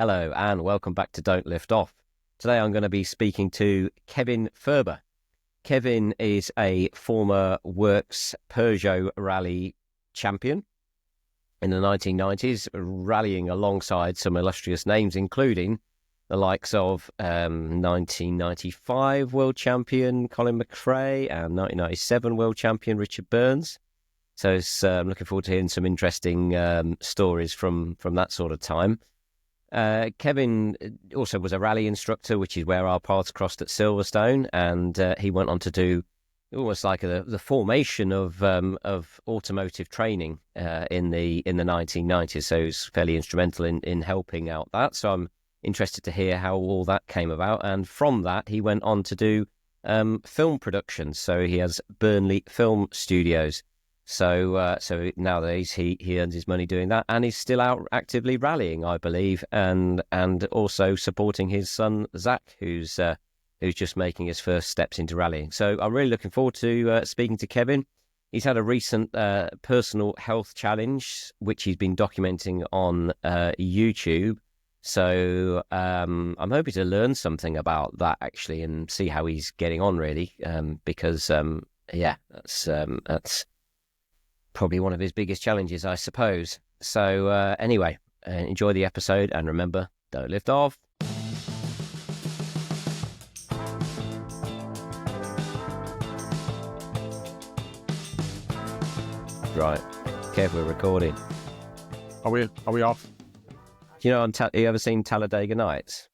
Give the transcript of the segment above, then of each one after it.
Hello and welcome back to Don't Lift Off. Today I'm going to be speaking to Kevin Furber. Kevin is a former Works Peugeot Rally Champion in the 1990s, rallying alongside some illustrious names, including the likes of 1995 World Champion Colin McRae and 1997 World Champion Richard Burns. So I'm looking forward to hearing some interesting stories from that sort of time. Kevin also was a rally instructor, which is where our paths crossed at Silverstone, and he went on to do almost like the formation of automotive training in the 1990s. So he was fairly instrumental in helping out that. So I'm interested to hear how all that came about, and from that he went on to do film production. So he has Burnley Film Studios. So nowadays he earns his money doing that, and he's still out actively rallying, I believe, and also supporting his son Zach, who's just making his first steps into rallying. So I'm really looking forward to speaking to Kevin. He's had a recent personal health challenge, which he's been documenting on YouTube. So I'm hoping to learn something about that actually, and see how he's getting on really, because that's probably one of his biggest challenges, I suppose. So anyway, enjoy the episode, and remember, don't lift off. Right, Kev, we're recording. Are we off? You know, you ever seen Talladega Nights?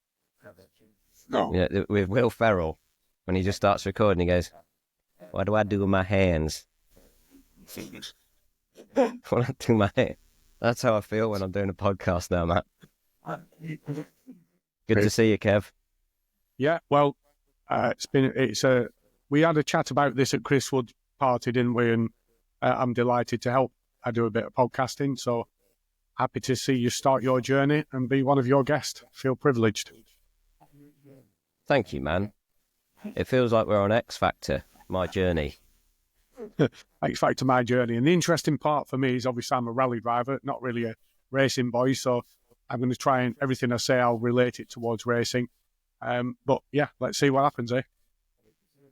No. Yeah, with Will Ferrell, when he just starts recording, he goes, "What do I do with my hands?" When I do my hair. That's how I feel when I'm doing a podcast now, Matt. Good to see you, Kev. Yeah, well, we had a chat about this at Chris Wood's party, didn't we? And I'm delighted to help. I do a bit of podcasting, so happy to see you start your journey and be one of your guests. Feel privileged. Thank you, man. It feels like we're on X Factor, my journey. X Factor, my journey. And the interesting part for me is obviously I'm a rally driver, not really a racing boy, so I'm going to try and everything I say, I'll relate it towards racing. But yeah, let's see what happens, eh?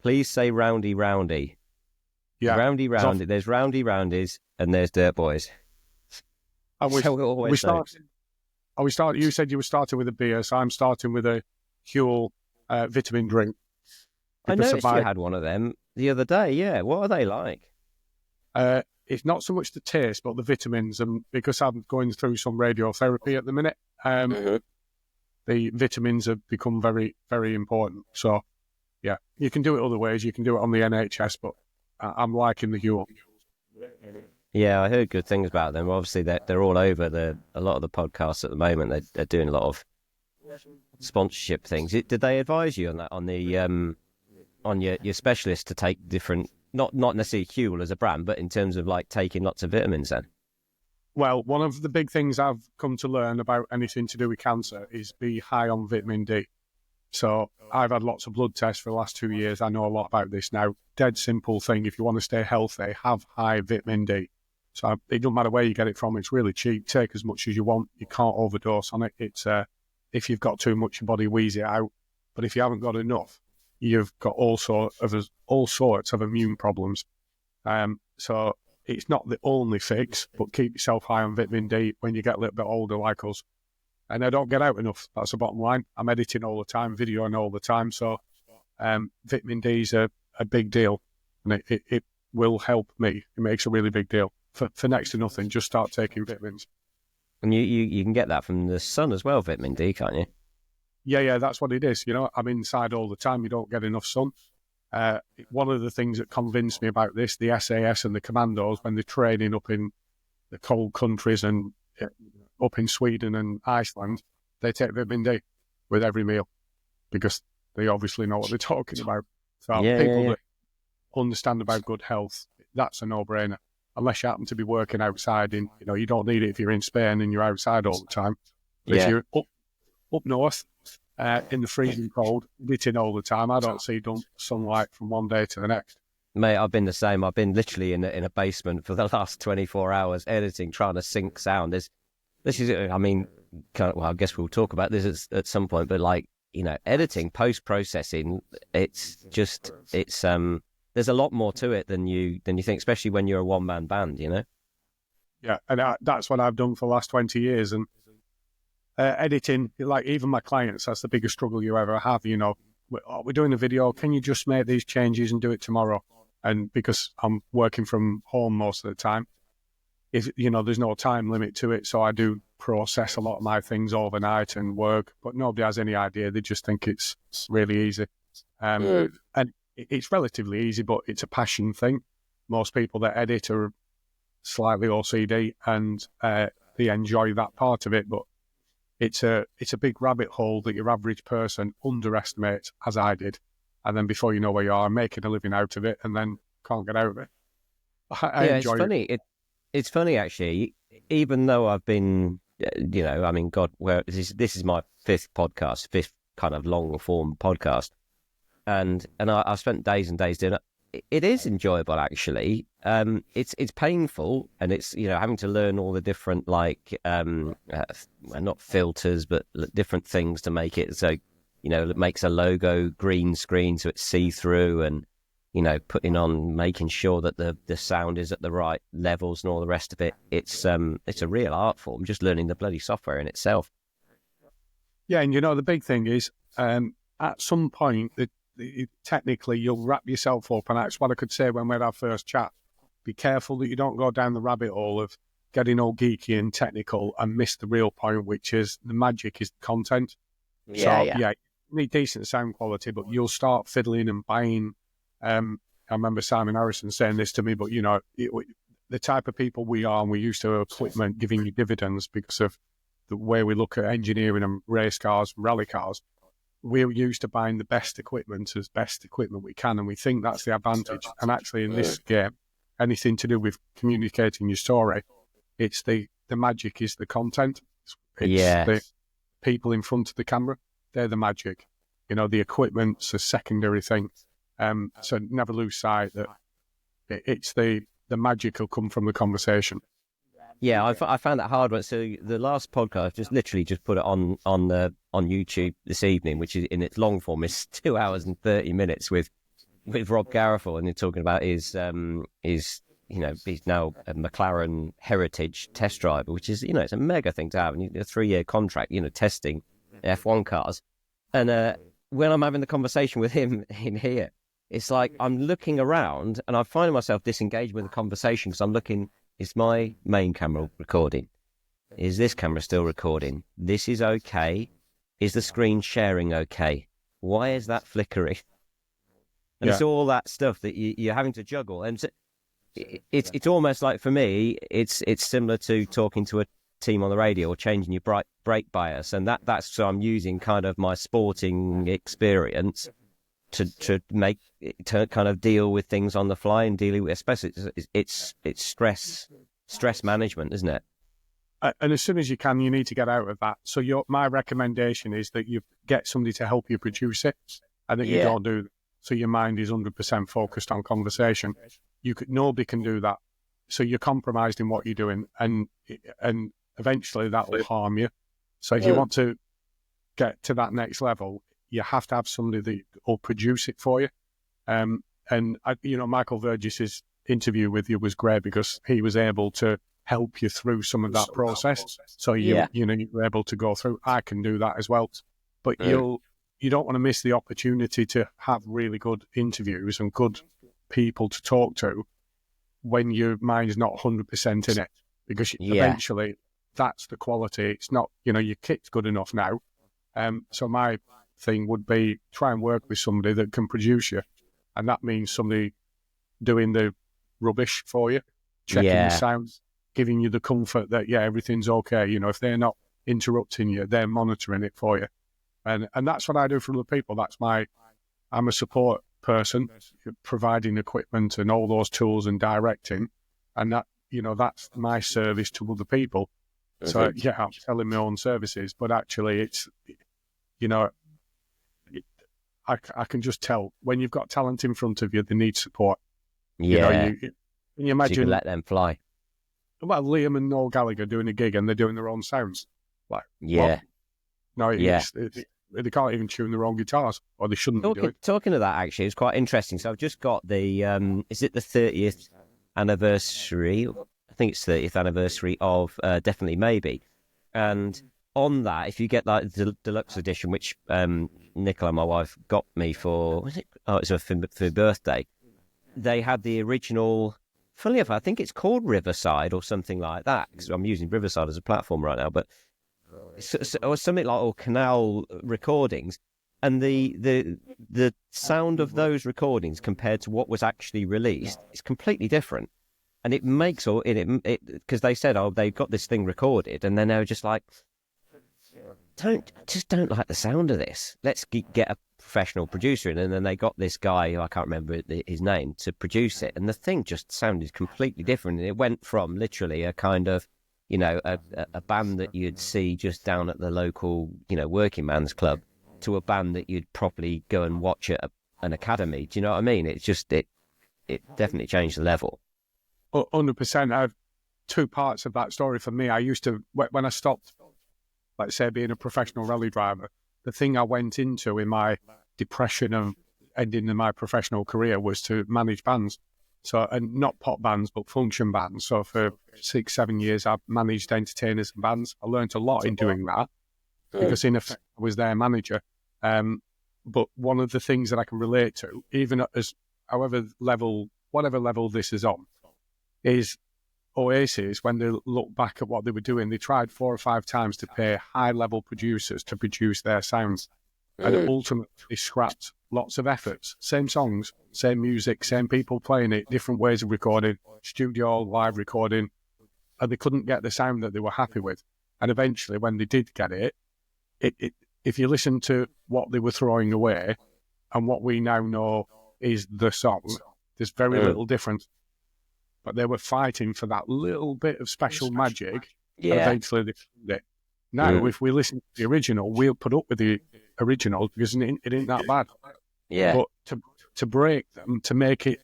Please say roundy, roundy. Yeah. Roundy, roundy. There's roundy, roundies, and there's dirt boys. You said you were starting with a beer, so I'm starting with a Huel vitamin drink. I noticed you had one of them the other day, yeah. What are they like? It's not so much the taste, but the vitamins. And because I'm going through some radiotherapy at the minute, the vitamins have become very, very important. So, yeah, you can do it other ways. You can do it on the NHS, but I'm liking the Huel. Yeah, I heard good things about them. Obviously, they're all over a lot of the podcasts at the moment. They're doing a lot of sponsorship things. Did they advise you on that, on your specialist, to take different, not necessarily Huel as a brand, but in terms of like taking lots of vitamins then? Well, one of the big things I've come to learn about anything to do with cancer is be high on vitamin D. So I've had lots of blood tests for the last 2 years. I know a lot about this now. Dead simple thing. If you want to stay healthy, have high vitamin D. So it doesn't matter where you get it from. It's really cheap. Take as much as you want. You can't overdose on it. It's if you've got too much, your body wheezes it out. But if you haven't got enough, you've got all sorts of immune problems. So it's not the only fix, but keep yourself high on vitamin D when you get a little bit older like us. And I don't get out enough. That's the bottom line. I'm editing all the time, videoing all the time. So vitamin D is a big deal. And it will help me. It makes a really big deal. For next to nothing, just start taking vitamins. And you can get that from the sun as well, vitamin D, can't you? Yeah, that's what it is. You know, I'm inside all the time. You don't get enough sun. One of the things that convinced me about this, the SAS and the commandos, when they're training up in the cold countries and up in Sweden and Iceland, they take vitamin D with every meal because they obviously know what they're talking about. So people that understand about good health, that's a no-brainer. Unless you happen to be working outside you don't need it if you're in Spain and you're outside all the time. But if you're up north, in the freezing cold, editing all the time, I don't see sunlight from one day to the next. Mate, I've been the same. I've been literally in a basement for the last 24 hours editing, trying to sync sound. this is, I mean, well, I guess we'll talk about this at some point, but like, editing, post-processing, there's a lot more to it than you think, especially when you're a one-man band, Yeah, and that's what I've done for the last 20 years. And editing, like even my clients, that's the biggest struggle you ever have. We're doing a video. Can you just make these changes and do it tomorrow? And because I'm working from home most of the time, there's no time limit to it. So I do process a lot of my things overnight and work, but nobody has any idea. They just think it's really easy. And it's relatively easy, but it's a passion thing. Most people that edit are slightly OCD and they enjoy that part of it, but it's a big rabbit hole that your average person underestimates, as I did. And then before you know where you are, making a living out of it and then can't get out of it. I enjoy it's funny. It's funny, actually, even though I've been, I mean, God, this is my fifth kind of long form podcast. And I've spent days and days doing it. It is enjoyable, actually. It's painful, and it's having to learn all the different not filters, but different things to make it so it makes a logo green screen so it's see through, and making sure that the sound is at the right levels and all the rest of it. It's a real art form, just learning the bloody software in itself. Yeah, and the big thing is at some point technically you'll wrap yourself up, and that's what I could say when we had our first chat. Be careful that you don't go down the rabbit hole of getting all geeky and technical and miss the real point, which is the magic is the content. Yeah. You need decent sound quality, but you'll start fiddling and buying. I remember Simon Harrison saying this to me, but the type of people we are, and we used to have equipment giving you dividends because of the way we look at engineering and race cars, rally cars. We're used to buying the best equipment as best equipment we can, and we think that's the advantage. And actually, in this game, anything to do with communicating your story, it's the magic is the content. It's the people in front of the camera. They're the magic. The equipment's a secondary thing. So never lose sight that it's the magic will come from the conversation. Yeah, I found that hard one. So the last podcast, just put it on YouTube this evening, which is in its long form is 2 hours and 30 minutes with Rob Garofal, and they're talking about his he's now a McLaren Heritage test driver, which is it's a mega thing to have, and a 3-year contract, testing F1 cars. And when I'm having the conversation with him in here, it's like I'm looking around and I'm finding myself disengaged with the conversation because I'm looking. Is my main camera recording? Is this camera still recording? This is okay. Is the screen sharing okay? Why is that flickering? And it's all that stuff that you're having to juggle. And so it's almost like, for me, it's similar to talking to a team on the radio or changing your brake bias. And that's so I'm using kind of my sporting experience to kind of deal with things on the fly and dealing with, especially it's stress management, isn't it? And as soon as you can, you need to get out of that. So my recommendation is that you get somebody to help you produce it, and that you don't do that. So your mind is 100% focused on conversation. Nobody can do that. So you're compromised in what you're doing, and eventually that will harm you. So if you want to get to that next level, you have to have somebody that will produce it for you. Michael Vergis's interview with you was great because he was able to help you through some of that process. So you were able to go through. I can do that as well, but you don't want to miss the opportunity to have really good interviews and good people to talk to when your mind's not 100% in it, because eventually that's the quality. It's not, your kit's good enough now. So my thing would be try and work with somebody that can produce you, and that means somebody doing the rubbish for you, checking the sounds, giving you the comfort that everything's okay. If they're not interrupting you, they're monitoring it for you, and that's what I do for other people. I'm a support person, providing equipment and all those tools and directing, and that's my service to other people. So I'm selling my own services, but actually it's I can just tell when you've got talent in front of you, they need support. Yeah. Can you imagine? So you can let them fly. well, Liam and Noel Gallagher doing a gig and they're doing their own sounds. Like, Yeah, what? No, yeah. they can't even tune their own guitars, or they shouldn't be doing. Talking of that, actually, it's quite interesting. So I've just got the, is it the 30th anniversary? I think it's 30th anniversary of Definitely Maybe. And on that, if you get like the deluxe edition, which Nicola, my wife, got me for, was it? Oh, it's for birthday. They had the original, funny enough, I think it's called Riverside or something like that, because I'm using Riverside as a platform right now, but or something like, or Canal recordings, and the sound of those recordings compared to what was actually released is completely different, and it makes all it because they said, oh, they got this thing recorded, and then they were just like, don't like the sound of this. Let's get a professional producer in, and then they got this guy, I can't remember his name, to produce it, and the thing just sounded completely different, and it went from literally a kind of, you know, a band that you'd see just down at the local, you know, working man's club, to a band that you'd probably go and watch at an academy. Do you know what I mean? It's just, it definitely changed the level. 100%. I have two parts of that story for me. I used to, when I stopped, let's say, being a professional rally driver, the thing I went into in my depression of ending in my professional career was to manage bands. So, and not pop bands, but function bands. So for 6-7 years, I've managed entertainers and bands. I learned a lot in doing that because in effect, I was their manager. But one of the things that I can relate to, even as whatever level this is on, is Oasis, when they look back at what they were doing, they tried 4 or 5 times to pay high-level producers to produce their sounds. And ultimately, they scrapped lots of efforts. Same songs, same music, same people playing it, different ways of recording, studio, live recording, and they couldn't get the sound that they were happy with. And eventually, when they did get it, if you listen to what they were throwing away and what we now know is the song, there's very little difference. But they were fighting for that little bit of special magic, and eventually they found it. Now, if we listen to the original, we'll put up with the original because it ain't that bad. Yeah. But to break them, to make it,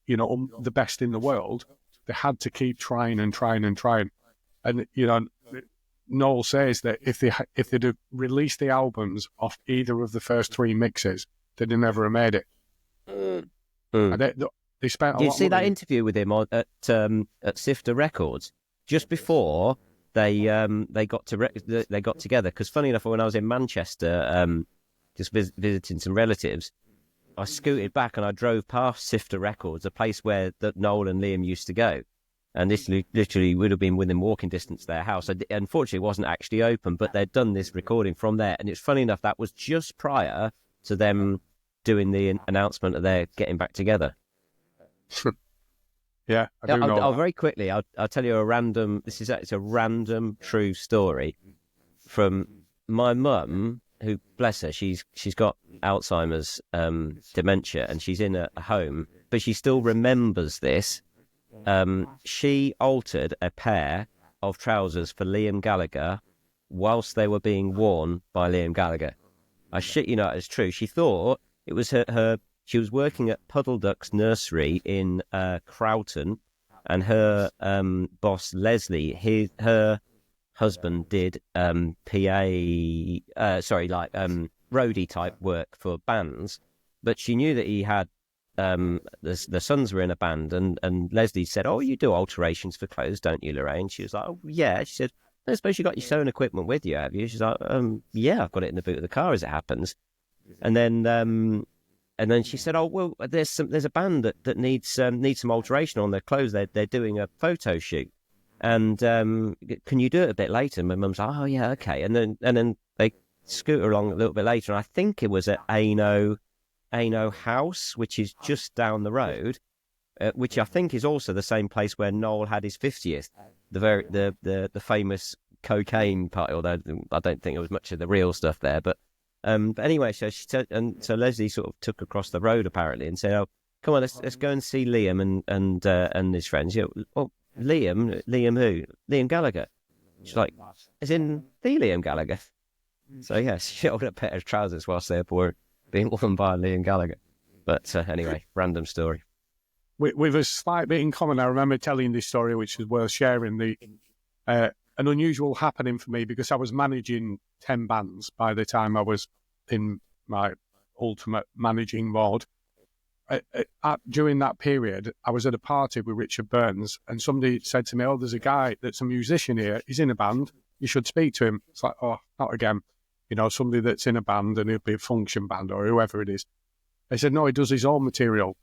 you know, the best in the world, they had to keep trying and trying and trying. And, you know, Noel says that if they'd have released the albums off either of the first 3 mixes, they'd have never have made it. And they spent a lot. Did you see that interview with him at Sifter Records just before they got together? Because funny enough, when I was in Manchester, just visiting some relatives, I scooted back and I drove past Sifter Records, a place where Noel and Liam used to go, and this literally would have been within walking distance of their house. Unfortunately, it wasn't actually open, but they'd done this recording from there, and it's funny enough that was just prior to them doing the announcement of their getting back together. Yeah, I do know. I'll very quickly. I'll tell you a random. It's a random true story from my mum, who, bless her, she's got Alzheimer's, dementia, and she's in a home, but she still remembers this. She altered a pair of trousers for Liam Gallagher whilst they were being worn by Liam Gallagher. I shit you not, it's true. She thought it was her. She was working at Puddle Duck's nursery in Crowton, and her boss, Leslie, her husband did roadie type work for bands, but she knew that he had, the sons were in a band, and Leslie said, oh, you do alterations for clothes, don't you, Lorraine? She was like, oh, yeah. She said, I suppose you got your sewing equipment with you, have you? She's like, yeah, I've got it in the boot of the car as it happens. And then she said, "Oh well, there's a band that needs some alteration on their clothes. They're doing a photo shoot, and can you do it a bit later?" And my mum's like, "Oh yeah, okay." And then they scoot along a little bit later, and I think it was at Ano House, which is just down the road, which I think is also the same place where Noel had his 50th, the famous cocaine party. Although I don't think there was much of the real stuff there, but anyway, so she said, and so Leslie sort of took across the road apparently and said, "Oh, come on, let's go and see Liam and his friends." You know, well, Liam who? Liam Gallagher. She's like, as in the Liam Gallagher. So yes, she ordered a pair of trousers whilst they were being worn by Liam Gallagher. But anyway, random story. with a slight bit in common. I remember telling this story, which is worth sharing. An unusual happening for me because I was managing 10 bands by the time I was in my ultimate managing mode. During that period, I was at a party with Richard Burns, and somebody said to me, "Oh, there's a guy that's a musician here. He's in a band. You should speak to him." It's like, oh, not again. Somebody that's in a band, and it'll be a function band or whoever it is. They said, "No, he does his own material."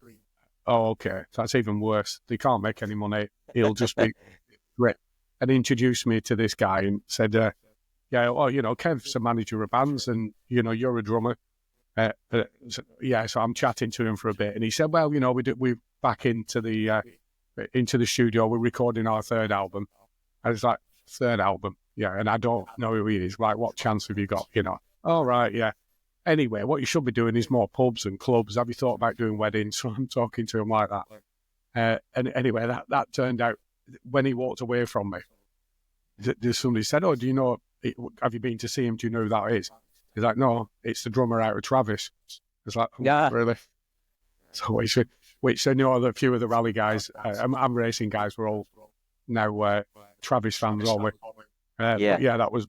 Oh, okay. So that's even worse. They can't make any money. He'll just be great. And he introduced me to this guy and said, yeah, well, Kev's a manager of bands, and, you're a drummer. So I'm chatting to him for a bit, and he said, "Well, we're back into the studio. We're recording our third album." And it's like, "Third album, yeah." And I don't know who he is. Like, what chance have you got? Oh, right, yeah. Anyway, what you should be doing is more pubs and clubs. Have you thought about doing weddings? So I'm talking to him like that. And anyway, that turned out when he walked away from me. Somebody said, "Oh, do you know? Have you been to see him? Do you know who that is?" He's like, "No, it's the drummer out of Travis." It's like, yeah, really? So which I know a few of the rally guys, I'm racing guys, were all now Travis fans, all we. But yeah, that was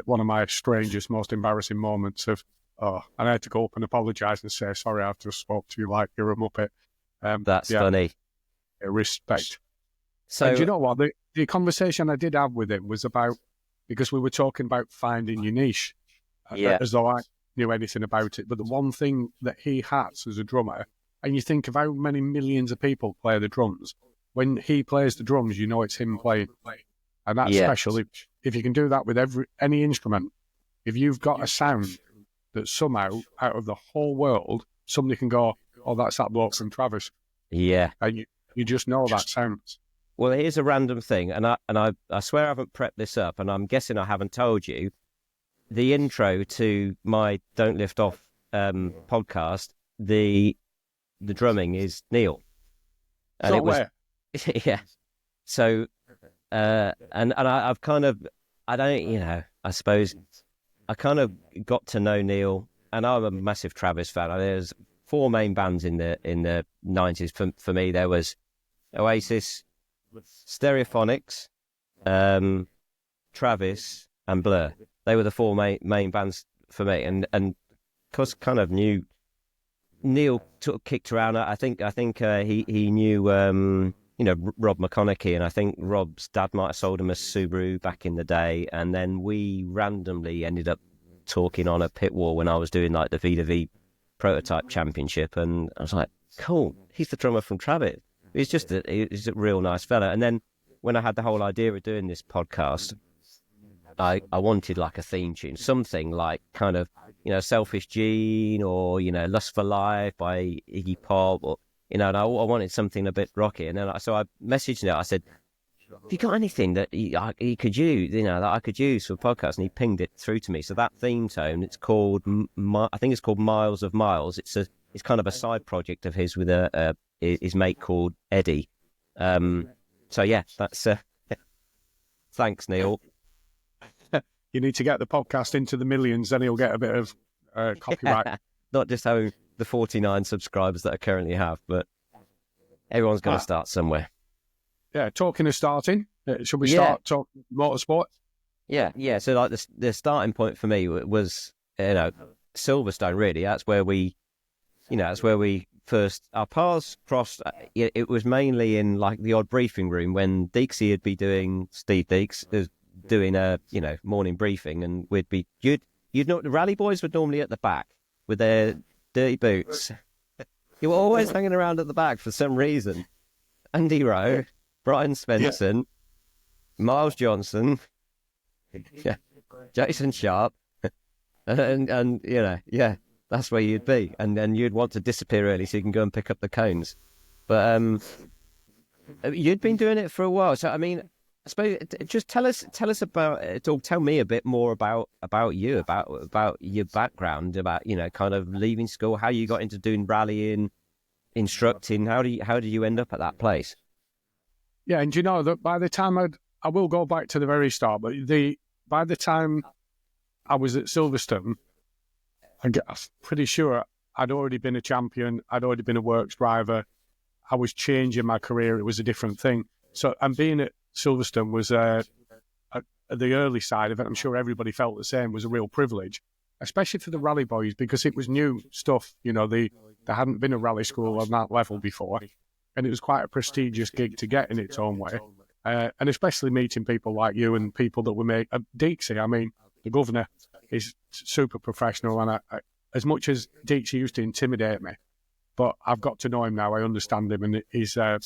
one of my strangest, most embarrassing moments of. Oh, and I had to go up and apologise and say, "Sorry, I've just spoke to you like you're a muppet." That's funny. Respect. So, and you know what? The conversation I did have with him was about, because we were talking about finding your niche. As though I knew anything about it. But the one thing that he has as a drummer, and you think of how many millions of people play the drums, when he plays the drums, it's him playing. And that's special. If you can do that with any instrument, if you've got a sound that somehow, out of the whole world, somebody can go, "Oh, that's that bloke from Travis." Yeah. And you just know that sound. Well, here's a random thing, and I swear I haven't prepped this up, and I'm guessing I haven't told you. The intro to my Don't Lift Off podcast, the drumming is Neil. And it was, yeah. So, and I've kind of, I suppose I kind of got to know Neil, and I'm a massive Travis fan. There's 4 main bands in the 90s. For me, there was Oasis, Stereophonics, Travis, and Blur. They were the 4 main bands for me, and because kind of knew Neil sort of kicked around. I think he knew Rob McConaughey, and I think Rob's dad might have sold him a Subaru back in the day, and then we randomly ended up talking on a pit wall when I was doing like the V2V prototype championship, and I was like, "Cool, he's the drummer from Travis." He's a real nice fella. And then when I had the whole idea of doing this podcast, I wanted like a theme tune, something like kind of, Selfish Gene or, Lust for Life by Iggy Pop, or, and I wanted something a bit rocky. And then so I messaged him. I said, "Have you got anything that he could use, that I could use for a podcast?" And he pinged it through to me. So that theme tone, it's called, I think it's called Miles of Miles. It's kind of a side project of his with his mate called Eddie. So yeah, that's thanks, Neil. You need to get the podcast into the millions, then he'll get a bit of copyright. Not just having the 49 subscribers that I currently have, but everyone's got to start somewhere. Yeah, talking of starting, should we start talking motorsport? Yeah. So like the starting point for me was, Silverstone. Really, that's where we first our paths crossed. It was mainly in like the odd briefing room when Deeksy would be doing Steve Deeks doing a morning briefing, and you'd know the rally boys were normally at the back with their dirty boots. You were always hanging around at the back for some reason. Andy Rowe, Brian Svensson, Miles Johnson, Jason Sharp, and that's where you'd be, and then you'd want to disappear early so you can go and pick up the cones. But you'd been doing it for a while, so I mean, I suppose just tell us about it, or tell me a bit more about you, about your background, about kind of leaving school, how you got into doing rallying, instructing. How did you end up at that place? Yeah, and that by the time I will go back to the very start, but by the time I was at Silverstone, I'm pretty sure I'd already been a champion. I'd already been a works driver. I was changing my career. It was a different thing. So, and being at Silverstone was the early side of it. I'm sure everybody felt the same. Was a real privilege, especially for the rally boys, because it was new stuff. You know, there hadn't been a rally school on that level before, and it was quite a prestigious gig to get in its own way. And especially meeting people like you and people that were made. Deaksy, I mean, the governor is super professional, and as much as Deaksy used to intimidate me, but I've got to know him now. I understand him, and he's a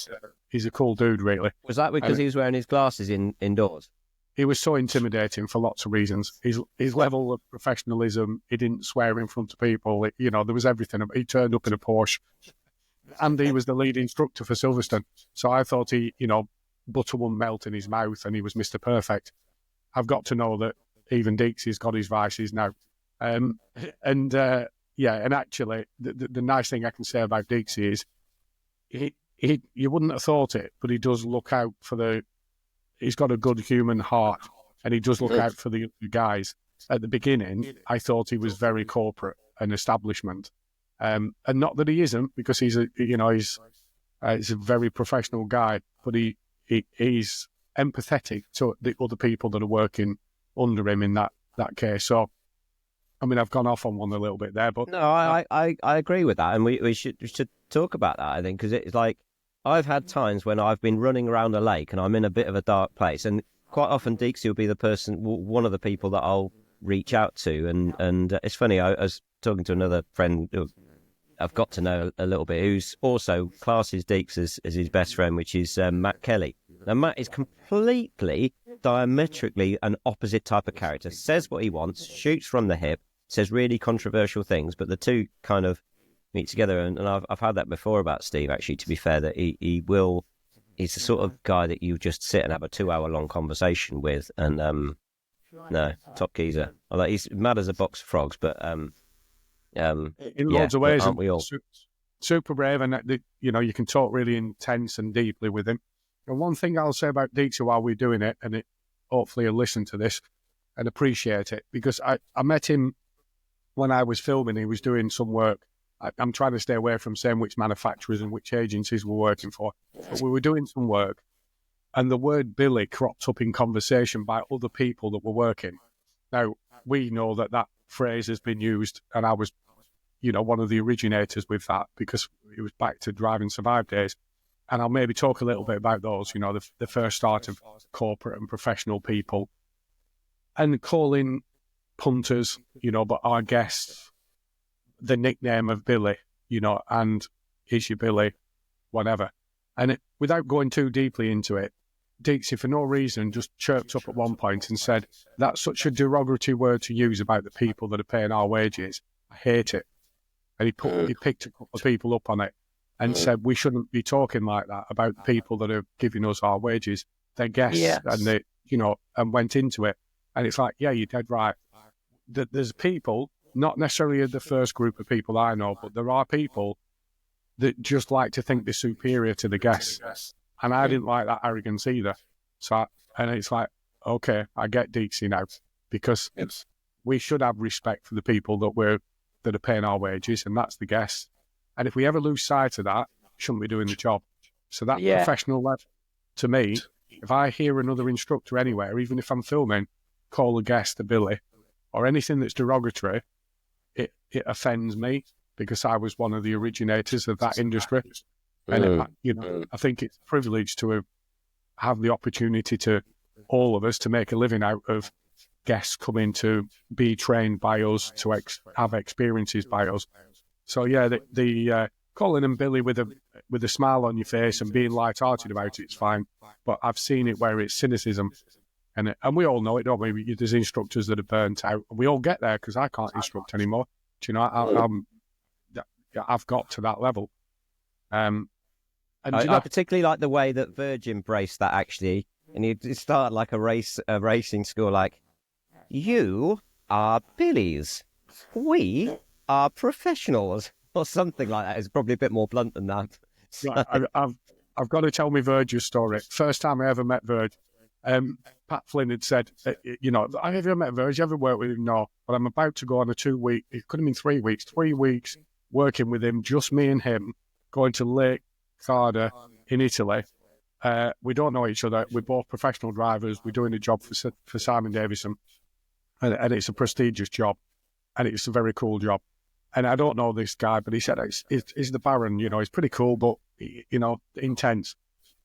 cool dude, really. Was that because he was wearing his glasses indoors? He was so intimidating for lots of reasons. His level of professionalism, he didn't swear in front of people. There was everything. He turned up in a Porsche, and he was the lead instructor for Silverstone. So I thought butter wouldn't melt in his mouth, and he was Mr. Perfect. I've got to know that even Deaksy's got his vices now. And actually, the nice thing I can say about Deaksy is you wouldn't have thought it, but he does look out for he's got a good human heart, and he does look out for the guys. At the beginning, I thought he was very corporate and establishment. And not that he isn't, because he's a very professional guy, but he's empathetic to the other people that are working under him in that case. So, I mean, I've gone off on one a little bit there, but no, I agree with that, and we should talk about that. I think, because it's like, I've had times when I've been running around a lake and I'm in a bit of a dark place, and quite often Deaksy will be one of the people that I'll reach out to, and it's funny. I was talking to another friend who I've got to know a little bit, who's also classes Deaksy as his best friend, which is Matt Kelly. Now, Matt is completely diametrically an opposite type of character. Says what he wants, shoots from the hip, says really controversial things, but the two kind of meet together. And I've had that before about Steve, actually, to be fair, that he's the sort of guy that you just sit and have a 2-hour long conversation with. And no, top geezer. Although he's mad as a box of frogs, but in loads of ways, aren't we all? Super brave, and you can talk really intense and deeply with him. And one thing I'll say about Deaksy while we're doing it, and hopefully he'll listen to this and appreciate it, because I met him when I was filming. He was doing some work. I'm trying to stay away from saying which manufacturers and which agencies we're working for, but we were doing some work, and the word Billy cropped up in conversation by other people that were working. Now, we know that phrase has been used, and I was, one of the originators with that, because it was back to Drive and Survive days. And I'll maybe talk a little bit about those, the first start of corporate and professional people, and calling punters, but our guests, the nickname of Billy, and is you Billy, whatever. And without going too deeply into it, Deaksy, for no reason, just chirped up at one point and said, "That's such a derogatory word to use about the people that are paying our wages. I hate it." And he picked a couple of people up on it and said, "We shouldn't be talking like that about the people that are giving us our wages. They're guests." Yes. And and went into it. And it's like, yeah, you're dead right. There's people, not necessarily the first group of people I know, but there are people that just like to think they're superior to the guests. And I didn't like that arrogance either. And it's like, okay, I get Deaksy now, because we should have respect for the people that are paying our wages, and that's the guests. And if we ever lose sight of that, shouldn't be doing the job. So that professional level, to me, if I hear another instructor anywhere, even if I'm filming, call a guest a Billy or anything that's derogatory, it offends me, because I was one of the originators of that industry. And I think it's a privilege to have the opportunity to all of us to make a living out of guests coming to be trained by us, to have experiences by us. So yeah, the calling them Billy with a smile on your face and being light-hearted about it's fine. But I've seen it where it's cynicism, and we all know it, don't we? There's instructors that are burnt out. We all get there, because I can't instruct anymore. Do you know, I've got to that level. And I particularly like the way that Verge embraced that, actually. And he started like a racing school, like, "You are Billies. We are professionals," or something like that. It's probably a bit more blunt than that. Right, I've got to tell me Verge's story. First time I ever met Verge, Pat Flynn had said, "Have you ever met Verge? You ever worked with him?" "No, but I'm about to go on a 2-week, it could have been 3 weeks, 3 weeks working with him, just me and him, going to Lake Carter in Italy. We don't know each other. We're both professional drivers. We're doing a job for Simon Davison, and it's a prestigious job, and it's a very cool job. And I don't know this guy, but he said he's the Baron. You know, he's pretty cool, but you know, intense.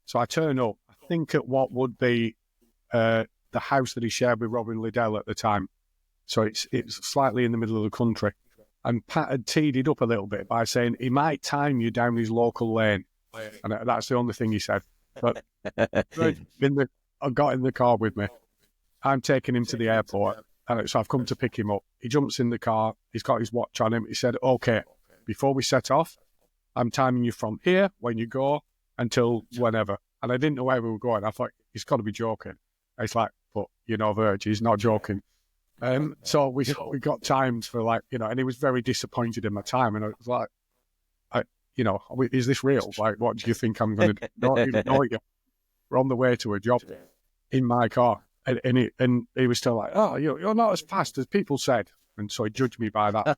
So I turn up. I think at what would be the house that he shared with Robin Liddell at the time. So it's slightly in the middle of the country. And Pat had teed it up a little bit by saying he might time you down his local lane. And that's the only thing he said. But I got in the car with me. I'm taking him to the airport. And so I've come to pick him up. He jumps in the car. He's got his watch on him. He said, okay, before we set off, I'm timing you from here when you go until whenever. And I didn't know where we were going. I thought, he's got to be joking. It's like, but, you know, Virg, he's not joking. So we got timed for like, you know, and he was very disappointed in my time. And I was like, you know, is this real? Like, what do you think I'm going to do? Don't even know you. We're on the way to a job in my car. And he was still like, oh, you're not as fast as people said. And so he judged me by that.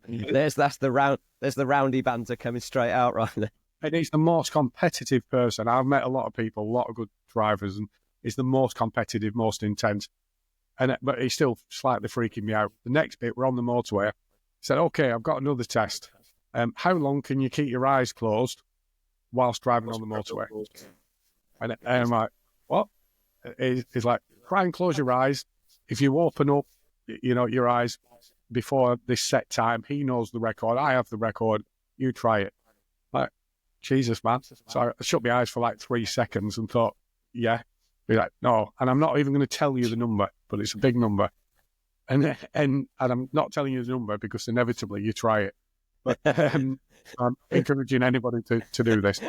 There's the roundy banter coming straight out right there. And he's the most competitive person. I've met a lot of people, a lot of good drivers, and he's the most competitive, most intense. But he's still slightly freaking me out. The next bit, we're on the motorway. He said, okay, I've got another test. How long can you keep your eyes closed whilst driving on the motorway? And I'm like, what? He's like, try and close your eyes. If you open up, you know, your eyes before this set time, he knows the record. I have the record. You try it. Like, Jesus, man. So I shut my eyes for like 3 seconds and thought, yeah. Be like, no. And I'm not even going to tell you the number, but it's a big number. And I'm not telling you the number because inevitably you try it. But I'm encouraging anybody to do this.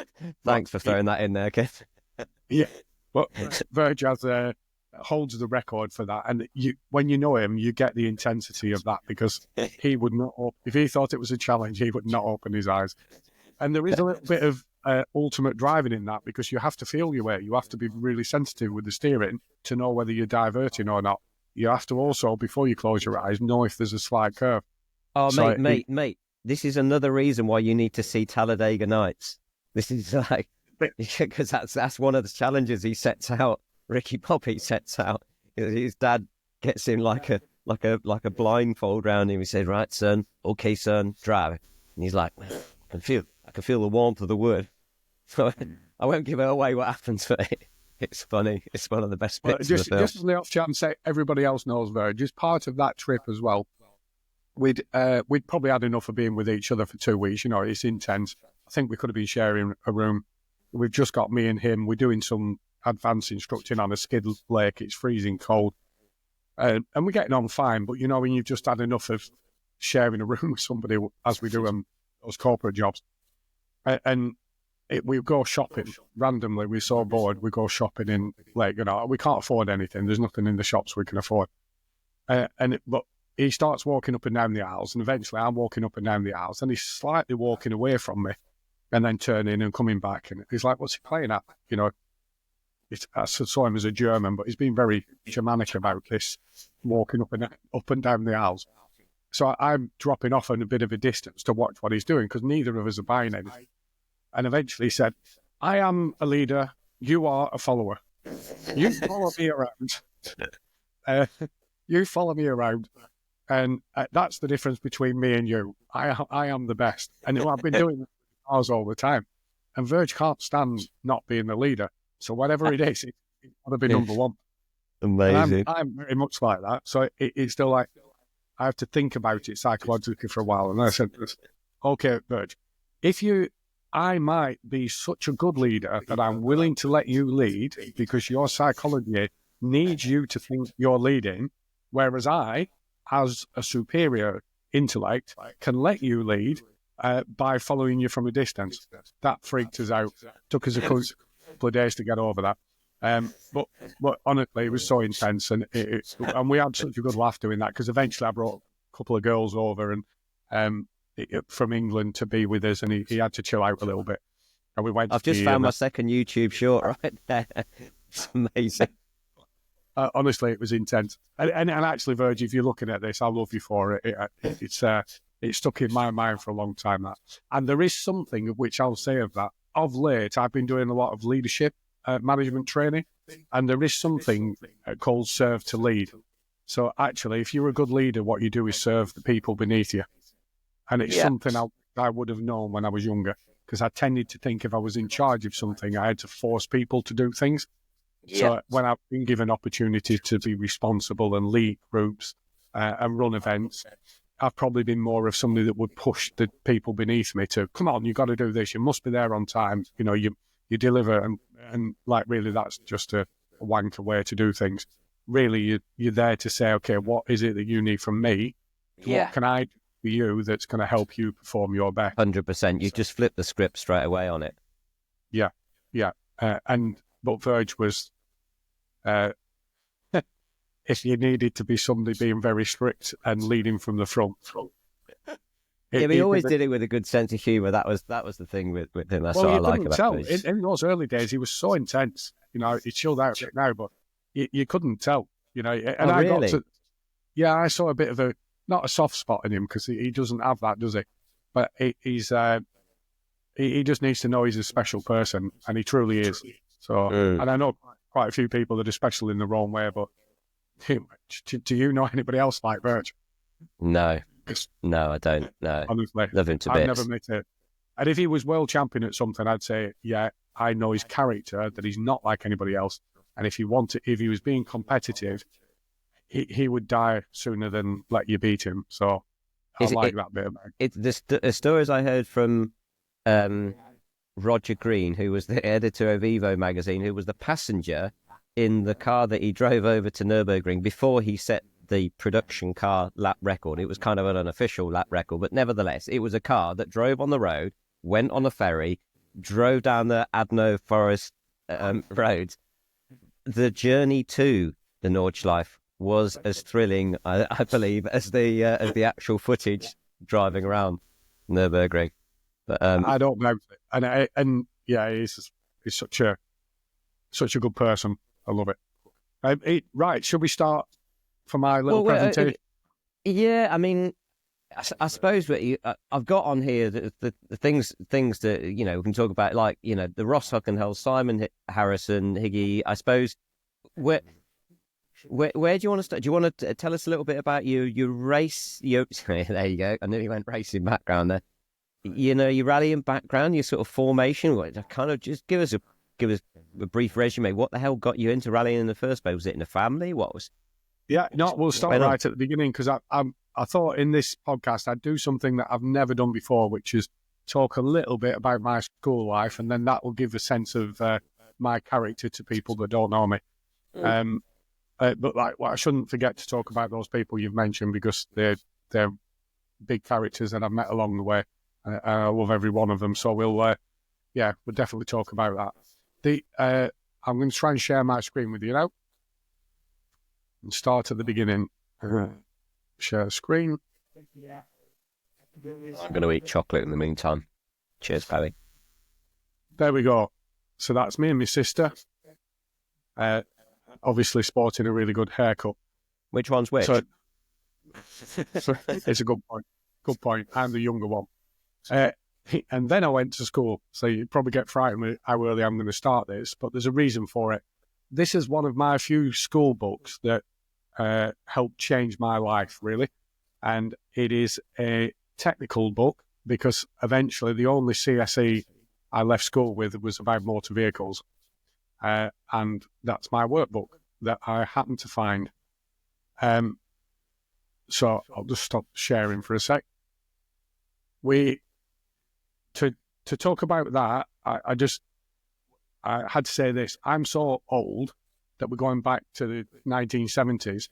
Thanks for throwing that in there, Kev. Yeah. But Virg holds the record for that. And when you know him, you get the intensity of that because he would not, if he thought it was a challenge, he would not open his eyes. And there is a little bit of ultimate driving in that because you have to feel your way. You have to be really sensitive with the steering to know whether you're diverting or not. You have to also, before you close your eyes, know if there's a slight curve. Oh, so mate, this is another reason why you need to see Talladega Nights. This is like, because that's one of the challenges he sets out. Ricky Bobby sets out. His dad gets him like a blindfold round him. He says, right, son, okay, son, drive. And he's like, I can feel the warmth of the wood. So I won't give away what happens, but it's funny. It's one of the best bits of the film. Just on the off chance, say everybody else knows Virg. Just part of that trip as well. We'd probably had enough of being with each other for 2 weeks. You know, it's intense. I think we could have been sharing a room. We've just got me and him. We're doing some advanced instructing on a skid lake. It's freezing cold. And we're getting on fine. But, you know, when you've just had enough of sharing a room with somebody, as we do on those corporate jobs, and we go shopping randomly. We're so bored. We go shopping in, like, you know, we can't afford anything. There's nothing in the shops we can afford. But he starts walking up and down the aisles, and eventually I'm walking up and down the aisles, and he's slightly walking away from me and then turning and coming back. And he's like, what's he playing at? You know, I saw him as a German, but he's been very Germanic about this, walking up and down the aisles. So I'm dropping off at a bit of a distance to watch what he's doing because neither of us are buying anything. And eventually he said, I am a leader, you are a follower. You follow me around. You follow me around. And that's the difference between me and you. I am the best. And I've been doing ours all the time. And Virg can't stand not being the leader. So whatever it is, it's got to be number one. Amazing. I'm very much like that. So it's still like, I have to think about it psychologically for a while. And I said, okay, Virg, I might be such a good leader that I'm willing to let you lead because your psychology needs you to think you're leading, whereas I, as a superior intellect, can let you lead by following you from a distance. That freaked us out. Took us a couple of days to get over that. But honestly, it was so intense, and we had such a good laugh doing that because eventually I brought a couple of girls over and from England to be with us, and he had to chill out a little bit. And we went. I've just found my second YouTube short right there. It's amazing. Honestly, it was intense. And actually, Virg, if you're looking at this, I love you for it. It's stuck in my mind for a long time. That, and there is something of which I'll say of that. of late, I've been doing a lot of leadership management training, and there is something called serve to lead. So actually, if you're a good leader, what you do is serve the people beneath you. And it's something I would have known when I was younger, because I tended to think if I was in charge of something, I had to force people to do things. So when I've been given opportunities to be responsible and lead groups and run events, I've probably been more of somebody that would push the people beneath me to, come on, you've got to do this. You must be there on time. You know, you deliver. And like, really, that's just a wanker way to do things. Really, you're there to say, okay, what is it that you need from me? What can I do for you that's going to help you perform your best? 100%. You just flip the script straight away on it. Yeah. But Verge was, if you needed to be somebody being very strict and leading from the front. He always did it with a good sense of humour. That was the thing with him. That's what I like about him. In those early days, he was so intense. You know, he's chilled out a bit now, but you couldn't tell. You know, and I saw a bit of not a soft spot in him, because he doesn't have that, does he? But he just needs to know he's a special person, and he truly is. So, and I know quite a few people that are special in the wrong way, but do you know anybody else like Verge? No, I don't. No, honestly, love him to bits. I've never met it. And if he was world champion at something, I'd say, yeah, I know his character, that he's not like anybody else. And if he was being competitive, he would die sooner than let you beat him. So I like that bit about it. The stories I heard from Roger Green, who was the editor of Evo magazine, who was the passenger in the car that he drove over to Nürburgring before he set the production car lap record. It was kind of an unofficial lap record, but nevertheless, it was a car that drove on the road, went on a ferry, drove down the Adno Forest road. The journey to the Nordschleife was as thrilling, I believe, as the actual footage driving around Nürburgring. But I don't know, and he's such a good person. I love it. Right, should we start for my little presentation? I mean, I suppose I've got on here the things that, you know, we can talk about, like, you know, the Ross Huckenhell, Simon Harrison, Higgy. I suppose where do you want to start? Do you want to tell us a little bit about your race? There you go. I nearly went racing background there. You know, your rallying background, your sort of formation. Kind of just give us a brief resume. What the hell got you into rallying in the first place? Was it in the family? What was? Yeah, no, we'll start right at the beginning, because I thought in this podcast I'd do something that I've never done before, which is talk a little bit about my school life, and then that will give a sense of my character to people that don't know me. But I shouldn't forget to talk about those people you've mentioned, because they're big characters that I've met along the way. I love every one of them. So we'll definitely talk about that. I'm going to try and share my screen with you now and start at the beginning. Share screen. I'm going to eat chocolate in the meantime. Cheers, Paddy. There we go. So that's me and my sister. Obviously sporting a really good haircut. Which one's which? So, it's a good point. Good point. I'm the younger one. And then I went to school. So you probably get frightened with how early I'm going to start this, but there's a reason for it. This is one of my few school books that helped change my life, really. And it is a technical book, because eventually the only CSE I left school with was about motor vehicles. And that's my workbook that I happened to find. So I'll just stop sharing for a sec. To talk about that, I had to say this. I'm so old that we're going back to the 1970s,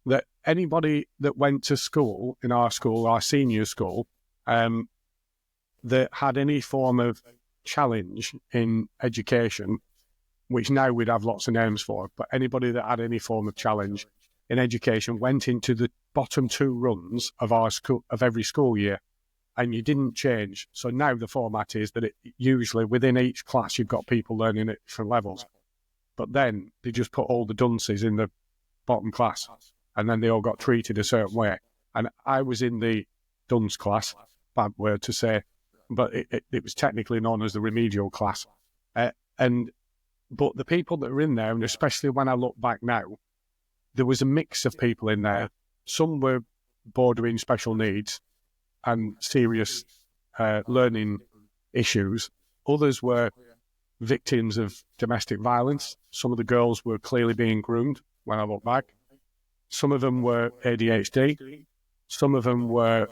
that anybody that went to school, in our school, our senior school, that had any form of challenge in education, which now we'd have lots of names for, but anybody that had any form of challenge in education went into the bottom two runs of our school, of every school year, and you didn't change. So now the format is that usually within each class you've got people learning at different levels, but then they just put all the dunces in the bottom class, and then they all got treated a certain way. And I was in the dunce class, bad word to say, but it was technically known as the remedial class. But the people that were in there, and especially when I look back now, there was a mix of people in there. Some were bordering special needs and serious learning issues. Others were victims of domestic violence. Some of the girls were clearly being groomed when I look back. Some of them were ADHD. Some of them were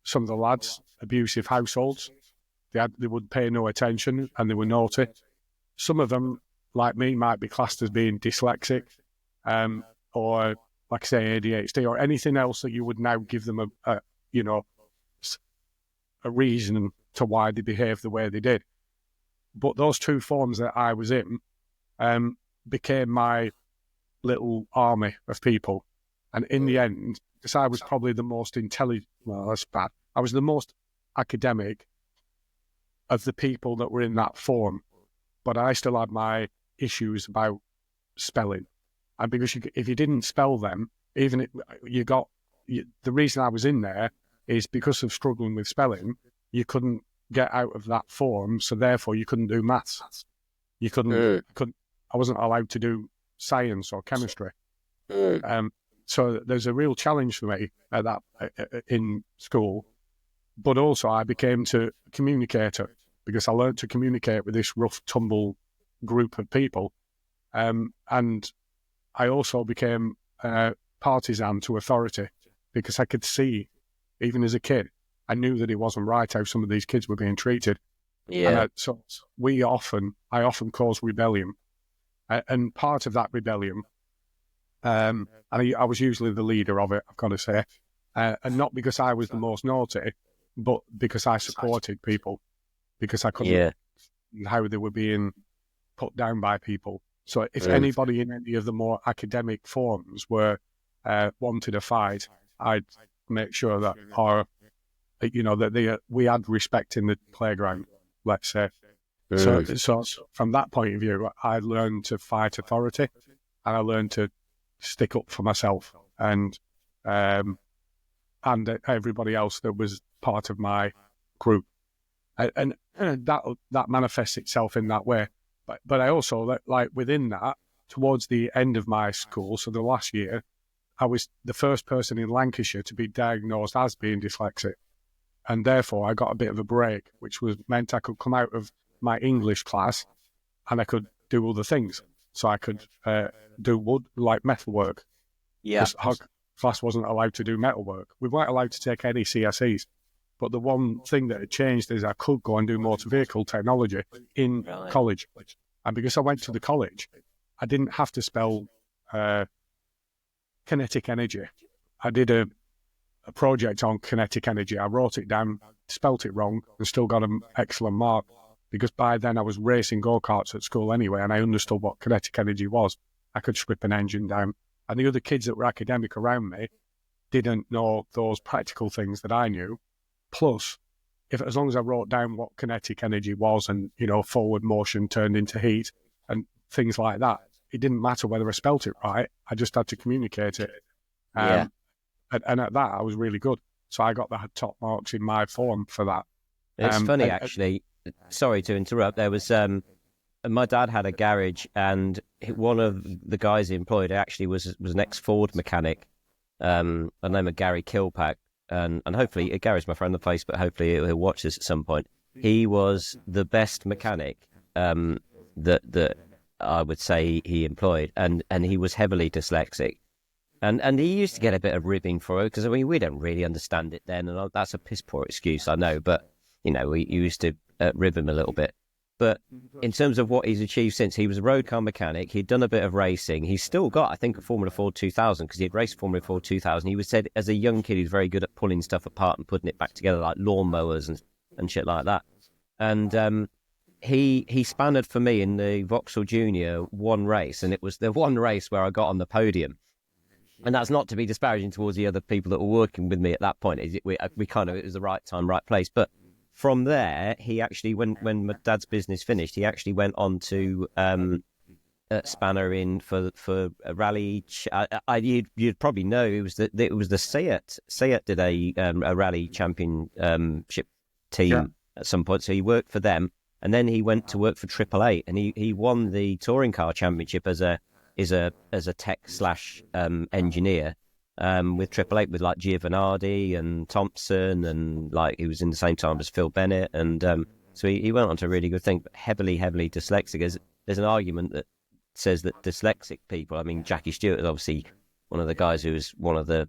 some of the lads, abusive households. They would pay no attention and they were naughty. Some of them, like me, might be classed as being dyslexic, or, like I say, ADHD, or anything else that you would now give them a reason to why they behaved the way they did. But those two forms that I was in became my little army of people. And in the end, because I was probably the most intelligent, well, that's bad, I was the most academic of the people that were in that form. But I still had my issues about spelling. And because if you didn't spell them, the reason I was in there is because of struggling with spelling, you couldn't get out of that form, so therefore you couldn't do maths. You couldn't. I wasn't allowed to do science or chemistry. So there's a real challenge for me at that in school. But also I became a communicator because I learned to communicate with this rough tumble group of people, and I also became partisan to authority because I could see, even as a kid, I knew that it wasn't right how some of these kids were being treated. Yeah. And so I often caused rebellion. And part of that rebellion, and I was usually the leader of it, I've got to say, and not because I was the most naughty, but because I supported people, because I couldn't how they were being put down by people. So if anybody in any of the more academic forms wanted a fight, I'd make sure that we had respect in the playground, let's say. So from that point of view, I learned to fight authority, and I learned to stick up for myself and everybody else that was part of my group, and that manifests itself in that way. But I also, like within that, towards the end of my school, so the last year, I was the first person in Lancashire to be diagnosed as being dyslexic. And therefore, I got a bit of a break, which meant I could come out of my English class and I could do other things. So I could do metalwork. Yeah. Our class wasn't allowed to do metalwork. We weren't allowed to take any CSEs. But the one thing that had changed is I could go and do motor vehicle technology in college. And because I went to the college, I didn't have to spell kinetic energy. I did a project on kinetic energy. I wrote it down, spelt it wrong, and still got an excellent mark. Because by then I was racing go-karts at school anyway, and I understood what kinetic energy was. I could strip an engine down. And the other kids that were academic around me didn't know those practical things that I knew. Plus, as long as I wrote down what kinetic energy was and, forward motion turned into heat and things like that, it didn't matter whether I spelt it right. I just had to communicate it. And at that, I was really good. So I got the top marks in my form for that. It's funny, actually. Sorry to interrupt. There was my dad had a garage, and one of the guys he employed actually was an ex-Ford mechanic, by the name of Gary Kilpack. And hopefully, Gary's my friend on Facebook, hopefully he'll watch this at some point. He was the best mechanic that I would say he employed, and he was heavily dyslexic. And he used to get a bit of ribbing for it, because, we don't really understand it then, and that's a piss-poor excuse, I know, but, we used to rib him a little bit. But in terms of what he's achieved since, he was a road car mechanic. He'd done a bit of racing. He's still got, I think, a Formula Ford 2000, because he'd raced Formula Ford 2000. He was said as a young kid, he was very good at pulling stuff apart and putting it back together, like lawnmowers and shit like that. And he spanned for me in the Vauxhall Junior one race, and it was the one race where I got on the podium. And that's not to be disparaging towards the other people that were working with me at that point. It was the right time, right place. But from there, he actually, when my dad's business finished, he actually went on to spanner in for a rally. You'd probably know it was the Seat. Seat did a rally championship team at some point. So he worked for them, and then he went to work for Triple Eight, and he won the touring car championship as a tech slash engineer with Triple Eight, with like Giovanardi and Thompson, and like he was in the same time as Phil Bennett, and so he went on to a really good thing. But heavily dyslexic. There's an argument that says that dyslexic people, I mean, Jackie Stewart is obviously one of the guys who was one of the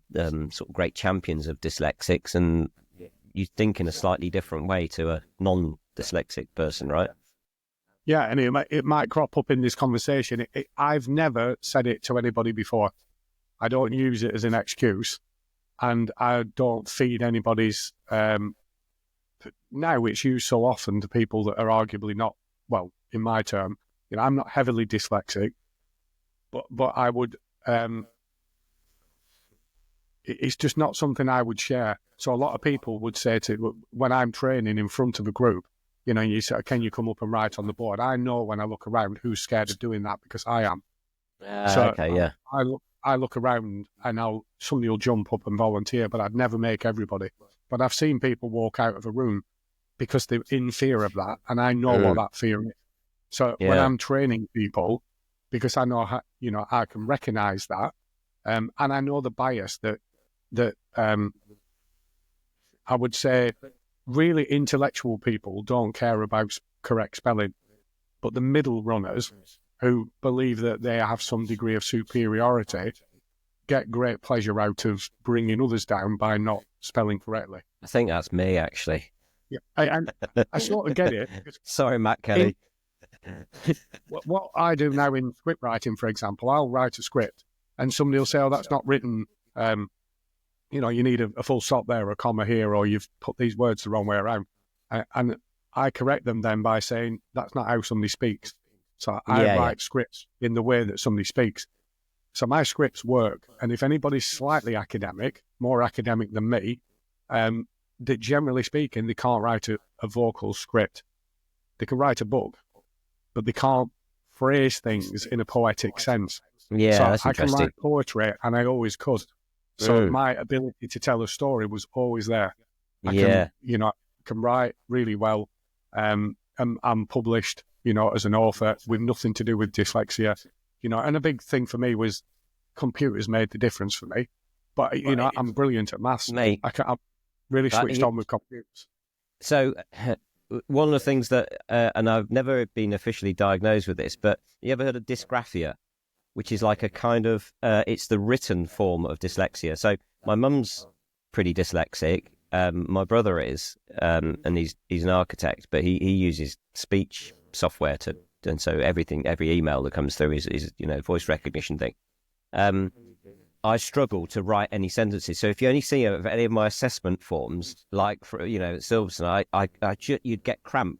sort of great champions of dyslexics, and you think in a slightly different way to a non-dyslexic person, right? Yeah, and it might crop up in this conversation. I've never said it to anybody before. I don't use it as an excuse, and I don't feed anybody's... now it's used so often to people that are arguably not, well, in my term, I'm not heavily dyslexic, but I would... it's just not something I would share. So a lot of people would say when I'm training in front of a group, you say, can you come up and write on the board? I know when I look around who's scared of doing that, because I am. Okay, yeah. I look around and somebody will jump up and volunteer, but I'd never make everybody. But I've seen people walk out of a room because they're in fear of that, and I know what that fear is. So when I'm training people, because I know how, I can recognise that, and I know the bias that I would say really intellectual people don't care about correct spelling, but the middle runners who believe that they have some degree of superiority get great pleasure out of bringing others down by not spelling correctly. I think that's me, actually. Yeah, I sort of get it. Sorry, Matt Kelly. What I do now in script writing, for example, I'll write a script and somebody will say, oh, that's not written... you need a full stop there, or a comma here, or you've put these words the wrong way around. And I correct them then by saying, that's not how somebody speaks. So I write scripts in the way that somebody speaks. So my scripts work. And if anybody's slightly academic, more academic than me, that generally speaking, they can't write a vocal script. They can write a book, but they can't phrase things in a poetic sense. Yeah, so that's I interesting. can write poetry, and I always could. So my ability to tell a story was always there. I can write really well. I'm published, as an author with nothing to do with dyslexia, and a big thing for me was computers made the difference for me. But, I'm brilliant at maths. Mate, I'm really switched on with computers. So one of the things that, and I've never been officially diagnosed with this, but you ever heard of dysgraphia? Which is like a kind of, it's the written form of dyslexia. So my mum's pretty dyslexic. My brother is, and he's an architect, but he uses speech software and so every email that comes through is voice recognition thing. I struggle to write any sentences. So if you only see any of my assessment forms, like for at Silverstone, you'd get cramp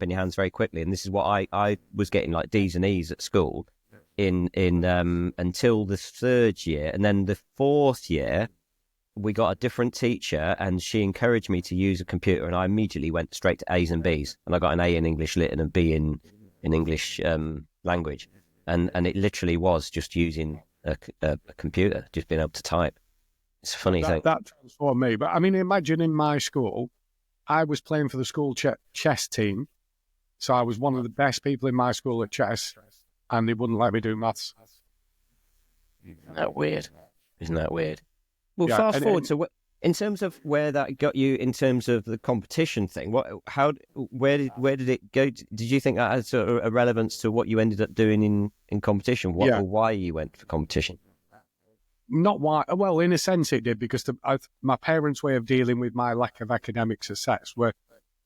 in your hands very quickly. And this is what I was getting, like D's and E's at school. In until the third year, and then the fourth year we got a different teacher, and she encouraged me to use a computer, and I immediately went straight to A's and B's, and I got an A in English Lit and a B in English language, and it literally was just using a computer, just being able to type. It's a funny thing. That transformed me. But I mean, imagine in my school, I was playing for the school chess team, so I was one of the best people in my school at chess. And they wouldn't let me do maths. Isn't that weird? Well, fast forward to in terms of where that got you in terms of the competition thing. Where did it go? Did you think that had sort of a relevance to what you ended up doing in competition? Or why you went for competition? Not why. Well, in a sense, it did, because my parents' way of dealing with my lack of academic success were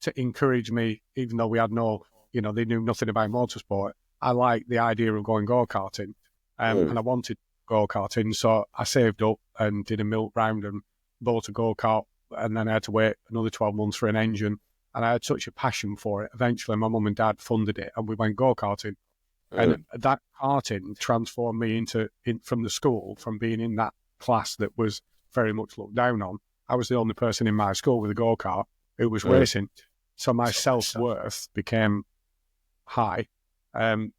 to encourage me, even though we had they knew nothing about motorsport. I liked the idea of going go-karting, and I wanted go-karting, so I saved up and did a milk round and bought a go-kart, and then I had to wait another 12 months for an engine, and I had such a passion for it. Eventually, my mum and dad funded it, and we went go-karting, and that karting transformed me from the school, from being in that class that was very much looked down on. I was the only person in my school with a go-kart who was racing, so my self-worth became high. And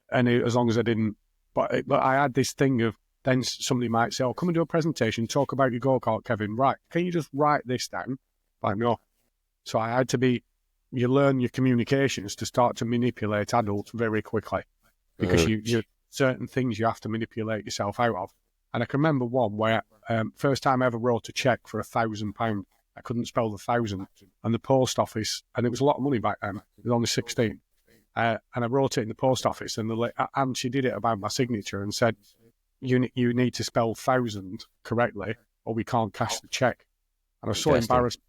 as long as I didn't, but I had this thing of, then somebody might say, oh, come and do a presentation, talk about your go-kart, Kevin. Right, can you just write this down? Like, no, So you learn your communications to start to manipulate adults very quickly, because you certain things you have to manipulate yourself out of. And I can remember one where first time I ever wrote a cheque for £1,000. I couldn't spell the thousand, and the post office, and it was a lot of money back then. It was only 16, and I wrote it in the post office, and she did it about my signature and said, "You need to spell thousand correctly, or we can't cash the cheque." And I was so embarrassed.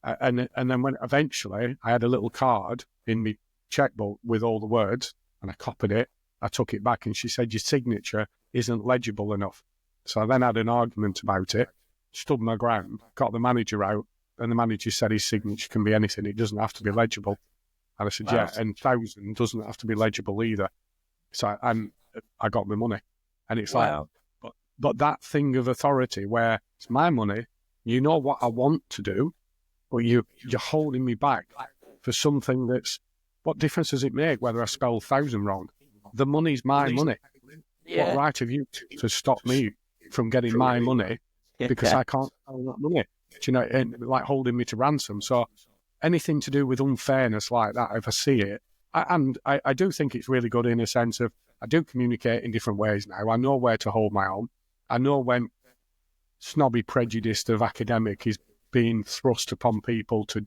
And then when eventually I had a little card in my checkbook with all the words, and I copied it, I took it back, and she said, "Your signature isn't legible enough." So I then had an argument about it, stood my ground, got the manager out, and the manager said his signature can be anything. It doesn't have to be legible. And I said, yeah, and thousand doesn't have to be legible either. So I got my money. And it's like, but that thing of authority where it's my money, you know what I want to do, but you're holding me back for something that's, what difference does it make whether I spell thousand wrong? The money's my money. Yeah. What right have you to stop me from getting my money because I can't spell that money? Do you know, and like holding me to ransom. So anything to do with unfairness like that, if I see it, I do think it's really good in a sense of, I do communicate in different ways now. I know where to hold my own. I know when snobby prejudice of academic is being thrust upon people to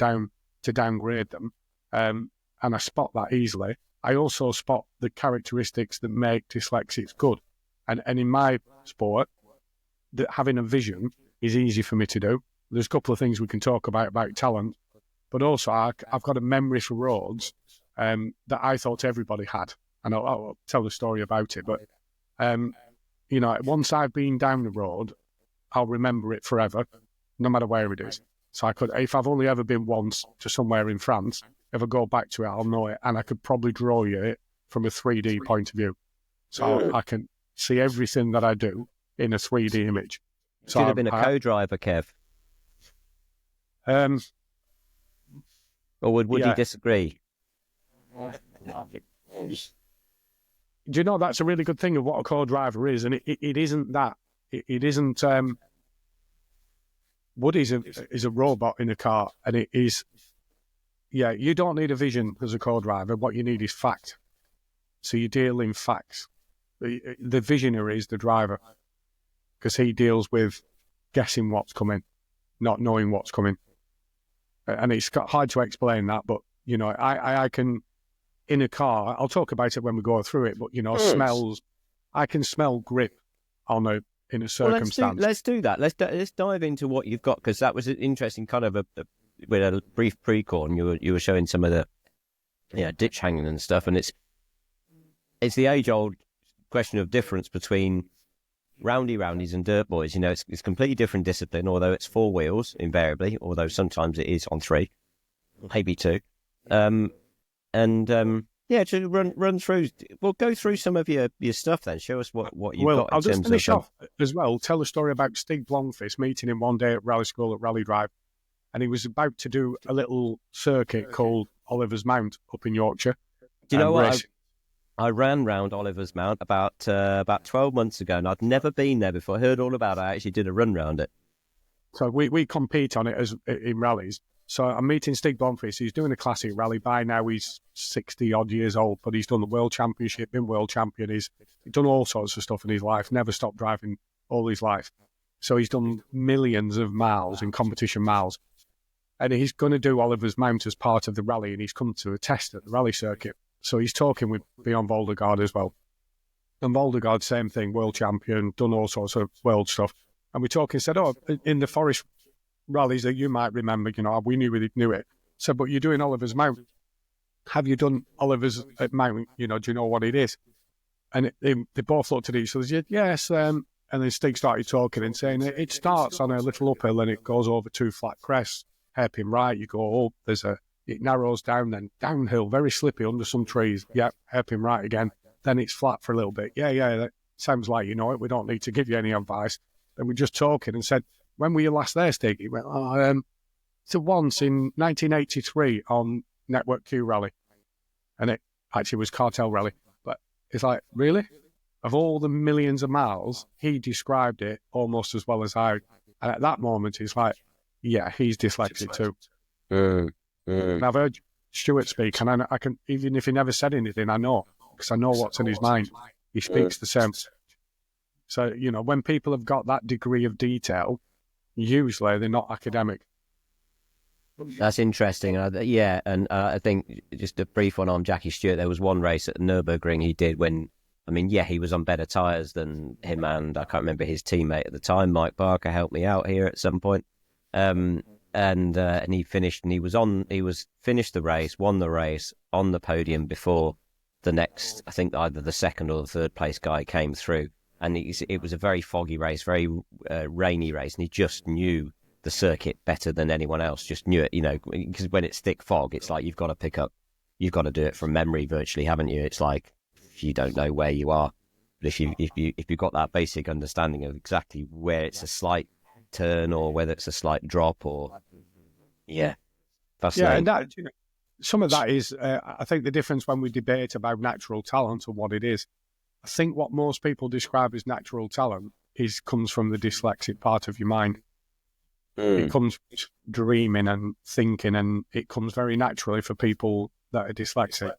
downgrade them, and I spot that easily. I also spot the characteristics that make dyslexics good, and in my sport, that having a vision is easy for me to do. There's a couple of things we can talk about talent, but also I've got a memory for roads that I thought everybody had, and I'll tell the story about it. But you know, once I've been down the road, I'll remember it forever, no matter where it is. So I could, if I've only ever been once to somewhere in France, if I go back to it, I'll know it, and I could probably draw you it from a 3D point of view. So I can see everything that I do in a 3D image. So you'd have been a co-driver, Kev. Or would you disagree? Do you know, that's a really good thing of what a co-driver is, and it isn't that. It isn't. Woody is a robot in a car, and it is. Yeah, you don't need a vision as a co-driver. What you need is fact. So you deal in facts. The visionary is the driver, because he deals with guessing what's coming, not knowing what's coming. And it's hard to explain that, but, you know, I can, in a car, I'll talk about it when we go through it, but, you know, smells, I can smell grip in a circumstance. Let's do that. Let's dive into what you've got, because that was an interesting kind of with a brief pre-con, you were showing some of the ditch hanging and stuff, and it's the age-old question of difference between roundies and dirt boys. You know, it's completely different discipline, although it's four wheels invariably, although sometimes it is on three, maybe two. Just run through. Well, go through some of your stuff then. Show us what you've got. I'll just finish off as well. Tell a story about Stig Blomqvist meeting him one day at rally school at Rally Drive, and he was about to do a little circuit called Oliver's Mount up in Yorkshire. Do you know what? I ran round Oliver's Mount about 12 months ago, and I'd never been there before. I heard all about it. I actually did a run round it. So we compete on it in rallies. So I'm meeting Stig Blomqvist. He's doing a classic rally. By now he's 60-odd years old, but he's done the World Championship, been World Champion. He's done all sorts of stuff in his life, never stopped driving all his life. So he's done millions of miles in competition miles. And he's going to do Oliver's Mount as part of the rally, and he's come to a test at the rally circuit. So he's talking with Bjorn Voldergaard as well. And Voldergaard, same thing, world champion, done all sorts of world stuff. And we're talking, said, in the forest rallies that you might remember, you know, we knew it. So, but you're doing Oliver's Mount. Have you done Oliver's Mount? You know, do you know what it is? And they both looked at each other and said, yes. And then Stig started talking and saying, it starts on a little uphill and it goes over two flat crests. Hairpin right, you go up, it narrows down, then downhill, very slippy under some trees. Yep, hairpin right again. Then it's flat for a little bit. Yeah, that sounds like you know it. We don't need to give you any advice. Then we're just talking and said, when were you last there, Stig? He went, so once in 1983 on Network Q Rally. And it actually was Cartel Rally. But it's like, really? Of all the millions of miles, he described it almost as well as I. And at that moment, it's like, yeah, he's dyslexic too. And I've heard Stuart speak, and I can, even if he never said anything, I know, because I know what's in his mind. He speaks the same. So, you know, when people have got that degree of detail, usually they're not academic. That's interesting. And I think just a brief one on Jackie Stewart. There was one race at Nürburgring he did when, I mean, yeah, he was on better tyres than him, and I can't remember his teammate at the time, Mike Barker, helped me out here at some point. And he finished, and he was finished the race, won the race on the podium before the next, I think either the second or the third place guy came through. And it was a very foggy race, very rainy race, and he just knew the circuit better than anyone else. Just knew it, you know, because when it's thick fog, it's like you've got to do it from memory virtually, haven't you? It's like you don't know where you are, but if you've got that basic understanding of exactly where it's a slight turn or whether it's a slight drop, or fascinating. Yeah, and that, you know, some of that is, I think the difference when we debate about natural talent or what it is, I think what most people describe as natural talent comes from the dyslexic part of your mind. It comes from dreaming and thinking, and it comes very naturally for people that are dyslexic.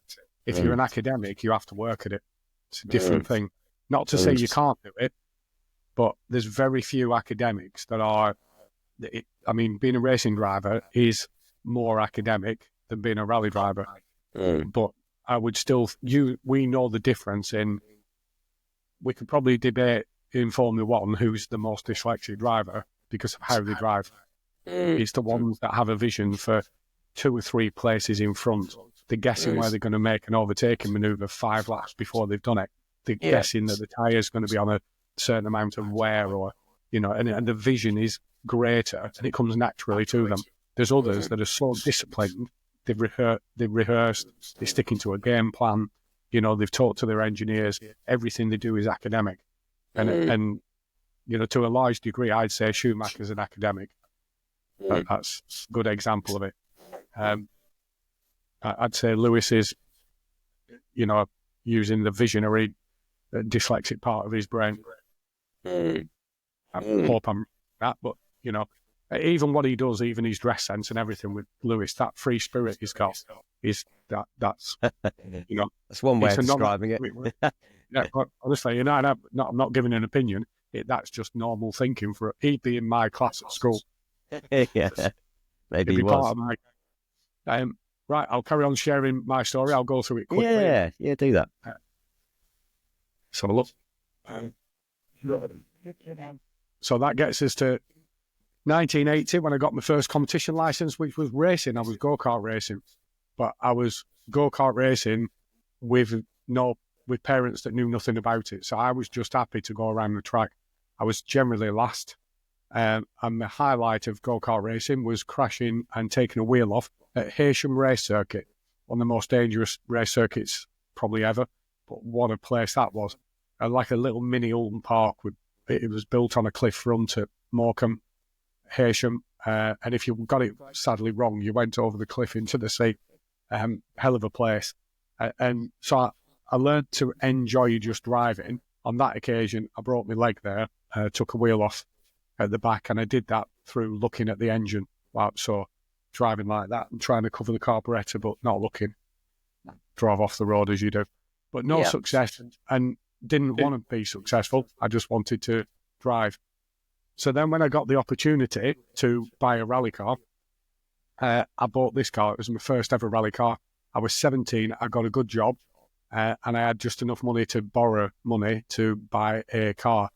If you're an academic, you have to work at it. It's a different thing. Not to say you can't do it, but there's very few academics that are. I mean, being a racing driver is more academic than being a rally driver. But I would still, we know the difference in. We could probably debate in Formula One who's the most dyslexic driver because of how they drive. It's the ones that have a vision for 2 or 3 places in front. They're guessing where they're going to make an overtaking manoeuvre 5 laps before they've done it. They're guessing that the tyre's going to be on a certain amount of wear, or, you know, and the vision is greater and it comes naturally to them. There's others that are so disciplined, they've rehearsed, they're sticking to a game plan, you know, they've talked to their engineers, everything they do is academic. And you know, to a large degree, I'd say Schumacher's an academic. That's a good example of it. I'd say Lewis is, you know, using the visionary dyslexic part of his brain. I hope I'm that, but, you know, even what he does, even his dress sense and everything with Lewis, that free spirit he's got, that's you know, that's one way of describing it. Yeah, honestly, you know, and I'm not giving an opinion. That's just normal thinking for he'd be in my class at school. Yeah, maybe he was. Part of my, right, I'll carry on sharing my story. I'll go through it quickly. Yeah, do that. So look. So that gets us to 1980 when I got my first competition license, which was racing. I was go-kart racing, but I was go-kart racing with parents that knew nothing about it. So I was just happy to go around the track. I was generally last. And the highlight of go-kart racing was crashing and taking a wheel off at Haysham Race Circuit, one of the most dangerous race circuits probably ever. But what a place that was. Like a little mini Oulton Park. It was built on a cliff front at Morecambe, Haysham. And if you got it sadly wrong, you went over the cliff into the sea. Hell of a place. And so I learned to enjoy just driving. On that occasion, I broke my leg there, took a wheel off at the back, and I did that through looking at the engine. So driving like that and trying to cover the carburettor, but not looking. Drove off the road as you do. But no success, and didn't want to be successful. I just wanted to drive. So then when I got the opportunity to buy a rally car, I bought this car. It was my first ever rally car. I was 17. I got a good job. And I had just enough money to borrow money to buy a car.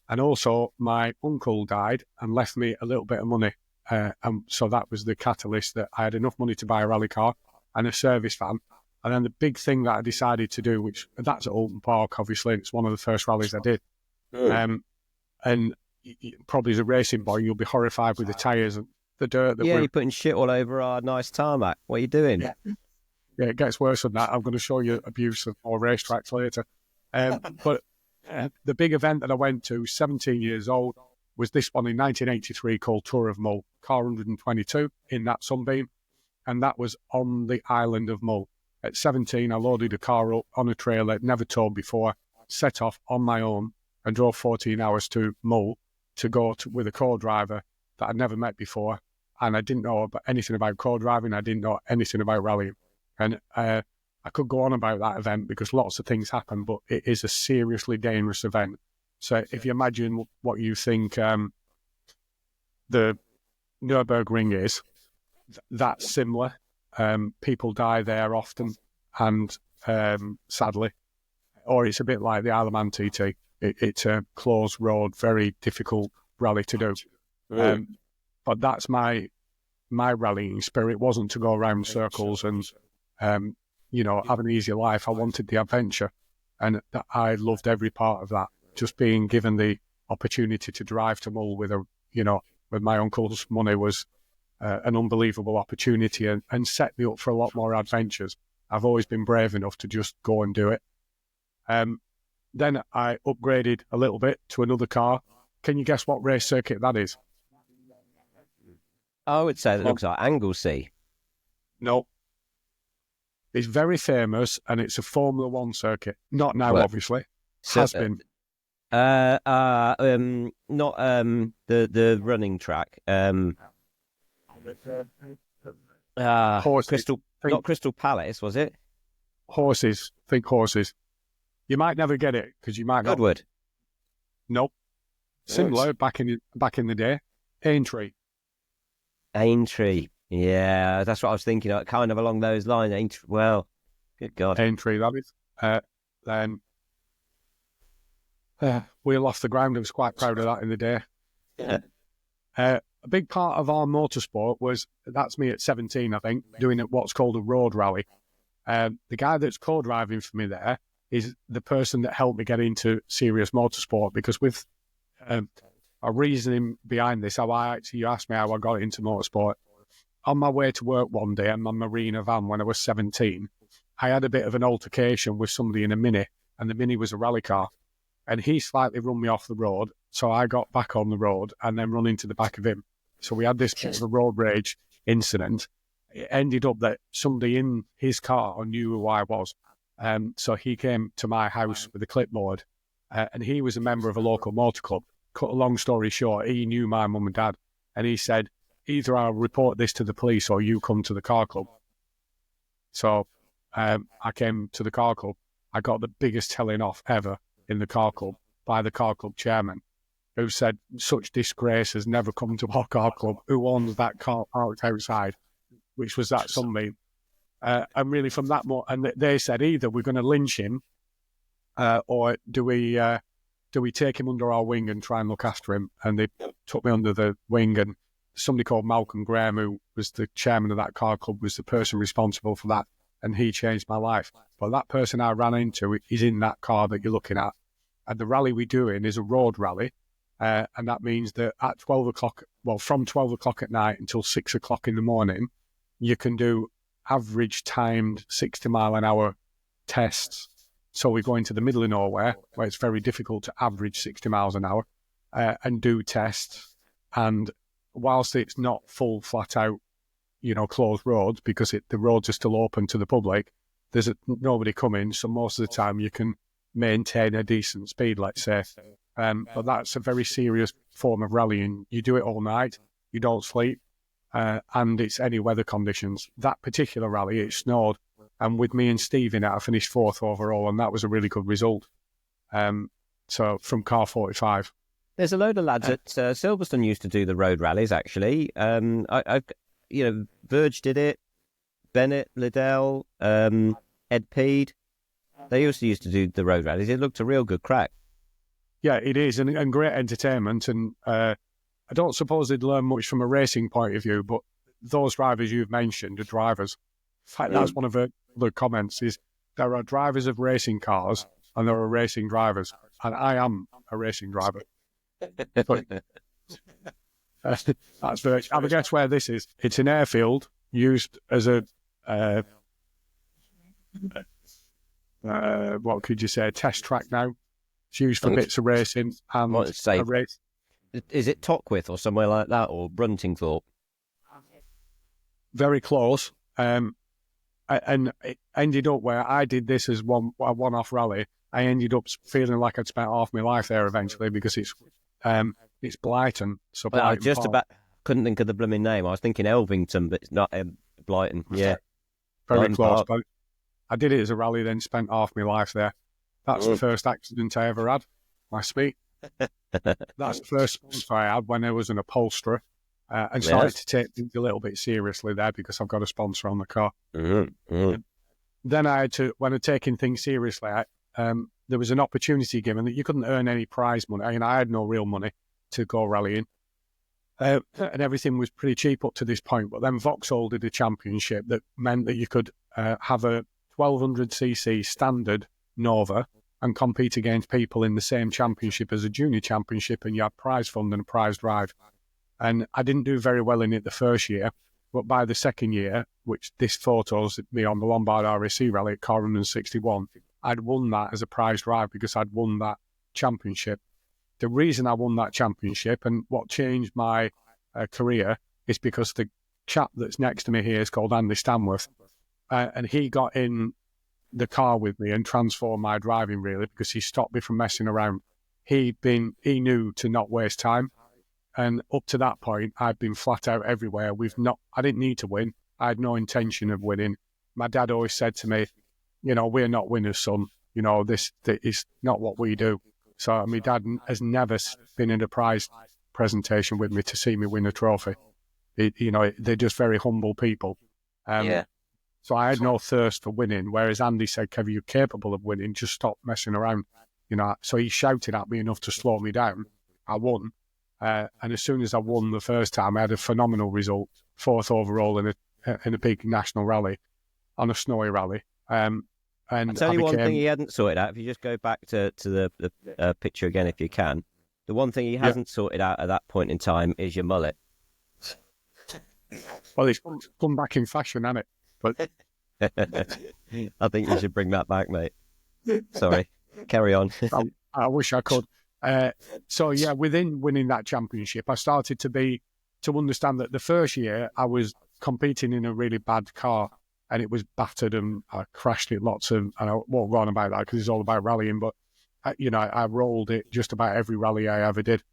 And also, my uncle died and left me a little bit of money. And so that was the catalyst that I had enough money to buy a rally car and a service van. And then the big thing that I decided to do, that's at Oulton Park, obviously, it's one of the first rallies I did. And probably as a racing boy, you'll be horrified with the tyres and the dirt. You're putting shit all over our nice tarmac. What are you doing? Yeah, it gets worse than that. I'm going to show you abuse of more racetracks later. But the big event that I went to, 17 years old, was this one in 1983 called Tour of Mull, car 122 in that Sunbeam. And that was on the island of Mull. At 17, I loaded a car up on a trailer, never towed before, set off on my own and drove 14 hours to Mull to go with a co-driver that I'd never met before. and I didn't know anything about co-driving. I didn't know anything about rallying. And I could go on about that event because lots of things happen, but it is a seriously dangerous event. So if you imagine what you think the Nürburgring is, that's similar. People die there often, and sadly, or it's a bit like the Isle of Man TT. It's a closed road, very difficult rally to do. But that's my rallying spirit wasn't to go around circles and have an easy life. I wanted the adventure, and I loved every part of that. Just being given the opportunity to drive to Mull with my uncle's money was an unbelievable opportunity, and set me up for a lot more adventures. I've always been brave enough to just go and do it. Then I upgraded a little bit to another car. Can you guess what race circuit that is? I would say that looks like Anglesey. No. It's very famous, and it's a Formula One circuit. Not now, obviously. Has been. Not the running track. Horses. Not Crystal Palace, was it? Horses. Think horses. You might never get it because you might not. Goodwood. Nope. Similar back in the day. Aintree. Yeah, that's what I was thinking. Kind of along those lines. Well, good God. Aintree, that is. Then wheel off the ground. I was quite proud of that in the day. Yeah. A big part of our motorsport that's me at 17, I think, doing what's called a road rally. The guy that's co-driving for me there is the person that helped me get into serious motorsport, because with a reasoning behind this, you asked me how I got into motorsport. On my way to work one day in my Marina van when I was 17, I had a bit of an altercation with somebody in a Mini, and the Mini was a rally car. And he slightly run me off the road, so I got back on the road and then run into the back of him. So we had this bit of a road rage incident. It ended up that somebody in his car knew who I was. So he came to my house with a clipboard, and he was a member of a local motor club. Cut a long story short, he knew my mum and dad, and he said, either I'll report this to the police or you come to the car club. So I came to the car club. I got the biggest telling off ever in the car club by the car club chairman, who said, such disgrace has never come to our car club. Who owns that car parked outside? Which was that Sunbeam. And really from that and they said, either we're going to lynch him, or do we take him under our wing and try and look after him? And they took me under the wing, and somebody called Malcolm Graham, who was the chairman of that car club, was the person responsible for that, and he changed my life. But that person I ran into is in that car that you're looking at. And the rally we're doing is a road rally, and that means that at 12 o'clock, from 12 o'clock at night until 6 o'clock in the morning, you can do average timed 60-mile-an-hour tests. So we go into the middle of nowhere, where it's very difficult to average 60 miles an hour, and do tests. And whilst it's not full, flat-out, closed roads, because the roads are still open to the public, there's nobody coming, so most of the time you can maintain a decent speed, let's say. But that's a very serious form of rallying. You do it all night, you don't sleep, and it's any weather conditions. That particular rally, it snowed, and with me and Steve in it, I finished 4th overall, and that was a really good result. So from car 45. There's a load of lads at Silverstone used to do the road rallies, actually. Verge did it, Bennett, Liddell, Ed Peed. They also used to do the road rallies. It looked a real good crack. Yeah, it is, and great entertainment. And I don't suppose they'd learn much from a racing point of view, but those drivers you've mentioned are drivers. In fact, that's one of the comments, is there are drivers of racing cars and there are racing drivers. And I am a racing driver. That's very... I guess where this is. It's an airfield used as a... what could you say? A test track now. It's used for bits of racing and a race. Is it Tockwith or somewhere like that, or Bruntingthorpe? Very close. And it ended up where I did this as a one-off rally. I ended up feeling like I'd spent half my life there eventually, because it's Blyton. So Well, Blyton couldn't think of the blooming name. I was thinking Elvington, but it's not Blighton. Yeah, Very Blighton close. Park. But I did it as a rally, then spent half my life there. That's the first accident I ever had. That's me. That's the first sponsor I had when I was an upholsterer, and started to take things a little bit seriously there because I've got a sponsor on the car. Then I had to, when I'd taken things seriously, there was an opportunity given that you couldn't earn any prize money. I mean, I had no real money to go rallying. And everything was pretty cheap up to this point. But then Vauxhall did a championship that meant that you could have a 1200cc standard Nova and compete against people in the same championship as a junior championship, and you had prize fund and a prize drive. And I didn't do very well in it the first year, but by the second year, which this photo's me on the Lombard RAC rally at car 161, I'd won that as a prize drive because I'd won that championship. The reason I won that championship and what changed my career is because the chap that's next to me here is called Andy Stanworth, and he got in the car with me and transformed my driving really because he stopped me from messing around. He knew to not waste time, and up to that point I'd been flat out everywhere. I didn't need to win. I had no intention of winning. My dad always said to me, we're not winners, son. This is not what we do. So my dad has never been in a prize presentation with me to see me win a trophy. They're just very humble people. So I had no thirst for winning, whereas Andy said, Kev, you're capable of winning, just stop messing around. So he shouted at me enough to slow me down. I won. And as soon as I won the first time, I had a phenomenal result, 4th overall in a big national rally, on a snowy rally. And I'll tell you one thing he hadn't sorted out. If you just go back to the picture again, if you can. The one thing he hasn't sorted out at that point in time is your mullet. Well, it's come back in fashion, hasn't it? But I think you should bring that back, mate. Sorry. Carry on. I wish I could. Within winning that championship, I started to understand that the first year I was competing in a really bad car and it was battered and I crashed it and I won't go on about that because it's all about rallying, but I rolled it just about every rally I ever did.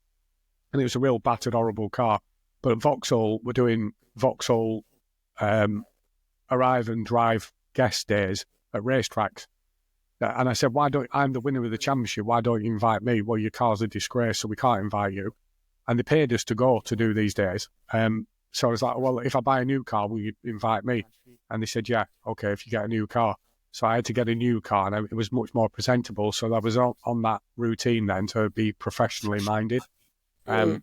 And it was a real battered, horrible car. But Vauxhall were doing Vauxhall arrive and drive guest days at racetracks. And I said, I'm the winner of the championship, why don't you invite me? Well, your car's a disgrace, so we can't invite you. And they paid us to go to do these days. So I was like, well, if I buy a new car, will you invite me? And they said, yeah, okay, if you get a new car. So I had to get a new car, and it was much more presentable. So I was on that routine then to be professionally minded. I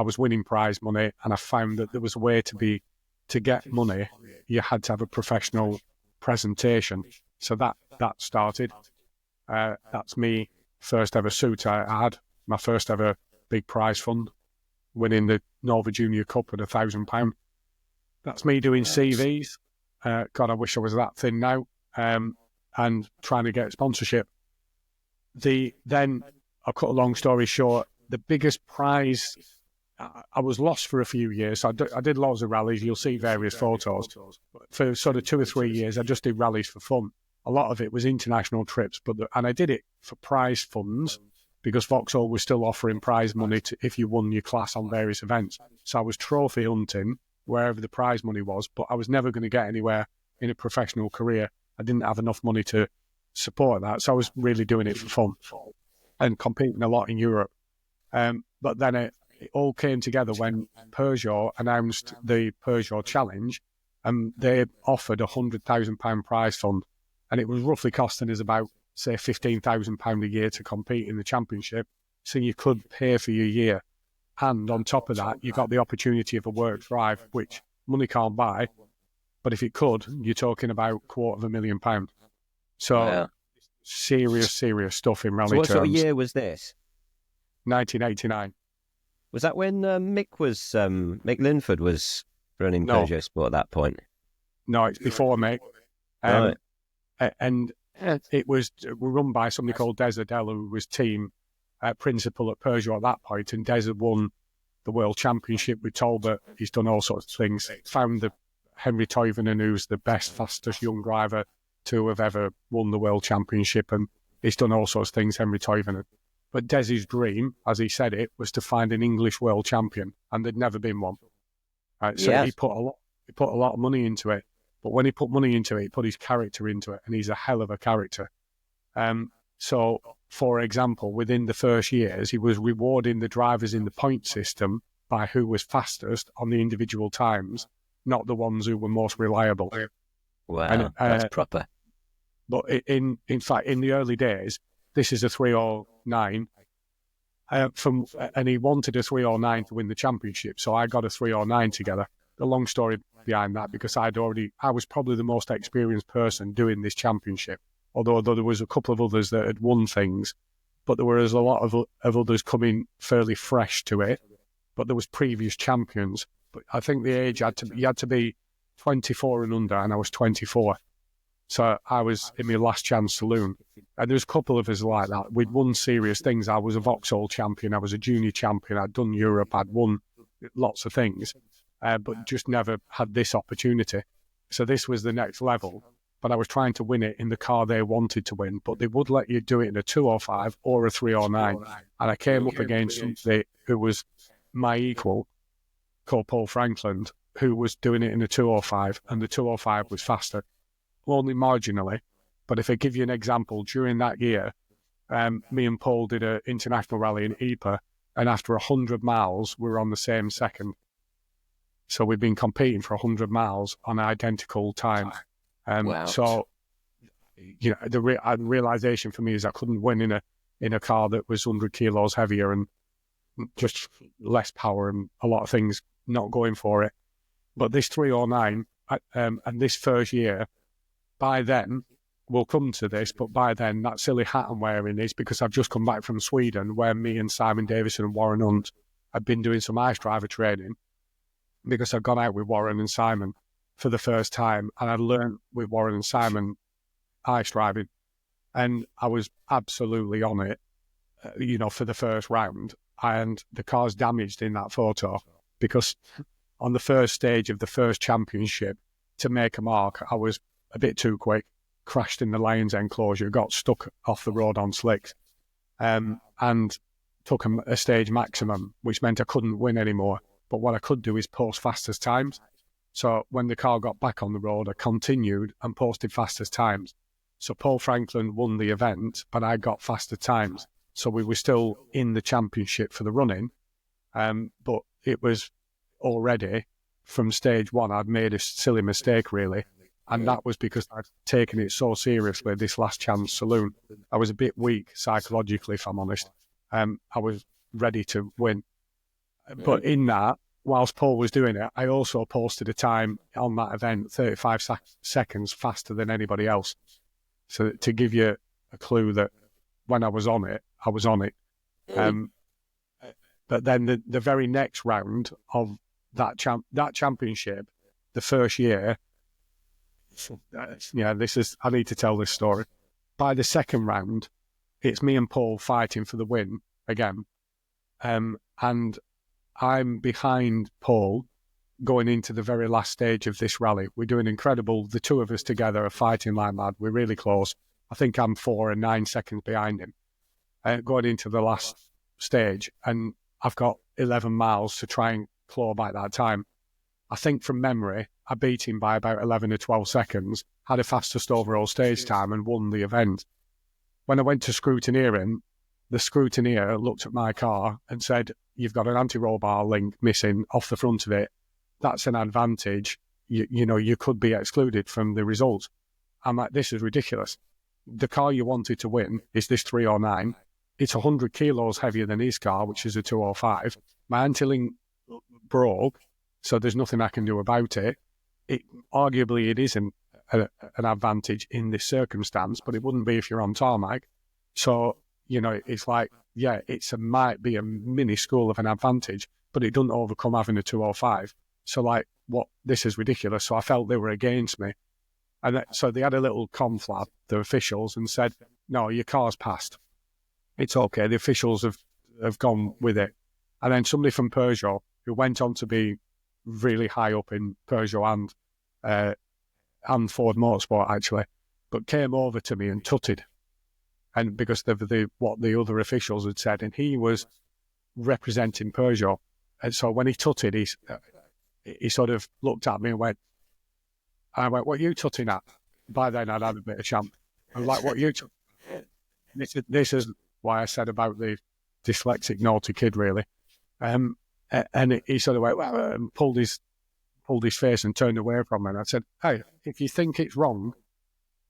was winning prize money, and I found that there was a way to get money. You had to have a professional presentation. So that started. That's me first ever suit I had, my first ever big prize fund, winning the Nova Junior Cup at £1,000. That's me doing CVs. God, I wish I was that thin now. And trying to get sponsorship. Then, I'll cut a long story short, the biggest prize, I was lost for a few years. I did lots of rallies. You'll see various photos. For sort of 2 or 3 years, I just did rallies for fun. A lot of it was international trips, and I did it for prize funds because Vauxhall was still offering prize money if you won your class on various events. So I was trophy hunting wherever the prize money was, but I was never going to get anywhere in a professional career. I didn't have enough money to support that, so I was really doing it for fun and competing a lot in Europe. But then it all came together when Peugeot announced the Peugeot Challenge, and they offered £100,000 prize fund, and it was roughly costing us about, say, £15,000 a year to compete in the championship, so you could pay for your year. And on top of that, you got the opportunity of a work drive, which money can't buy. But if it could, you're talking about £250,000. So serious stuff in rally so what terms. Sort of year was this? 1989. Was that when Mick Linford was running Peugeot Sport at that point? No, it's before Mick. Right. And it was run by somebody called Des Adele, who was team principal at Peugeot at that point. And Des had won the World Championship with Talbot. He's done all sorts of things. Found the Henry Toivonen, who's the best, fastest young driver to have ever won the World Championship. And he's done all sorts of things, Henry Toivonen. But Desi's dream, as he said it, was to find an English world champion, and there'd never been one. Right? So Yeah. he put a lot of money into it. But when he put money into it, he put his character into it, and he's a hell of a character. So, for example, within the first years, he was rewarding the drivers in the point system by who was fastest on the individual times, not the ones who were most reliable. Wow, that's proper. But in fact, in the early days, this is a 309. And he wanted a 309 to win the championship, so I got a 309 together. The long story behind that, because I was probably the most experienced person doing this championship. Although there was a couple of others that had won things, but there was a lot of others coming fairly fresh to it. But there was previous champions. But I think the age you had to be 24 and under, and I was 24. So I was in my last chance saloon. And there was a couple of us like that. We'd won serious things. I was a Vauxhall champion. I was a junior champion. I'd done Europe. I'd won lots of things, but just never had this opportunity. So this was the next level. But I was trying to win it in the car they wanted to win, but they would let you do it in a 205 or a 309. And I came up against somebody who was my equal, called Paul Franklin, who was doing it in a 205, and the 205 was faster, only marginally. But if I give you an example, during that year, me and Paul did an international rally in Ypres, and after 100 miles, we were on the same second. So we've been competing for 100 miles on identical time. Wow. So, you know, the realization for me is I couldn't win in a car that was 100 kilos heavier and just less power and a lot of things not going for it. But this 309 and this first year, by then, we'll come to this, but by then that silly hat I'm wearing is because I've just come back from Sweden, where me and Simon Davison and Warren Hunt had been doing some ice driver training, because I've gone out with Warren and Simon for the first time, and I learned with Warren and Simon ice driving, and I was absolutely on it, for the first round, and the car's damaged in that photo because on the first stage of the first championship, to make a mark, I was a bit too quick, crashed in the Lions enclosure, got stuck off the road on slicks, and took a stage maximum, which meant I couldn't win anymore. But what I could do is post fastest times. So when the car got back on the road, I continued and posted fastest times. So Paul Franklin won the event, but I got faster times. So we were still in the championship for the running, but it was already from stage one, I'd made a silly mistake, really. And that was because I'd taken it so seriously, this last chance saloon. I was a bit weak psychologically, if I'm honest. I was ready to win. But in that, whilst Paul was doing it, I also posted a time on that event 35 seconds faster than anybody else. So to give you a clue that when I was on it, I was on it. But then the very next round of that championship, the first year, I need to tell this story. By the second round, it's me and Paul fighting for the win again. And I'm behind Paul going into the very last stage of this rally. We're doing incredible. The two of us together are fighting like mad. We're really close. I think I'm 4 and 9 seconds behind him going into the last stage. And I've got 11 miles to try and claw back that time. I think from memory, I beat him by about 11 or 12 seconds, had a fastest overall stage time and won the event. When I went to scrutineer him, the scrutineer looked at my car and said, "You've got an anti-roll bar link missing off the front of it. That's an advantage. You could be excluded from the result." I'm like, this is ridiculous. The car you wanted to win is this 309. It's 100 kilos heavier than his car, which is a 205. My anti-link broke, so there's nothing I can do about it. Arguably, it isn't an advantage in this circumstance, but it wouldn't be if you're on tarmac. So, it's like, yeah, might be a minuscule of an advantage, but it doesn't overcome having a 205. So, this is ridiculous. So I felt they were against me. And so they had a little conflab, the officials, and said, "No, your car's passed. It's okay." The officials have gone with it. And then somebody from Peugeot, who went on to be really high up in Peugeot and Ford Motorsport, actually, but came over to me and tutted. and because of what the other officials had said, and he was representing Peugeot. And so when he tutted, he sort of looked at me and I went, what are you tutting at? By then I'd had a bit of champ. I was like, what are you tutting at? This is why I said about the dyslexic naughty kid, really. And he sort of went, well, and pulled his face and turned away from me. And I said, hey, if you think it's wrong,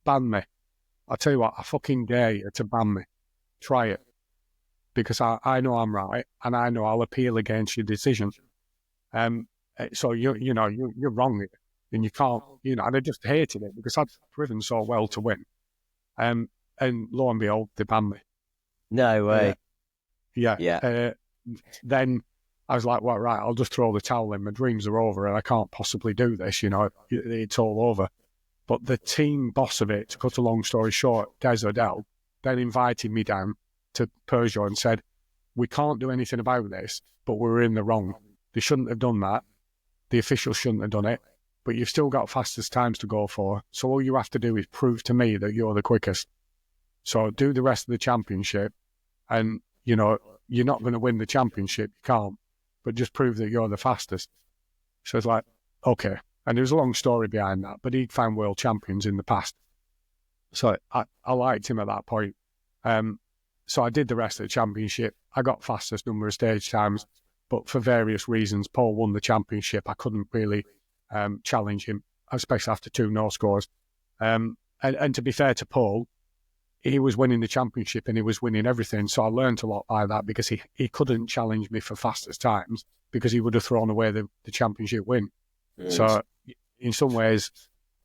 ban me. I'll tell you what, I fucking dare you to ban me. Try it. Because I know I'm right, and I know I'll appeal against your decision. So you're wrong, and you can't, and I just hated it because I'd driven so well to win. And lo and behold, they banned me. No way. Yeah. Then I was like, well, right, I'll just throw the towel in. My dreams are over, and I can't possibly do this. It's all over. But the team boss of it, to cut a long story short, Des Odell, then invited me down to Peugeot and said, we can't do anything about this, but we're in the wrong. They shouldn't have done that. The officials shouldn't have done it, but you've still got fastest times to go for. So all you have to do is prove to me that you're the quickest. So do the rest of the championship, and, you're not going to win the championship. You can't, but just prove that you're the fastest. So it's like, okay. And there's a long story behind that, but he'd found world champions in the past. So I liked him at that point. So I did the rest of the championship. I got fastest number of stage times, but for various reasons, Paul won the championship. I couldn't really challenge him, especially after 2 no scores. And to be fair to Paul, he was winning the championship and he was winning everything. So I learned a lot by that, because he couldn't challenge me for fastest times because he would have thrown away the championship win. Yes. So in some ways,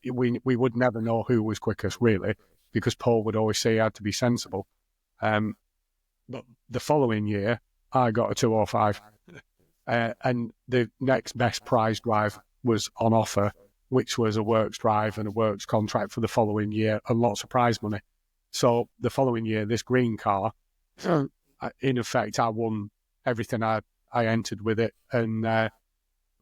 we would never know who was quickest, really, because Paul would always say he had to be sensible. But the following year, I got a 205, and the next best prize drive was on offer, which was a Works drive and a Works contract for the following year and lots of prize money. So the following year, this green car, in effect, I won everything I entered with it, and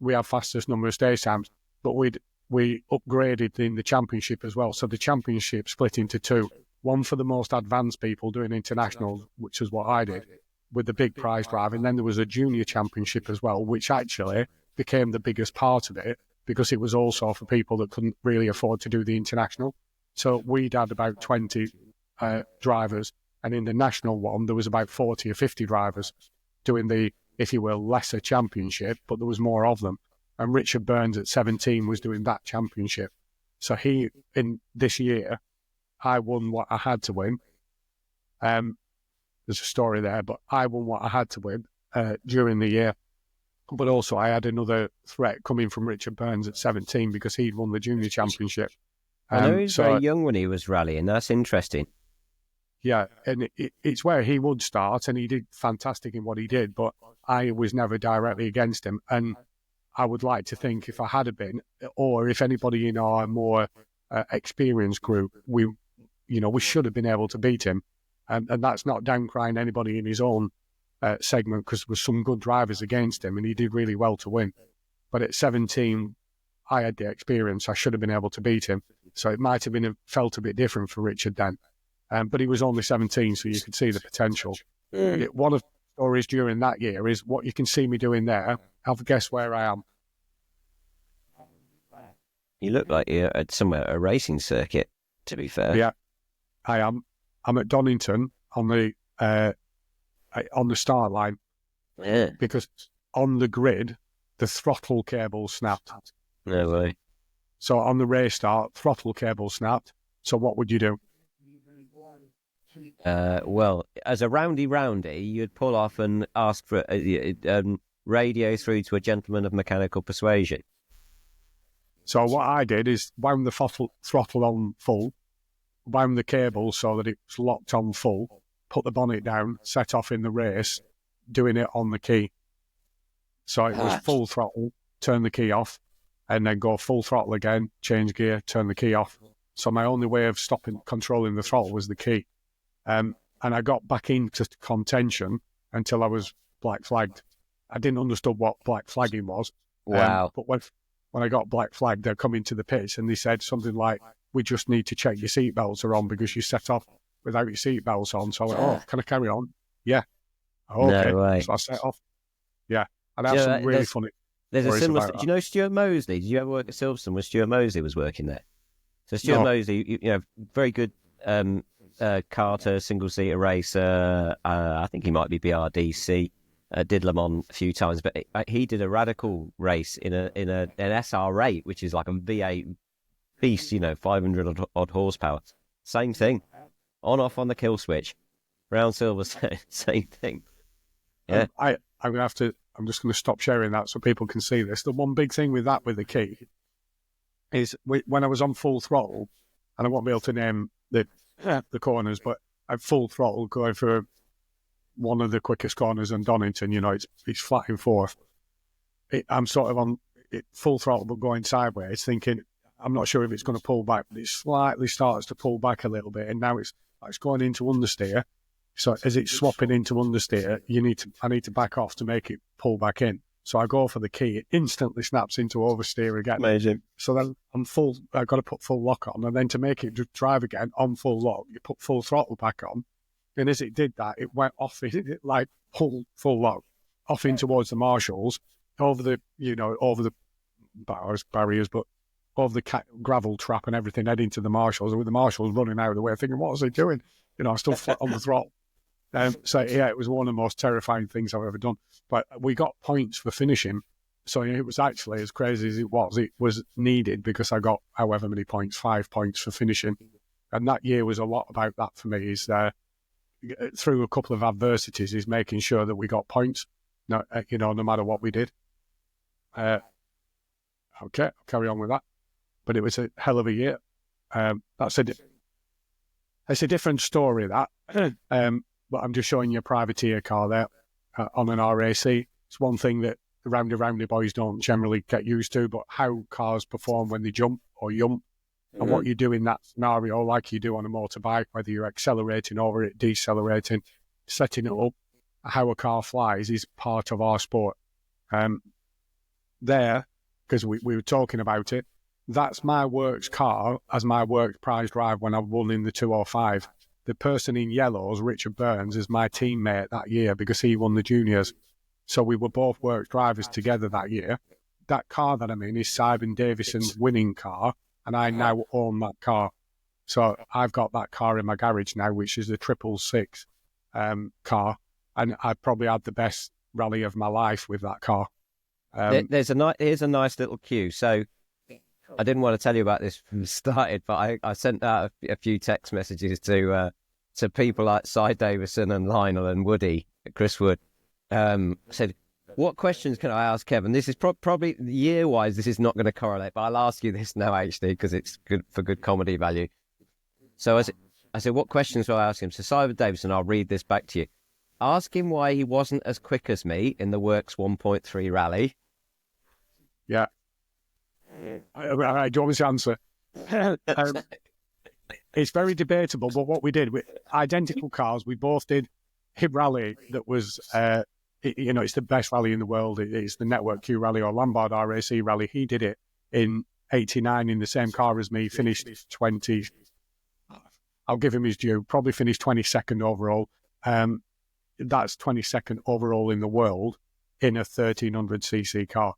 we had fastest number of stage times. But we upgraded in the championship as well. So the championship split into 2. One for the most advanced people doing internationals, which is what I did, with the big prize drive. And then there was a junior championship as well, which actually became the biggest part of it, because it was also for people that couldn't really afford to do the international. So we'd had about 20 drivers, and in the national one, there was about 40 or 50 drivers doing the, if you will, lesser championship, but there was more of them. And Richard Burns at 17 was doing that championship. So in this year, I won what I had to win. There's a story there, but I won what I had to win during the year. But also I had another threat coming from Richard Burns at 17 because he'd won the junior championship. I know he was very young when he was rallying. That's interesting. Yeah, and it's where he would start, and he did fantastic in what he did, but I was never directly against him. And I would like to think if I had been, or if anybody in our more experienced group, we should have been able to beat him. And that's not downcrying anybody in his own segment, because there was some good drivers against him and he did really well to win. But at 17, I had the experience. I should have been able to beat him. So it might have been felt a bit different for Richard then. But he was only 17, so you could see the potential. One of the stories during that year is what you can see me doing there. Have a guess where I am. You look like you're at somewhere, a racing circuit, to be fair. Yeah, I am. I'm at Donington on the start line. Yeah. Because on the grid, the throttle cable snapped. No way. So on the race start, throttle cable snapped. So what would you do? Well, as a roundy, you'd pull off and ask for radio through to a gentleman of mechanical persuasion. So what I did is wound the throttle on full, wound the cable so that it was locked on full, put the bonnet down, set off in the race, doing it on the key. So it was full throttle, turn the key off, and then go full throttle again, change gear, turn the key off. So my only way of controlling the throttle was the key. And I got back into contention until I was black flagged. I didn't understand what black flagging was. Wow. But when I got black flagged, they'd come into the pits and they said something like, we just need to check your seatbelts are on because you set off without your seatbelts on. So I went, oh, can I carry on? Yeah. Oh, No okay. way. So I set off. Yeah. And I Do have you know, some really funny there's a stories similar. about Do that. you know Stuart Mosley? Did you ever work at Silverstone when Stuart Mosley was working there? So Stuart No. Mosley, very good karter, single-seater racer. I think he might be BRDC. Did Le Mans a few times, but he did a radical race in an SR8, which is like a V8 beast, 500 odd horsepower. Same thing, on off on the kill switch. Round Silverstone, same thing. Yeah, I'm just going to stop sharing that so people can see this. The one big thing with the key is when I was on full throttle, and I won't be able to name the corners, but at full throttle going for one of the quickest corners in Donington, it's flat in fourth. I'm sort of on full throttle but going sideways, thinking I'm not sure if it's going to pull back, but it slightly starts to pull back a little bit, and now it's going into understeer. So as it's swapping into understeer, I need to back off to make it pull back in. So I go for the key, it instantly snaps into oversteer again. amazing. So then I've got to put full lock on, and then to make it drive again on full lock, you put full throttle back on. And as it did that, it went off, like full lock, off in towards the marshals, over the barriers, but over the gravel trap and everything, heading to the marshals, and with the marshals running out of the way, thinking, what was he doing? I'm still flat on the throttle. So yeah, it was one of the most terrifying things I've ever done. But we got points for finishing. So it was actually, as crazy as it was needed, because I got however many points, 5 points for finishing. And that year was a lot about that for me, is through a couple of adversities, is making sure that we got points, no matter what we did. Okay, I'll carry on with that. But it was a hell of a year. It's a different story, that. But I'm just showing you a privateer car there on an RAC. It's one thing that the roundy boys don't generally get used to, but how cars perform when they jump or yump, and what you do in that scenario, like you do on a motorbike, whether you're accelerating over it, decelerating, setting it up, how a car flies is part of our sport. Because we were talking about it, that's my works car as my works prize drive when I won in the 205. The person in yellows, Richard Burns, is my teammate that year because he won the juniors. So we were both works drivers together that year. That car that I'm in is Simon Davison's winning car, and I now own that car. So I've got that car in my garage now, which is the 666 car, and I probably had the best rally of my life with that car. Here's a nice little cue. So I didn't want to tell you about this from the start, but I sent out a few text messages to people like Cy Davison and Lionel and Woody, Chris Wood. Said, what questions can I ask Kevin? This is probably year-wise, this is not going to correlate, but I'll ask you this now, actually, because it's good for good comedy value. So I said, what questions will I ask him? So Simon Davison, I'll read this back to you. Ask him why he wasn't as quick as me in the Works 1.3 rally. Yeah. Do you want me to answer? It's very debatable, but what we did, identical cars, we both did Hib Rally that was, it's the best rally in the world. It's the Network Q Rally or Lombard RAC Rally. He did it in 89 in the same car as me, finished 20. I'll give him his due, probably finished 22nd overall. That's 22nd overall in the world in a 1300cc car,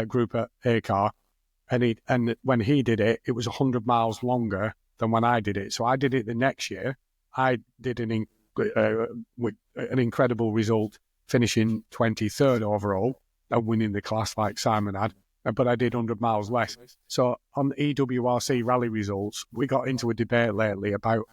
Group A car. And when he did it, it was 100 miles longer than when I did it. So I did it the next year. I did an incredible result, finishing 23rd overall and winning the class like Simon had, but I did 100 miles less. So on the EWRC rally results, we got into a debate lately about,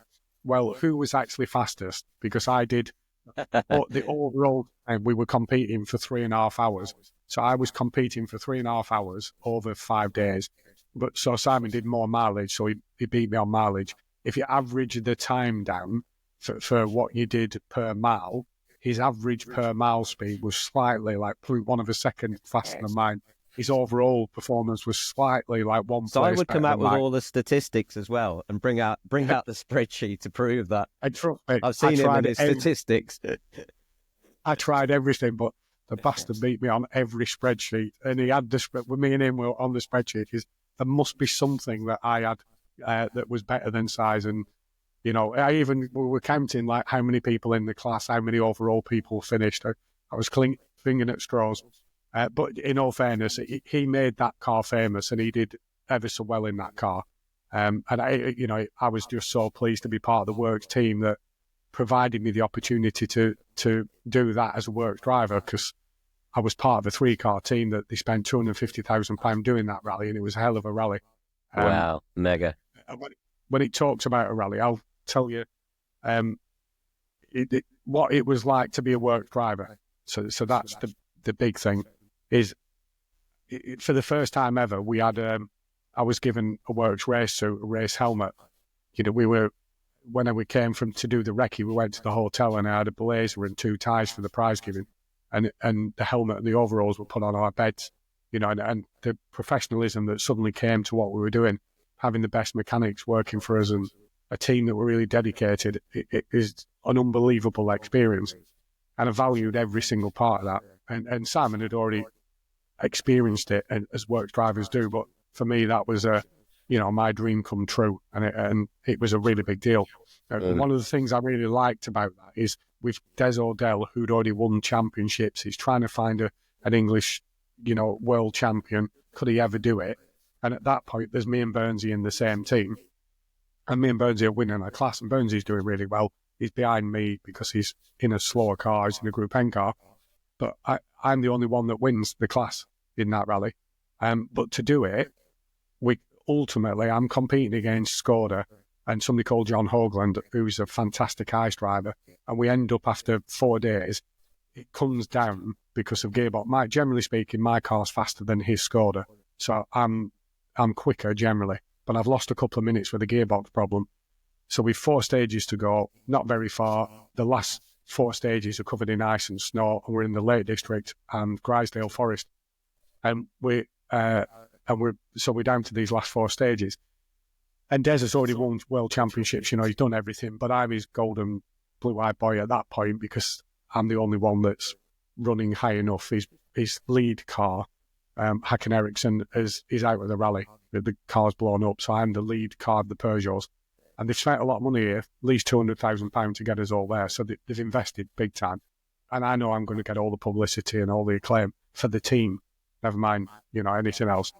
well, who was actually fastest? Because I did the overall, and we were competing for 3.5 hours. So I was competing for 3.5 hours over 5 days. But so Simon did more mileage, so he beat me on mileage. If you average the time down for what you did per mile, his average per mile speed was slightly like 0.1 of a second faster than mine. His overall performance was slightly like one place. So I would come out with mine. all the statistics as well and bring out the spreadsheet to prove that. I've seen him in his statistics. I tried everything, but the bastard beat me on every spreadsheet. And he had with me and him were on the spreadsheet. There must be something that I had that was better than size. And We were counting like how many people in the class, how many overall people finished. I was clinging at straws. But in all fairness, he made that car famous, and he did ever so well in that car. And I was just so pleased to be part of the Works team that provided me the opportunity to do that as a Works driver, because I was part of a 3-car team that they spent £250,000 doing that rally, and it was a hell of a rally. Wow, mega. When it talks about a rally, I'll tell you what it was like to be a Works driver. So that's the big thing. Is for the first time ever, we had I was given a Works race suit, a race helmet. When we came to do the recce, we went to the hotel and I had a blazer and 2 ties for the prize giving, and the helmet and the overalls were put on our beds, and the professionalism that suddenly came to what we were doing, having the best mechanics working for us and a team that were really dedicated, it is an unbelievable experience. And I valued every single part of that. And Simon had already experienced it, as Works drivers do, but for me that was my dream come true, and it was a really big deal. One of the things I really liked about that is with Des O'Dell, who'd already won championships, he's trying to find an English world champion. Could he ever do it? And at that point there's me and Burnsy in the same team, and me and Burnsy are winning our class, and Burnsy's doing really well. He's behind me because he's in a slower car, he's in a Group N car, but I'm the only one that wins the class in that rally. But to do it, ultimately I'm competing against Skoda and somebody called John Hoagland, who's a fantastic ice driver, and we end up after 4 days, it comes down because of gearbox. Generally speaking, my car's faster than his Skoda, so I'm quicker generally, but I've lost a couple of minutes with a gearbox problem. So we've 4 stages to go, not very far. The last 4 stages are covered in ice and snow, and we're in the Lake District and Grisdale Forest. And we're down to these last 4 stages. And Des has already won world championships, he's done everything, but I'm his golden blue-eyed boy at that point because I'm the only one that's running high enough. His lead car, Hacken Ericsson, is out of the rally. The car's blown up, so I'm the lead car of the Peugeots. And they've spent a lot of money here, at least £200,000 to get us all there. So they've invested big time. And I know I'm going to get all the publicity and all the acclaim for the team, never mind, anything else.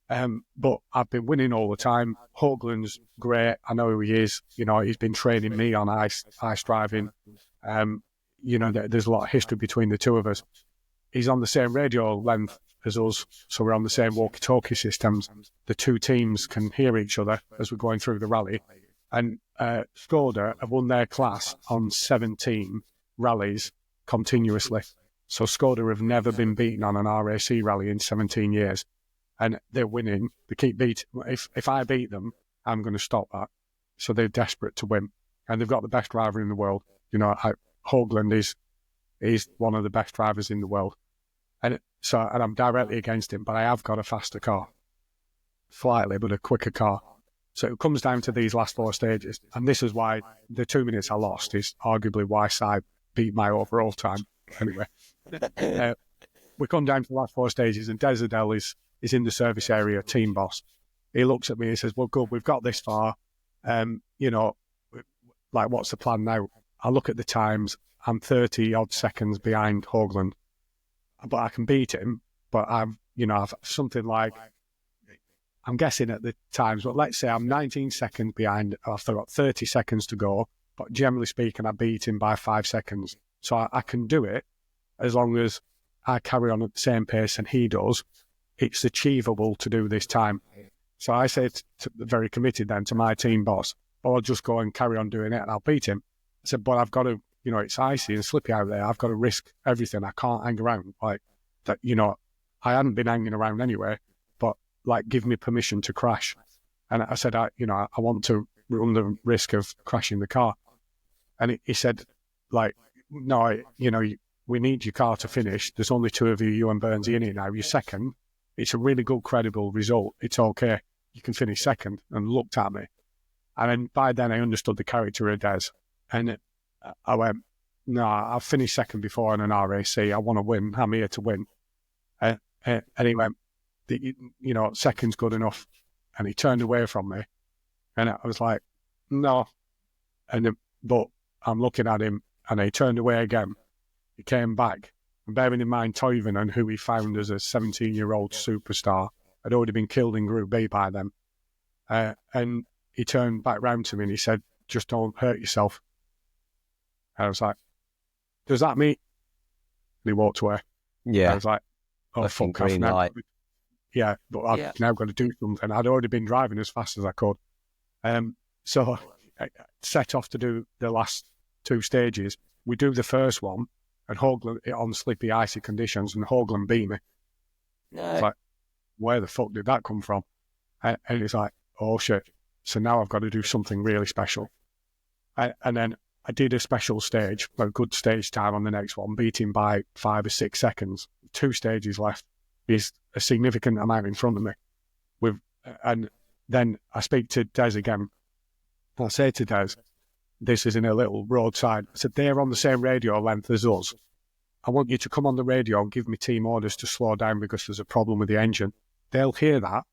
But I've been winning all the time. Hoagland's great. I know who he is. He's been training me on ice driving. There's a lot of history between the two of us. He's on the same radio length as us, so we're on the same walkie-talkie systems. The 2 teams can hear each other as we're going through the rally. And Skoda have won their class on 17 rallies continuously. So Skoda have never been beaten on an RAC rally in 17 years. And they're winning. They keep beating. If I beat them, I'm going to stop that. So they're desperate to win. And they've got the best driver in the world. Hoagland is one of the best drivers in the world. And I'm directly against him, but I have got a faster car. Slightly, but a quicker car. So it comes down to these last 4 stages. And this is why the 2 minutes I lost is arguably why Si beat my overall time. Anyway, we come down to the last 4 stages, and Des O'Dell is in the service area, team boss. He looks at me and says, well, good, we've got this far. What's the plan now? I look at the times. I'm 30-odd seconds behind Hoagland. But I can beat him. But I've something like, I'm guessing at the times, but let's say I'm 19 seconds behind. I've got 30 seconds to go. But generally speaking, I beat him by 5 seconds. So I can do it as long as I carry on at the same pace and he does. It's achievable to do this time. So I said, very committed then to my team boss, I'll just go and carry on doing it and I'll beat him. I said, but I've got to, it's icy and slippy out there. I've got to risk everything. I can't hang around like that. I hadn't been hanging around anyway, but give me permission to crash. And I said, I want to run the risk of crashing the car. And he said, no, we need your car to finish. There's only 2 of you and Burnsy in it now. You're second. It's a really good, credible result. It's okay. You can finish second. And looked at me. And then by then I understood the character of Des. And I went, no, I've finished second before in an RAC. I want to win. I'm here to win. And he went, second's good enough. And he turned away from me. And I was like, no, but I'm looking at him, and he turned away again. He came back, and bearing in mind Toivonen, who he found as a 17-year-old superstar, had already been killed in Group B by them. And he turned back round to me and he said, "Just don't hurt yourself." And I was like, "Does that mean?" And he walked away. Yeah. I was like, "Oh, Fucking fuck off green now." light. Yeah, but I've now got to do something. I'd already been driving as fast as I could. So I set off to do the last 2 stages. We do the first one, and Hoagland on slippy, icy conditions, and Hoagland beat me. No. It's like, where the fuck did that come from? And it's like, oh shit. So now I've got to do something really special. And then I did a special stage, a good stage time on the next one, beat him by 5 or 6 seconds. 2 stages left. He's a significant amount in front of me. And then I speak to Des again. I say to Des, this is in a little roadside. I said, they're on the same radio length as us. I want you to come on the radio and give me team orders to slow down because there's a problem with the engine. They'll hear that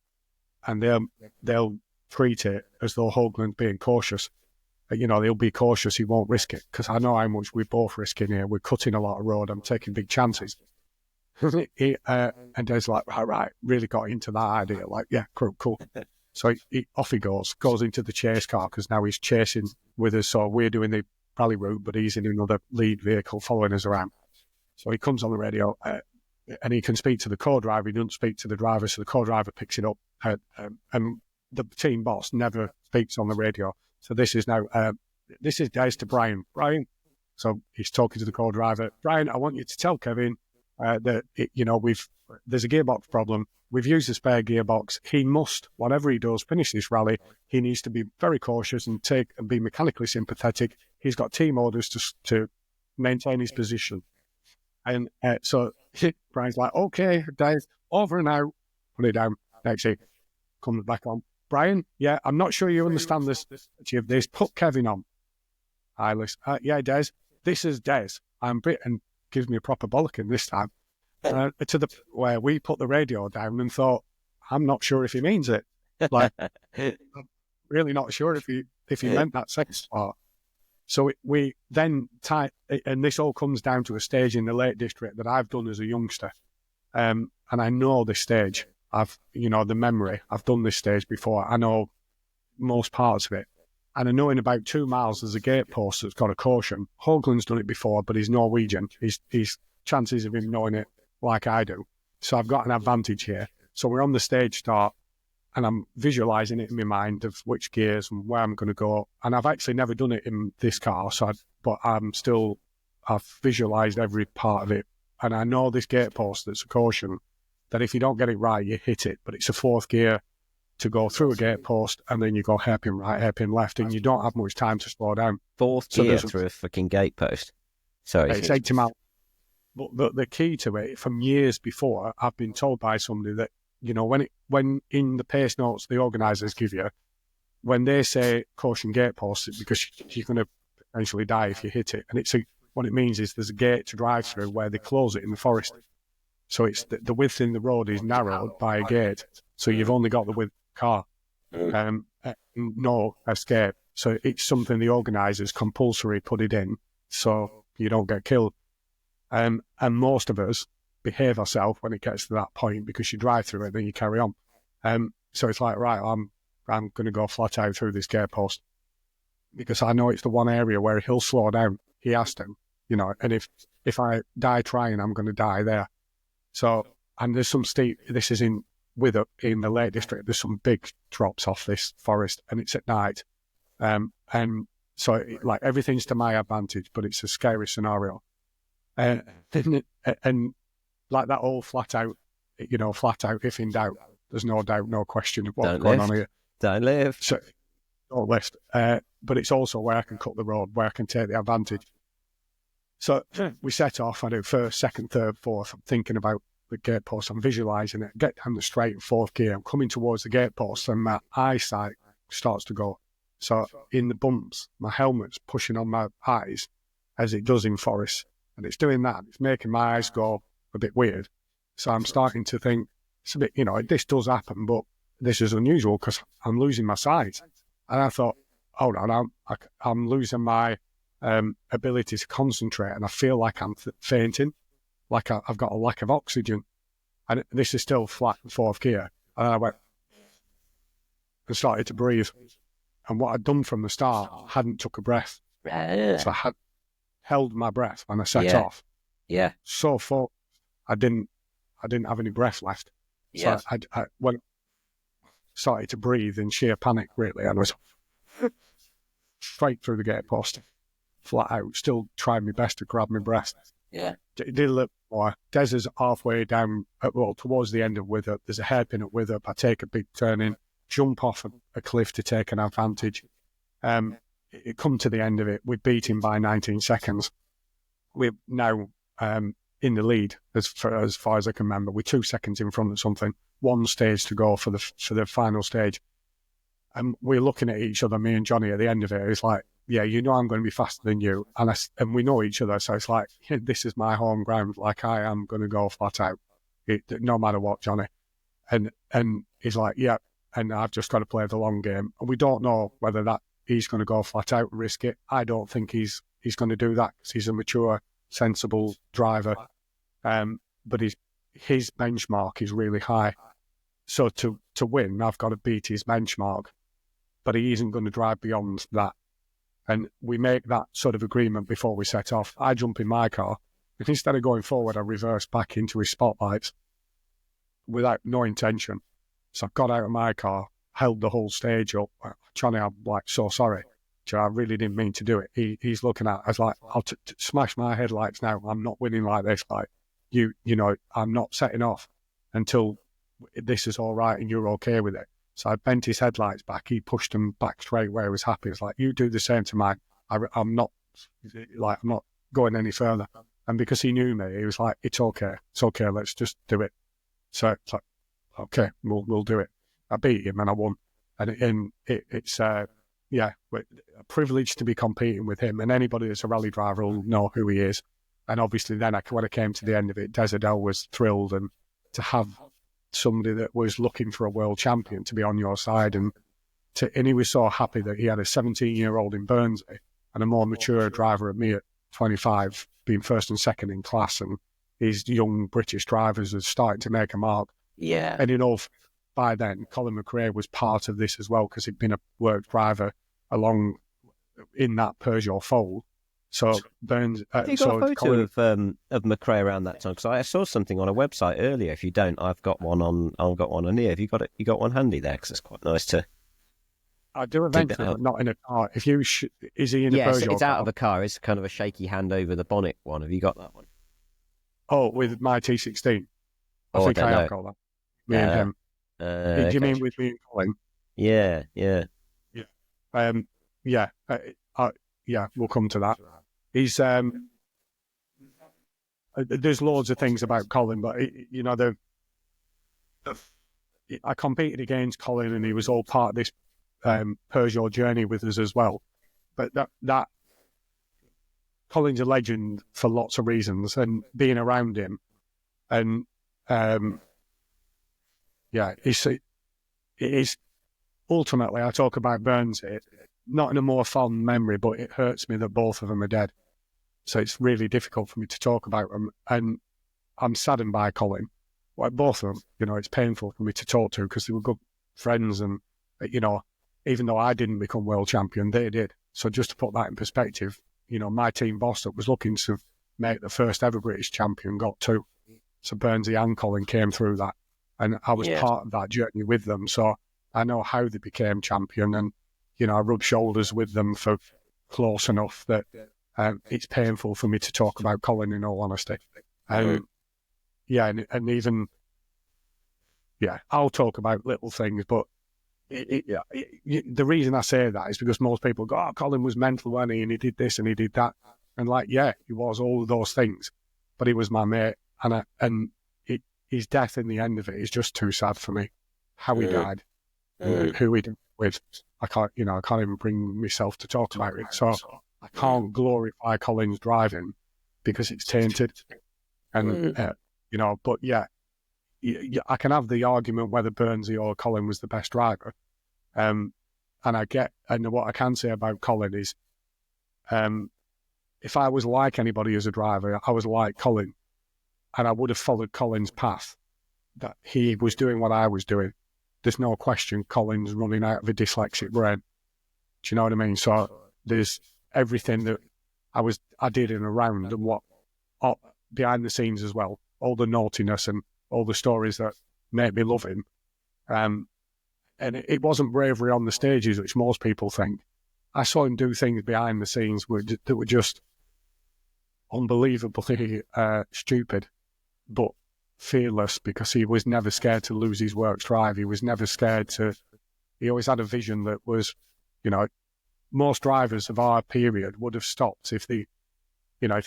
and they'll treat it as though Hoagland's being cautious. They'll be cautious, he won't risk it, because I know how much we're both risking here. We're cutting a lot of road, I'm taking big chances. And Des like, right, really got into that idea. Like, yeah, cool. So off he goes into the chase car, because now he's chasing with us. So we're doing the rally route, but he's in another lead vehicle following us around. So he comes on the radio and he can speak to the co-driver. He doesn't speak to the driver, so the co-driver picks it up. And the team boss never speaks on the radio. So this is now, this is Des to Brian. Brian, so he's talking to the co-driver. Brian, I want you to tell Kevin that, there's a gearbox problem. We've used the spare gearbox. He must, whatever he does, finish this rally. He needs to be very cautious and be mechanically sympathetic. He's got team orders to maintain his position. And so Brian's like, okay, Dave, over and out. Put it down. Next thing, comes back on. Brian, yeah, I'm not sure you understand this of this. Put Kevin on. I listen. Yeah, Des. This is Des. And gives me a proper bollocking this time. To the where we put the radio down and thought, I'm not sure if he means it. Like, I'm really not sure if he meant that second part. So we then and this all comes down to a stage in the Lake District that I've done as a youngster, and I know this stage. I've the memory. I've done this stage before. I know most parts of it, and I know in about 2 miles there's a gate post that's got a caution. Hoagland's done it before, but he's Norwegian. His chances of him knowing it like I do. So I've got an advantage here. So we're on the stage start, and I'm visualising it in my mind of which gears and where I'm going to go. And I've actually never done it in this car, but I've visualised every part of it. And I know this gate post that's a caution, that if you don't get it right, you hit it. But it's a 4th gear to go through a gate post, and then you go hairpin right, hairpin left, and you don't have much time to slow down. 4th gear through a fucking gate post. Sorry. It's 80 miles. But the key to it, from years before, I've been told by somebody that, when in the pace notes the organisers give you, when they say caution gate post, it's because you're going to potentially die if you hit it. And what it means is there's a gate to drive through where they close it in the forest. So it's the width in the road is narrowed by a gate. So you've only got the width of the car. No escape. So it's something the organisers compulsory put it in so you don't get killed. And most of us behave ourselves when it gets to that point, because you drive through it, then you carry on. So it's like, right, I'm going to go flat out through this gate post, because I know it's the one area where he'll slow down. He has to, and if I die trying, I'm going to die there. So, and there's some steep, this is in the Lake District, there's some big drops off this forest, and it's at night. And so like everything's to my advantage, but it's a scary scenario. And like that old flat out, if in doubt, there's no doubt, no question of what's going on here. Don't live. So, don't list. But it's also where I can cut the road, where I can take the advantage. So we set off. I do 1st, 2nd, 3rd, 4th. I'm thinking about the gate post. I'm visualising it. Get down the straight in 4th gear. I'm coming towards the gate post, and my eyesight starts to go. So in the bumps, my helmet's pushing on my eyes, as it does in forests. And it's doing that. It's making my eyes go a bit weird. So I'm starting to think, it's a bit, this does happen, but this is unusual because I'm losing my sight. And I thought, hold on, I'm losing my ability to concentrate, and I feel like I'm fainting, like I've got a lack of oxygen. And this is still flat fourth gear. And I went and started to breathe. And what I'd done from the start, hadn't took a breath. So I had held my breath when I set off. Yeah. So far, I didn't have any breath left. So I went, started to breathe in sheer panic, really. And I was straight through the gate post, flat out, still trying my best to grab my breath. Yeah. It did a little more. Des is halfway down, towards the end of Wither. There's a hairpin at Wither. I take a big turn in, jump off a cliff to take an advantage. It come to the end of it. We beat him by 19 seconds. We're now in the lead as far as I can remember. We're 2 seconds in front of something. One stage to go for the final stage. And we're looking at each other, me and Johnny, at the end of it. It's like, yeah, you know I'm going to be faster than you. And we know each other. So it's like, yeah, this is my home ground. Like, I am going to go flat out, no matter what, Johnny. And he's like, yeah. And I've just got to play the long game. And we don't know whether that he's going to go flat out and risk it. I don't think he's going to do that because he's a mature, sensible driver. But his benchmark is really high. So to win, I've got to beat his benchmark. But he isn't going to drive beyond that. And we make that sort of agreement before we set off. I jump in my car, and instead of going forward, I reverse back into his spotlights without no intention. So I got out of my car, held the whole stage up. Johnny, I'm like, so sorry. I really didn't mean to do it. He's looking at it. I was like, I'll smash my headlights now. I'm not winning like this. Like, you know, I'm not setting off until this is all right and you're okay with it. So I bent his headlights back. He pushed them back straight where he was happy. It's like, you do the same to mine. I'm not going any further. And because he knew me, he was like, it's okay. Let's just do it. So it's like, okay, we'll do it. I beat him and I won. And it's a privilege to be competing with him. And anybody that's a rally driver will know who he is. And obviously then when I came to the end of it, Des was thrilled, and to have somebody that was looking for a world champion to be on your side, and he was so happy that he had a 17-year-old in Burnsy and a more mature driver at me at 25 being first and second in class, and these young British drivers are starting to make a mark. Yeah. And by then Colin McRae was part of this as well, because he'd been a work driver along in that Peugeot fold. So Burns. Have you got a photo of McRae around that time? Because I saw something on a website earlier. If you don't, I've got one on here. Have you got it? You got one handy there? Because it's quite nice to. I do eventually, but not in a car. If you is he in a Peugeot? It's out of a car. It's kind of a shaky hand over the bonnet one. Have you got that one? Oh, with my T16. I think I have got that. Me and him. Do you mean with me and Colin? Yeah. We'll come to that. He's there's loads of things about Colin, but I competed against Colin, and he was all part of this Peugeot journey with us as well. But that Colin's a legend for lots of reasons, and being around him, and it is ultimately. I talk about Burns here, not in a more fond memory, but it hurts me that both of them are dead. So it's really difficult for me to talk about them, and I'm saddened by Colin. Like both of them, it's painful for me to talk to, because they were good friends, and even though I didn't become world champion, they did. So just to put that in perspective, my team boss that was looking to make the first ever British champion got two. So Burnsy and Colin came through that, and I was part of that journey with them. So I know how they became champion, and I rubbed shoulders with them for close enough that it's painful for me to talk about Colin, in all honesty. And even I'll talk about little things, but the reason I say that is because most people go, "Oh, Colin was mental, wasn't he? And he did this and he did that." And he was all of those things, but he was my mate, and his death in the end of it is just too sad for me. How he died, and who he did with. I can't even bring myself to talk about it. So I can't glorify Colin's driving because it's tainted. And, but I can have the argument whether Burnsy or Colin was the best driver. and what I can say about Colin is, if I was like anybody as a driver, I was like Colin, and I would have followed Colin's path, that he was doing what I was doing. There's no question Colin's running out of a dyslexic brain. Do you know what I mean? So there's everything that I did in a round, and what behind the scenes as well, all the naughtiness and all the stories that made me love him. And it wasn't bravery on the stages, which most people think. I saw him do things behind the scenes that were just unbelievably stupid, but fearless, because he was never scared to lose his works drive. He was never scared to. He always had a vision that was, most drivers of our period would have stopped if they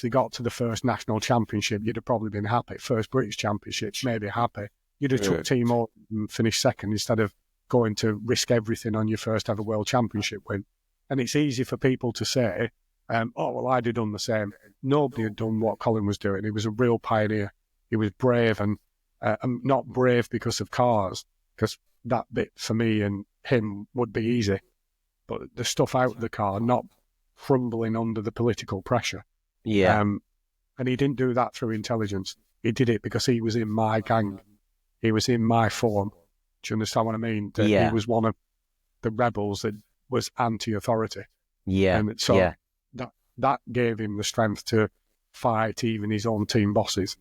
got to the first national championship. You'd have probably been happy. First British championship, maybe happy. You'd have took team on and finished second instead of going to risk everything on your first ever world championship win. And it's easy for people to say, oh, well, I'd have done the same. Nobody had done what Colin was doing. He was a real pioneer. He was brave, and not brave because of cars, because that bit for me and him would be easy. But the stuff out of the car, not crumbling under the political pressure. Yeah. And he didn't do that through intelligence. He did it because he was in my gang. He was in my form. Do you understand what I mean? That Yeah. He was one of the rebels that was anti-authority. Yeah. And so yeah. that gave him the strength to fight even his own team bosses.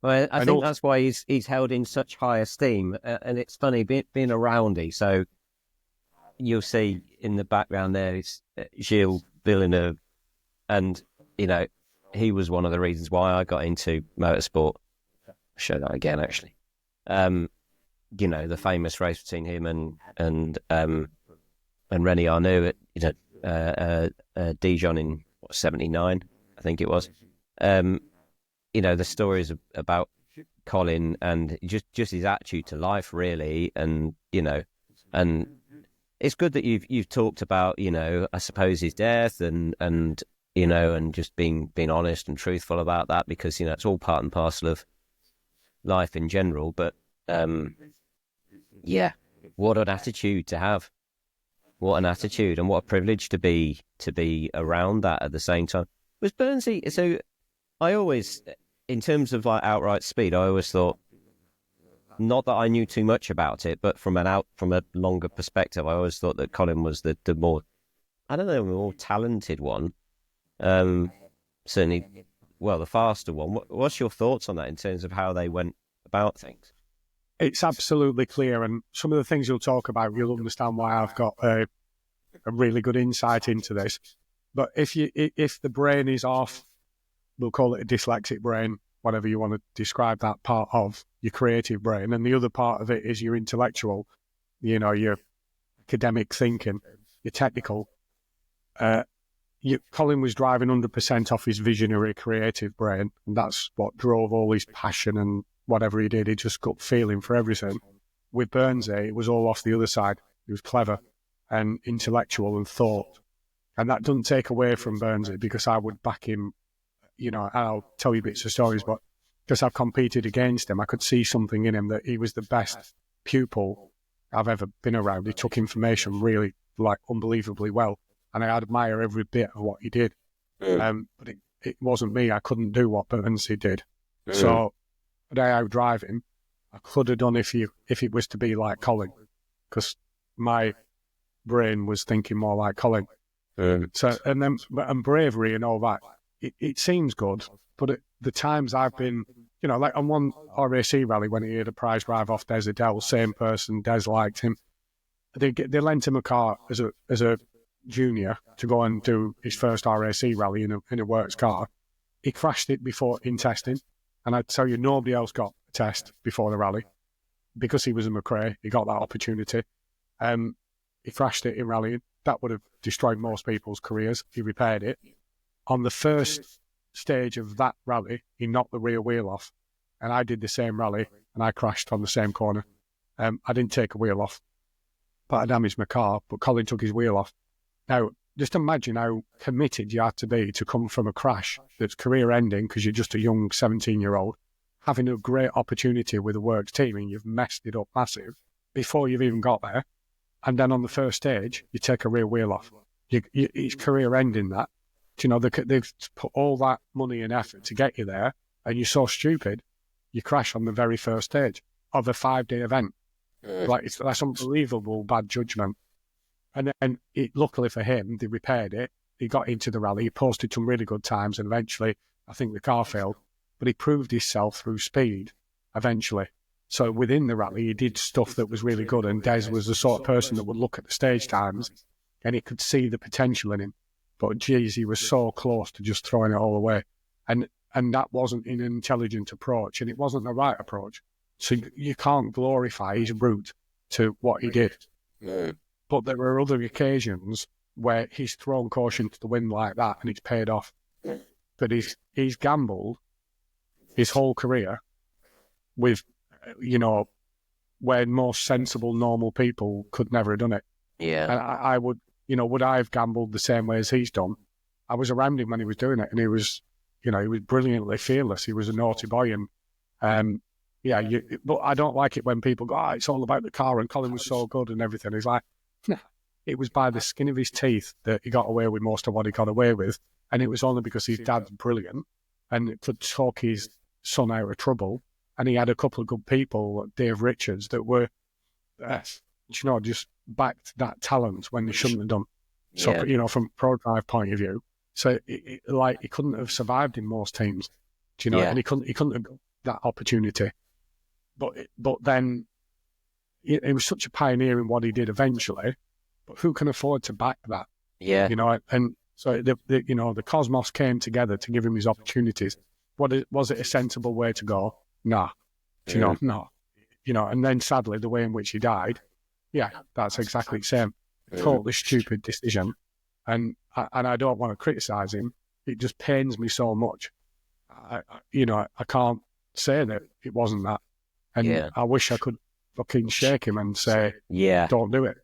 Well, I think that's why he's held in such high esteem. And it's funny, being a roundie, so you'll see in the background there is Gilles Villeneuve, and, he was one of the reasons why I got into motorsport. I'll show that again, actually. The famous race between him and René Arnoux at Dijon in 79, I think it was. The stories about Colin and just his attitude to life, really, and and it's good that you've talked about, I suppose his death and just being honest and truthful about that, because it's all part and parcel of life in general. But what an attitude to have! What an attitude, and what a privilege to be around that at the same time. Was Bernsey? So I always, in terms of like outright speed, I always thought, not that I knew too much about it, but from a longer perspective, I always thought that Colin was the more, I don't know, more talented one. Certainly, well, the faster one. What's your thoughts on that in terms of how they went about things? It's absolutely clear, and some of the things you'll talk about, you'll understand why I've got a really good insight into this. But if the brain is off, we'll call it a dyslexic brain, whatever you want to describe that part of your creative brain, and the other part of it is your intellectual, your academic thinking, your technical. Colin was driving 100% off his visionary creative brain, and that's what drove all his passion and whatever he did. He just got feeling for everything. With Bernsey, it was all off the other side. He was clever and intellectual and thought. And that doesn't take away from Bernsey, because I would back him, I'll tell you bits of stories, but because I've competed against him, I could see something in him that he was the best pupil I've ever been around. He took information really, unbelievably well. And I admire every bit of what he did. But it wasn't me. I couldn't do what Bernsey did. So the day I drive him, I could have done if it was to be like Colin, because my brain was thinking more like Colin. So and bravery and all that, it seems good, but the times I've been, like on one RAC rally when he had a prize drive off Des Adele, same person, Des liked him. They lent him a car as a junior to go and do his first RAC rally in a works car. He crashed it in testing, and I'd tell you, nobody else got a test before the rally because he was a McRae. He got that opportunity. He crashed it in rallying. That would have destroyed most people's careers. He repaired it. On the first stage of that rally, he knocked the rear wheel off, and I did the same rally, and I crashed on the same corner. I didn't take a wheel off, but I damaged my car, but Colin took his wheel off. Now, just imagine how committed you have to be to come from a crash that's career-ending because you're just a young 17-year-old, having a great opportunity with a works team, and you've messed it up massive before you've even got there, and then on the first stage, you take a rear wheel off. It's career ending that. You know, they've put all that money and effort to get you there, and you're so stupid, you crash on the very first stage of a 5-day event. Like, that's unbelievable bad judgment. And then, luckily for him, they repaired it. He got into the rally. He posted some really good times, and eventually, I think the car failed. But he proved himself through speed, eventually. So within the rally, he did stuff that was really good. And Des was the sort of person that would look at the stage times, and he could see the potential in him. But geez, he was so close to just throwing it all away. And that wasn't an intelligent approach, and it wasn't the right approach. So you can't glorify his route to what he did. But there were other occasions where he's thrown caution to the wind like that, and it's paid off. But he's gambled his whole career with, you know, where most sensible, normal people could never have done it. Yeah. And I would, you know, would I have gambled the same way as he's done? I was around him when he was doing it, and he was, you know, he was brilliantly fearless. He was a naughty boy, and but I don't like it when people go, it's all about the car, and Colin was so good and everything. He's like, nah, it was by the skin of his teeth that he got away with most of what he got away with, and it was only because his dad's brilliant and could talk his son out of trouble, and he had a couple of good people, Dave Richards, that were, you know, just backed that talent when they shouldn't have done. So, you know, from a ProDrive point of view, so like he couldn't have survived in most teams, do you know, and he couldn't have got that opportunity. But then he was such a pioneer in what he did eventually. But who can afford to back that? Yeah, you know, and so you know, the cosmos came together to give him his opportunities. Was it a sensible way to go? Nah, you know, no, you know. And then sadly, the way in which he died, that's exactly the same. Totally stupid decision, and I don't want to criticize him. It just pains me so much. You know, I can't say that it wasn't that, and I wish I could fucking shake him and say, don't do it.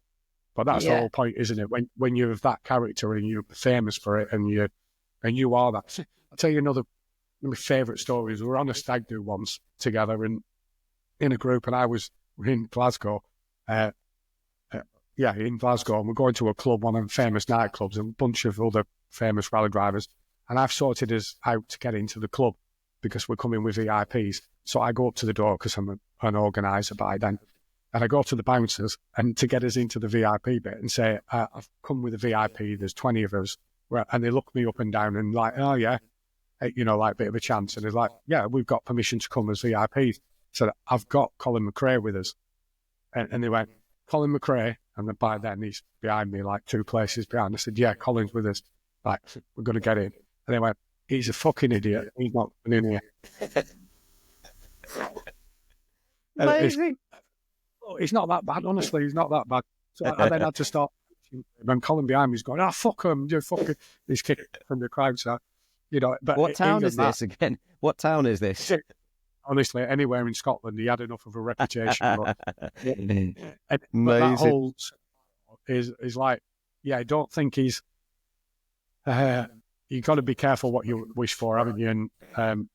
But that's the whole point, isn't it? When you have that character and you're famous for it, and you are that. I'll tell you another one of my favourite stories. We were on a stag do once together, and in a group, and we're in Glasgow. In Glasgow, and we're going to a club, one of the famous nightclubs, and a bunch of other famous rally drivers. And I've sorted us out to get into the club because we're coming with VIPs. So I go up to the door because I'm an organiser by then. And I go to the bouncers and to get us into the VIP bit and say, I've come with a VIP, there's 20 of us. And they look me up and down and like, oh yeah, you know, like a bit of a chance. And they're like, yeah, we've got permission to come as VIPs. So I've got Colin McRae with us. And they went, Colin McRae. And then by then he's behind me, like 2 places behind. I said, yeah, Colin's with us. Like, we're going to get in. And they went, he's a fucking idiot. He's not in here. Amazing. It's not that bad, honestly. It's not that bad. So I then had to start. When Colin behind me is going, fuck him, you fucking. He's kicking from the crowd. So, you know. But what town is this again? What town is this? Honestly, anywhere in Scotland, he had enough of a reputation. But that whole is like, I don't think he's. You've got to be careful what you wish for, haven't you? And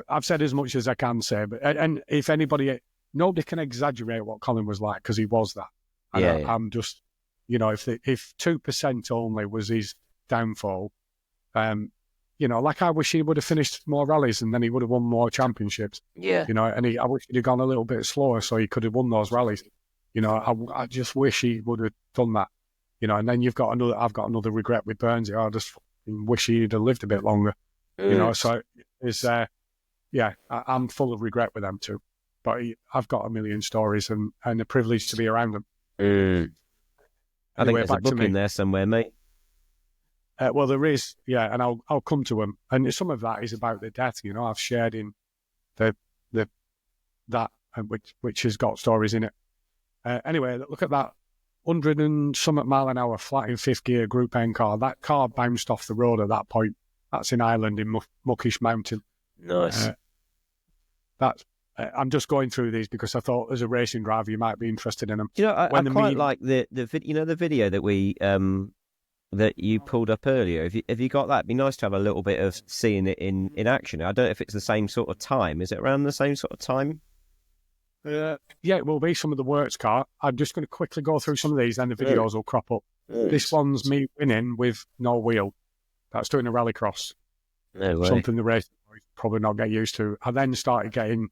I've said as much as I can say, but and if anybody, nobody can exaggerate what Colin was like because he was that. And I'm just, you know, if 2% only was his downfall, you know, like I wish he would have finished more rallies and then he would have won more championships. Yeah. You know, and I wish he'd have gone a little bit slower so he could have won those rallies. You know, I just wish he would have done that. You know, and then I've got another regret with Burnsy. I just wish he'd have lived a bit longer. You know, so it's, I'm full of regret with them too. But I've got a million stories and the privilege to be around them. I think there's a book in there somewhere, mate. Well, there is, and I'll come to them. And some of that is about the death. You know, I've shared in that which has got stories in it. Anyway, look at that 100 and something mile an hour flat in 5th gear Group N car. That car bounced off the road at that point. That's in Ireland in Muckish Mountain. Nice. I'm just going through these because I thought as a racing driver you might be interested in them. You know, I quite like the video that we that you pulled up earlier. Have you got that? It'd be nice to have a little bit of seeing it in action. I don't know if it's the same sort of time. Is it around the same sort of time? Yeah, it will be some of the Works car. I'm just going to quickly go through some of these, then the videos will crop up. This one's me winning with no wheel. That's doing a rallycross. No way. Something the race boys probably not get used to. I then started getting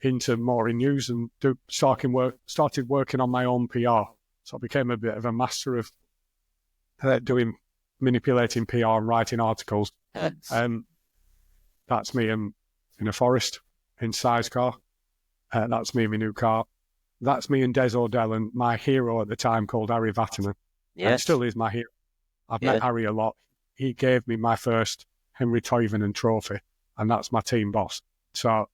into more in news and started working on my own PR. So I became a bit of a master of manipulating PR and writing articles. That's me in a forest in size car. That's me in my new car. That's me and Des O'Dell and my hero at the time called Harry Vatanen. Yeah. It still is my hero. I've met Harry a lot. He gave me my first Henry Toivonen trophy, and that's my team boss. So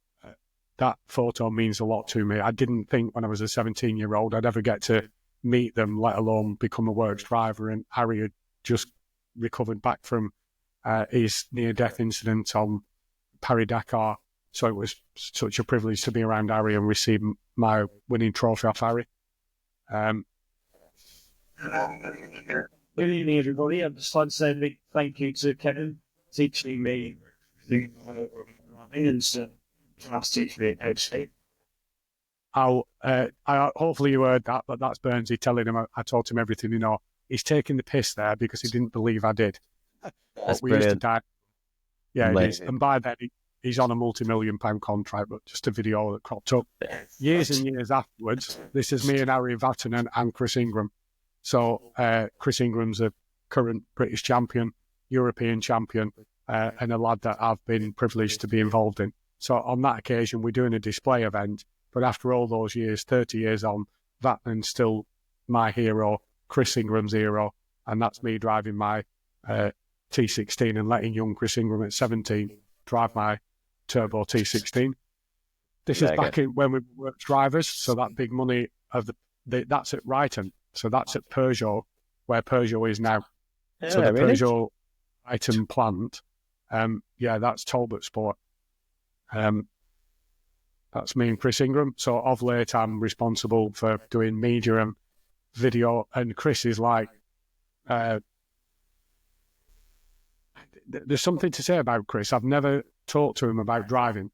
that photo means a lot to me. I didn't think when I was a 17-year-old I'd ever get to meet them, let alone become a Works driver. And Harry had just recovered back from his near-death incident on Paris-Dakar. So it was such a privilege to be around Harry and receive my winning trophy off Harry. Good evening, everybody. I'd just like to say a big thank you to Kevin teaching me and class teaching me actually. Hopefully you heard that, but that's Burnsy telling him I taught him everything you know. He's taking the piss there because he didn't believe I did. That's we brilliant. used to die. Yeah, it is. Amazing. And by then he's on a multi-million-pound contract, but just a video that cropped up. Years and years afterwards, this is me and Harry Vatanen and Chris Ingram. So Chris Ingram's a current British champion, European champion, and a lad that I've been privileged to be involved in. So on that occasion, we're doing a display event. But after all those years, 30 years on, Vatanen's still my hero, Chris Ingram's hero, and that's me driving my T16 and letting young Chris Ingram at 17 drive my turbo T16. This is back in when we were drivers, so that big money of that's at Ryton. So that's at Peugeot, where Peugeot is now. So the really? Peugeot Ryton plant, that's Talbot Sport. That's me and Chris Ingram. So of late, I'm responsible for doing media and video, and Chris is like, there's something to say about Chris. I've never talked to him about driving,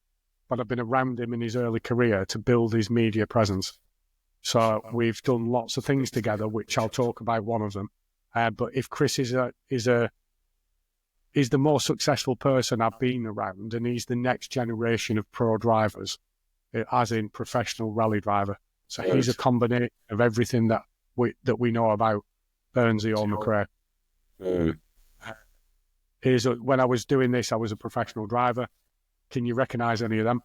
but I've been around him in his early career to build his media presence. So we've done lots of things together, which I'll talk about one of them. But if Chris is the more successful person I've been around, and he's the next generation of pro drivers, as in professional rally driver. So he's a combination of everything that we know about Burnsy or McRae. When I was doing this, I was a professional driver. Can you recognise any of them?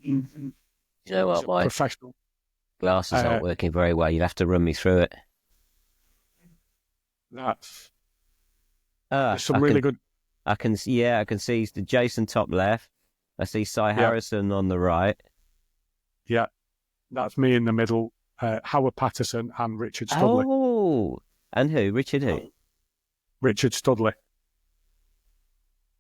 You know what? My Professional. glasses aren't working very well. You'll have to run me through it. There's some really good. I can see the Jason top left. I see Cy Harrison on the right. Yeah, that's me in the middle. Howard Patterson and Richard Studley. Oh, and who? Richard who? Richard Studley.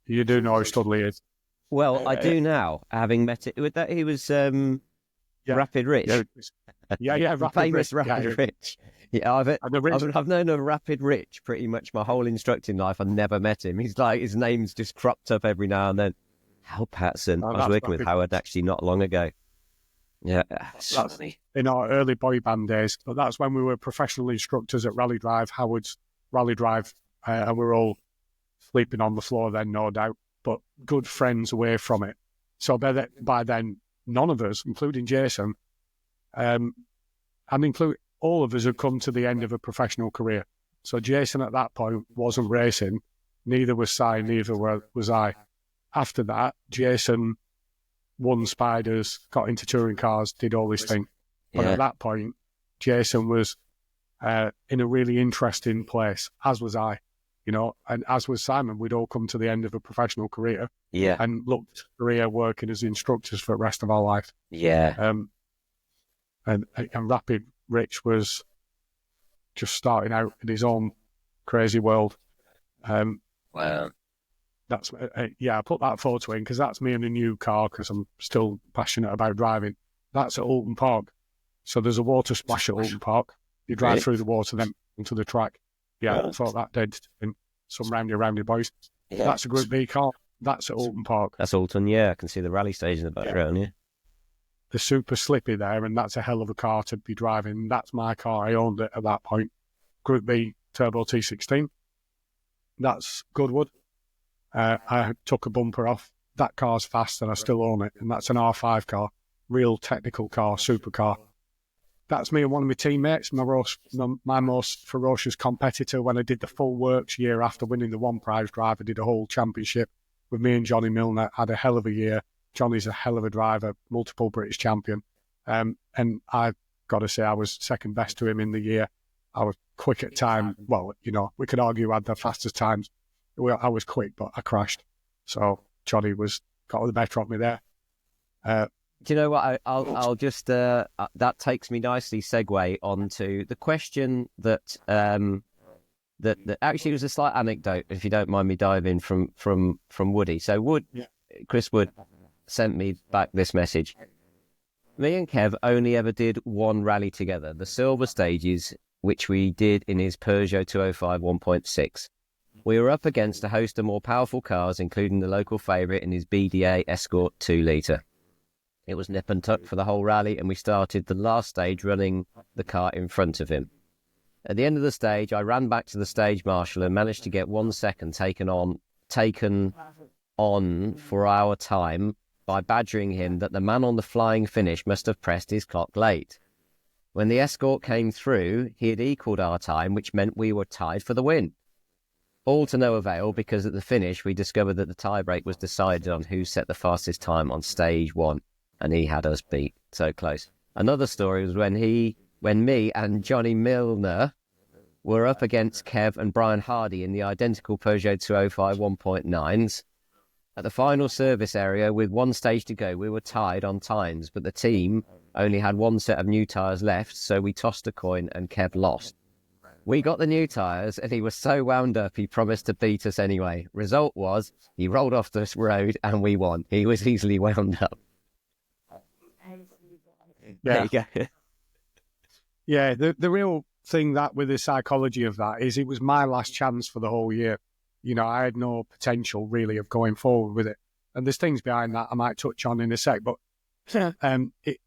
You do know who Studley is. Well, I do now, having met it. With that, he was Rapid Rich. Rapid Famous Rich. Rapid Rich. Yeah, I've known of Rapid Rich pretty much my whole instructing life. I've never met him. He's like, his name's just cropped up every now and then. Hal Patson. I was working with Howard actually not long ago. Yeah, that's funny. In our early boy band days, but that's when we were professional instructors at Rally Drive, Howard's Rally Drive, and we were all sleeping on the floor then, no doubt, but good friends away from it. So by then, none of us, including Jason, and include all of us, had come to the end of a professional career. So Jason at that point wasn't racing, neither was Cy, neither was I. After that, Jason won Spiders, got into touring cars, did all this thing. But at that point, Jason was in a really interesting place, as was I, and as was Simon. We'd all come to the end of a professional career and looked at career working as instructors for the rest of our life. Yeah. And Rapid Rich was just starting out in his own crazy world. Wow. That's I put that photo in because that's me in a new car because I'm still passionate about driving. That's at Alton Park. So there's a water splash at Alton Park. You drive through the water, then into the track. Yeah, I thought that did some roundy boys. Yeah. That's a Group B car. That's at Alton Park. That's Alton, yeah. I can see the rally stage in the background, the super slippy there, and that's a hell of a car to be driving. That's my car. I owned it at that point. Group B Turbo T16. That's Goodwood. I took a bumper off. That car's fast and I still own it. And that's an R5 car. Real technical car, supercar. That's me and one of my teammates, my most ferocious competitor. When I did the full Works year after winning the one prize drive, I did a whole championship with me and Johnny Milner. Had a hell of a year. Johnny's a hell of a driver, multiple British champion. And I've got to say I was second best to him in the year. I was quick at time. Well, you know, we could argue I had the fastest times. I was quick, but I crashed. So Johnny got the better of me there. Do you know what? I'll just that takes me nicely segue onto the question that actually was a slight anecdote, if you don't mind me diving from Woody. So Chris Wood sent me back this message. Me and Kev only ever did one rally together, the Silver Stages, which we did in his Peugeot 205 1.6. We were up against a host of more powerful cars, including the local favourite in his BDA Escort 2 litre. It was nip and tuck for the whole rally, and we started the last stage running the car in front of him. At the end of the stage, I ran back to the stage marshal and managed to get 1 second taken on for our time by badgering him that the man on the flying finish must have pressed his clock late. When the Escort came through, he had equalled our time, which meant we were tied for the win. All to no avail, because at the finish we discovered that the tiebreak was decided on who set the fastest time on stage 1, and he had us beat. So close. Another story was when me and Johnny Milner were up against Kev and Brian Hardy in the identical Peugeot 205 1.9s. At the final service area, with one stage to go, we were tied on times, but the team only had one set of new tyres left, so we tossed a coin and Kev lost. We got the new tyres, and he was so wound up he promised to beat us anyway. Result was, he rolled off this road and we won. He was easily wound up. Yeah. There you go. Yeah, the real thing that with the psychology of that is it was my last chance for the whole year. You know, I had no potential really of going forward with it. And there's things behind that I might touch on in a sec, but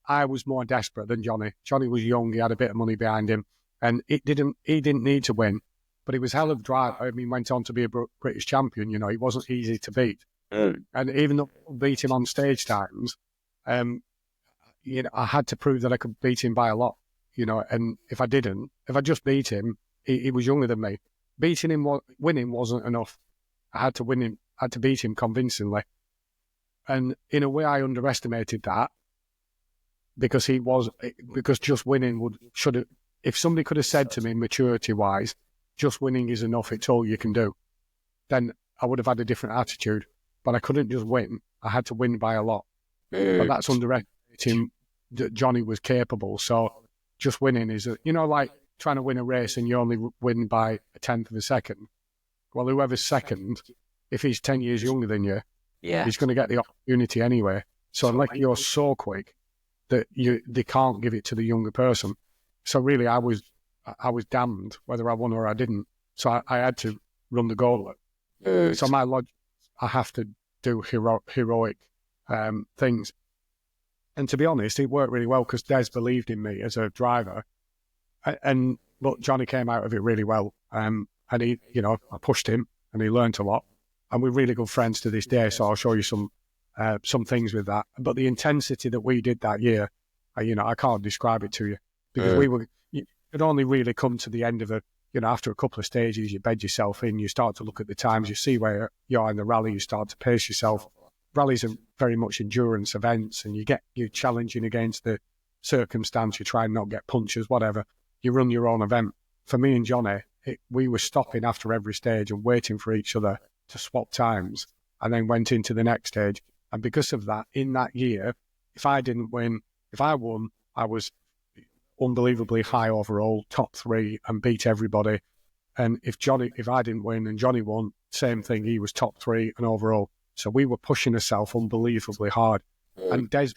I was more desperate than Johnny. Johnny was young, he had a bit of money behind him, and he didn't need to win, but he was hell of a driver. I mean, went on to be a British champion, you know, he wasn't easy to beat. And even though I beat him on stage times, you know, I had to prove that I could beat him by a lot, you know, and if I just beat him, he was younger than me. Winning wasn't enough. I had to win him, I had to beat him convincingly. And in a way, I underestimated that because just winning if somebody could have said to me, maturity-wise, just winning is enough, it's all you can do, then I would have had a different attitude. But I couldn't just win. I had to win by a lot. But that's underestimating that Johnny was capable. So just winning is, like trying to win a race and you only win by a tenth of a second. Well, whoever's second, if he's 10 years younger than you, he's going to get the opportunity anyway. So unless you're so quick that they can't give it to the younger person. So really, I was damned whether I won or I didn't. So I had to run the gauntlet. So my logic, I have to do heroic things. And to be honest, it worked really well because Des believed in me as a driver. But Johnny came out of it really well. And he, I pushed him and he learnt a lot. And we're really good friends to this day. So I'll show you some things with that. But the intensity that we did that year, I can't describe it to you because you could only really come to the end of after a couple of stages, you bed yourself in, you start to look at the times, you see where you're in the rally, you start to pace yourself. Rallies are very much endurance events and you're challenging against the circumstance, you try and not get punches, whatever. You run your own event. For me and Johnny, we were stopping after every stage and waiting for each other to swap times and then went into the next stage. And because of that, in that year, if I won, I was unbelievably high overall, top 3 and beat everybody. And if I didn't win and Johnny won, same thing, he was top 3 and overall. So we were pushing ourselves unbelievably hard. And Des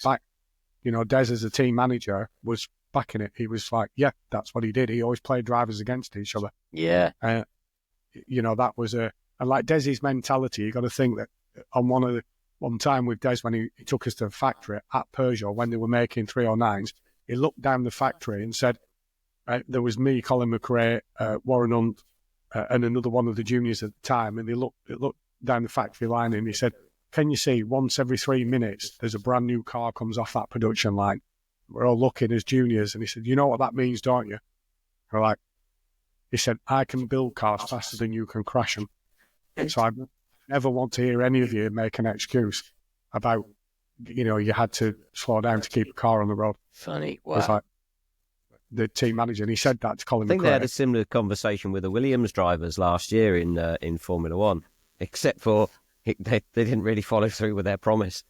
as a team manager was backing it. He was like, yeah, that's what he did. He always played drivers against each other. Yeah. That was and like Desi's mentality, you got to think that on one of one time with Des when he took us to the factory at Peugeot when they were making 309s. He looked down the factory and said, there was me, Colin McRae, Warren Hunt, and another one of the juniors at the time, and they looked down the factory line and he said, can you see once every 3 minutes there's a brand new car comes off that production line? We're all looking as juniors, and he said, you know what that means, don't you? We're like, he said, I can build cars faster than you can crash them. So I never want to hear any of you make an excuse about, you had to slow down to keep a car on the road. Funny. Wow. It's like the team manager, and he said that to Colin McRae. I think they had a similar conversation with the Williams drivers last year in Formula One, except for they didn't really follow through with their promise.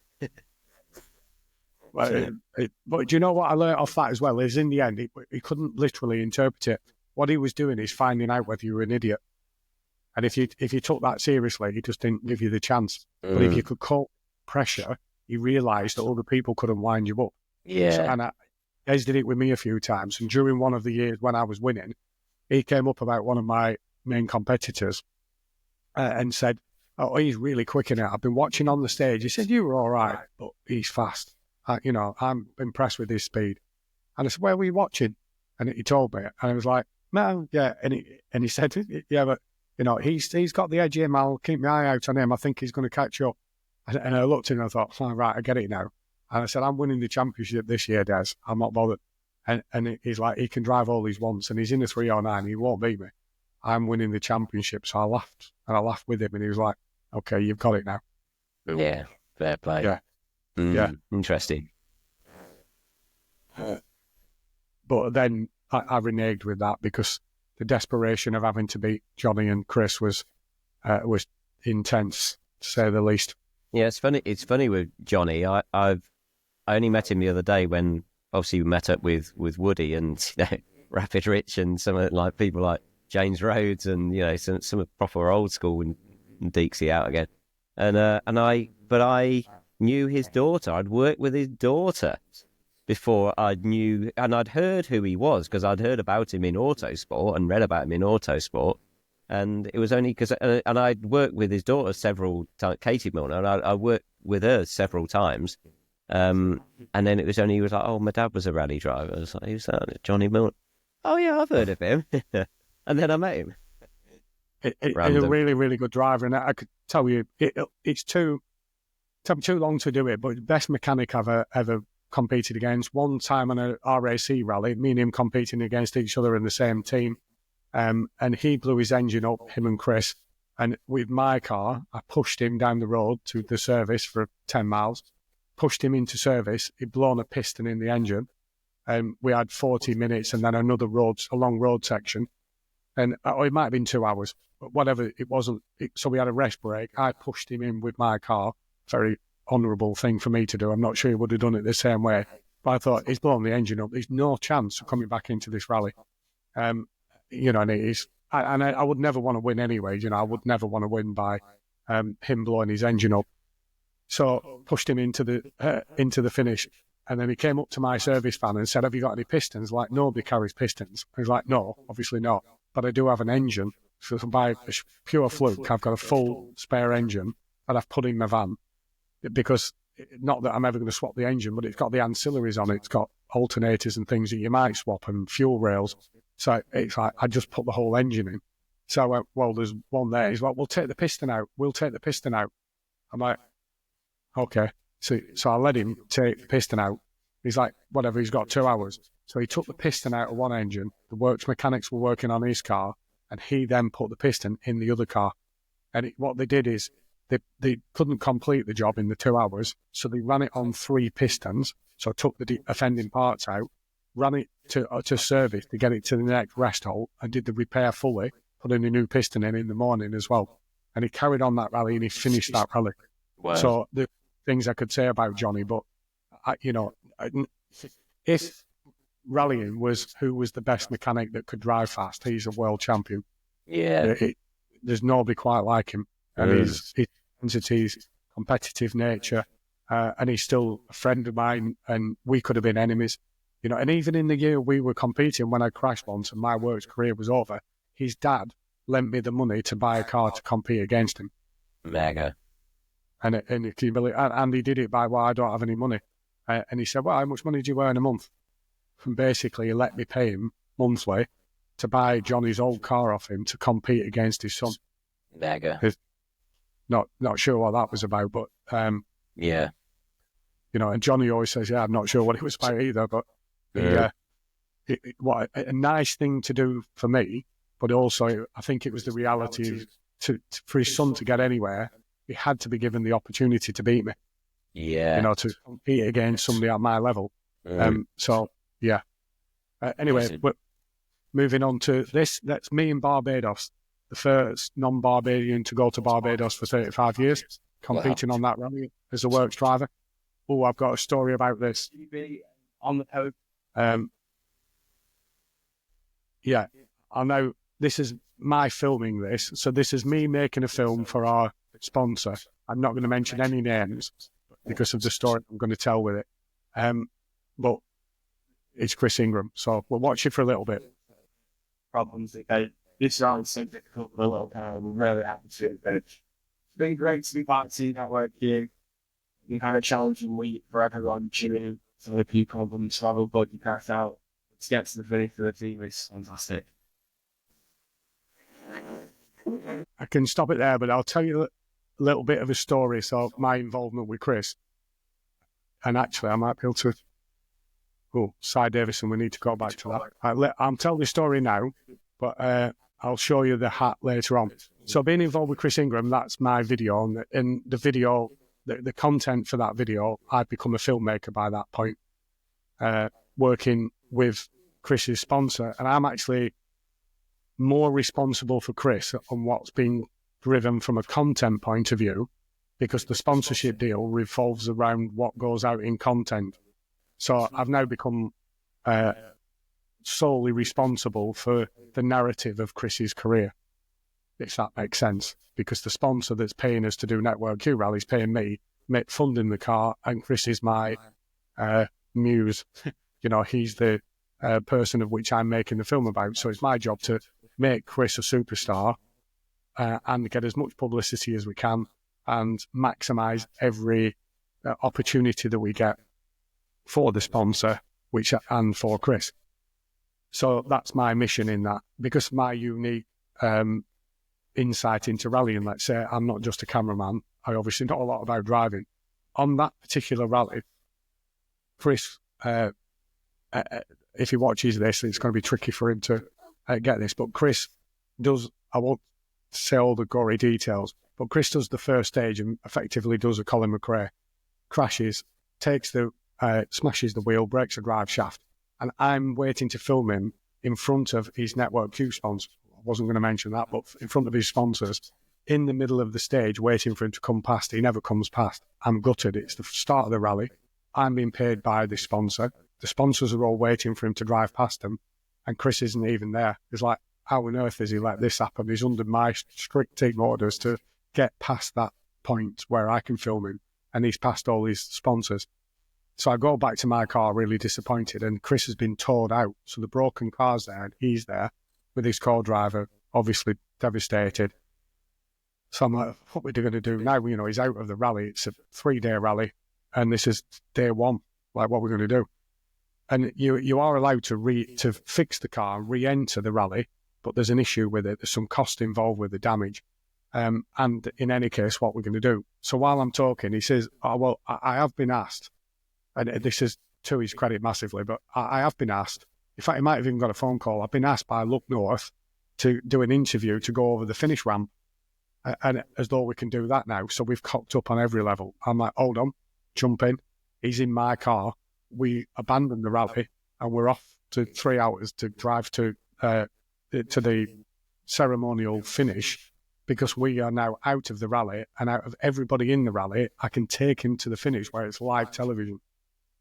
But do you know what I learned off that as well? Is in the end, he couldn't literally interpret it. What he was doing is finding out whether you were an idiot. And if you took that seriously, he just didn't give you the chance. But if you could cope pressure, he realised that other people couldn't wind you up. Yeah. So, and Des did it with me a few times. And during one of the years when I was winning, he came up about one of my main competitors and said, oh, he's really quick in it. I've been watching on the stage. He said, you were all right, but he's fast. I'm impressed with his speed. And I said, where were you watching? And he told me. And I was like, no, yeah. And he said, yeah, but, he's got the edge here, man. I'll keep my eye out on him. I think he's going to catch up. And I looked at him and I thought, oh, right, I get it now. And I said, I'm winning the championship this year, Des. I'm not bothered. And he's like, he can drive all these once, and he's in the 309. He won't beat me. I'm winning the championship. So I laughed, and I laughed with him, and he was like, okay, you've got it now. Yeah, fair play. Yeah. Yeah. Interesting. But then I reneged with that because the desperation of having to beat Johnny and Chris was intense, to say the least. Yeah, it's funny. It's funny with Johnny. I only met him the other day when obviously we met up with Woody and Rapid Rich and some of like people like James Rhodes and some of proper old school and Deeksy out again. And I knew his daughter. I'd worked with his daughter before I knew, and I'd heard who he was because I'd heard about him in Autosport and read about him in Autosport. And it was only because, and I'd worked with his daughter several times, Katie Milner, and I worked with her several times. And then it was only, he was like, oh, my dad was a rally driver. I was like, who's that? Johnny Milner. Oh, yeah, I've heard of him. And then I met him. He's a really, really good driver. And I could tell you, it's too long to do it, but the best mechanic I've ever competed against. One time on a RAC rally, me and him competing against each other in the same team. And he blew his engine up, him and Chris. And with my car, I pushed him down the road to the service for 10 miles, pushed him into service. He'd blown a piston in the engine. And we had 40 minutes and then a long road section. And it might have been 2 hours, but whatever, it wasn't. So we had a rest break. I pushed him in with my car. Very honourable thing for me to do. I'm not sure he would have done it the same way. But I thought, he's blown the engine up. There's no chance of coming back into this rally. And it is. And I would never want to win anyway. I would never want to win by him blowing his engine up. So pushed him into the finish. And then he came up to my service van and said, have you got any pistons? Like, nobody carries pistons. I was like, no, obviously not. But I do have an engine. So by pure fluke, I've got a full spare engine that I've put in my van. Because, not that I'm ever going to swap the engine, but it's got the ancillaries on it. It's got alternators and things that you might swap and fuel rails. So it's like, I just put the whole engine in. So I went, well, there's one there. He's like, we'll take the piston out. We'll take the piston out. I'm like, okay. So I let him take the piston out. He's like, whatever, he's got 2 hours. So he took the piston out of one engine. The works mechanics were working on his car, and he then put the piston in the other car. And what they did is they couldn't complete the job in the 2 hours, so they ran it on 3 pistons. So I took the offending parts out, ran it to service to get it to the next rest hole, and did the repair fully, put in a new piston in the morning as well. And he carried on that rally, and he finished that rally. Wow. So the things I could say about Johnny, but if rallying was who was the best mechanic that could drive fast, he's a world champion. Yeah. There's nobody quite like him. And his intensities, competitive nature, and he's still a friend of mine, and we could have been enemies. And even in the year we were competing, when I crashed once and my works career was over, his dad lent me the money to buy a car to compete against him. Mega. And can you believe, and he did it by, well, I don't have any money. And he said, well, how much money do you earn a month? And basically, he let me pay him monthly to buy Johnny's old car off him to compete against his son. Mega. Not sure what that was about, but Yeah. you know, and Johnny always says, yeah, I'm not sure what it was about either, but what a nice thing to do for me, but also I think it was the reality for his son to get anywhere, he had to be given the opportunity to beat me. Yeah. You know, to compete against somebody at my level. So, yeah. Anyway, but moving on to this, that's me in Barbados, the first non-Barbadian to go to Barbados for 35 years, competing on that rally as a works driver. Oh, I've got a story about this. On the Yeah, I know this is my filming this. So this is me making a film for our sponsor. I'm not going to mention any names because of the story I'm going to tell with it. But it's Chris Ingram. So we'll watch it for a little bit. problems. This sounds so difficult for a little time. I'm really happy to it. But it's been great to be part of the network here. We've had a challenging week for everyone tuning for a few problems, travel, but you pass out. To get to the finish for the team is fantastic. I can stop it there, but I'll tell you a little bit of a story. So my involvement with Chris, and actually I might be able to. Oh, Cy Davison, we need to go back to that. I'll tell the story now, but I'll show you the hat later on. So being involved with Chris Ingram, that's my video, and in the video, the content for that video, I'd become a filmmaker by that point, working with Chris's sponsor, and I'm actually more responsible for Chris on what's being driven from a content point of view, because the sponsorship deal revolves around what goes out in content. So I've now become solely responsible for the narrative of Chris's career, if that makes sense, because the sponsor that's paying us to do Network Q Rally is paying me, funding the car, and Chris is my muse. You know, he's the person of which I'm making the film about. So it's my job to make Chris a superstar and get as much publicity as we can and maximise every opportunity that we get for the sponsor, and for Chris. So that's my mission in that, because my unique insight into rallying. Let's say I'm not just a cameraman. I obviously know a lot about driving. On that particular rally, Chris, if he watches this, it's going to be tricky for him to get this, but Chris does, I won't say all the gory details, but Chris does the first stage and effectively does a Colin McRae, crashes, takes the, smashes the wheel, breaks a drive shaft, and I'm waiting to film him in front of his Network Q sponsor. I wasn't going to mention that, but in front of his sponsors, in the middle of the stage, waiting for him to come past. He never comes past. I'm gutted. It's the start of the rally. I'm being paid by the sponsor. The sponsors are all waiting for him to drive past them, and Chris isn't even there. He's like, how on earth has he let this happen? He's under my strict team orders to get past that point where I can film him, and he's past all his sponsors. So I go back to my car really disappointed, and Chris has been towed out. So the broken car's there, and he's there with his co-driver, obviously devastated. So I'm like, what are we going to do now? You know, he's out of the rally. It's a 3-day rally, and this is day one. Like, what are we going to do? And you are allowed to fix the car, re-enter the rally, but there's an issue with it. There's some cost involved with the damage. And in any case, what we're going to do. So while I'm talking, he says, oh, well, I have been asked, and this is to his credit massively, but I have been asked. In fact, he might have even got a phone call. I've been asked by Look North to do an interview to go over the finish ramp, and as though we can do that now. So we've cocked up on every level. I'm like, hold on, jump in. He's in my car. We abandoned the rally, and we're off to 3 hours to drive to the ceremonial finish, because we are now out of the rally, and out of everybody in the rally, I can take him to the finish where it's live television.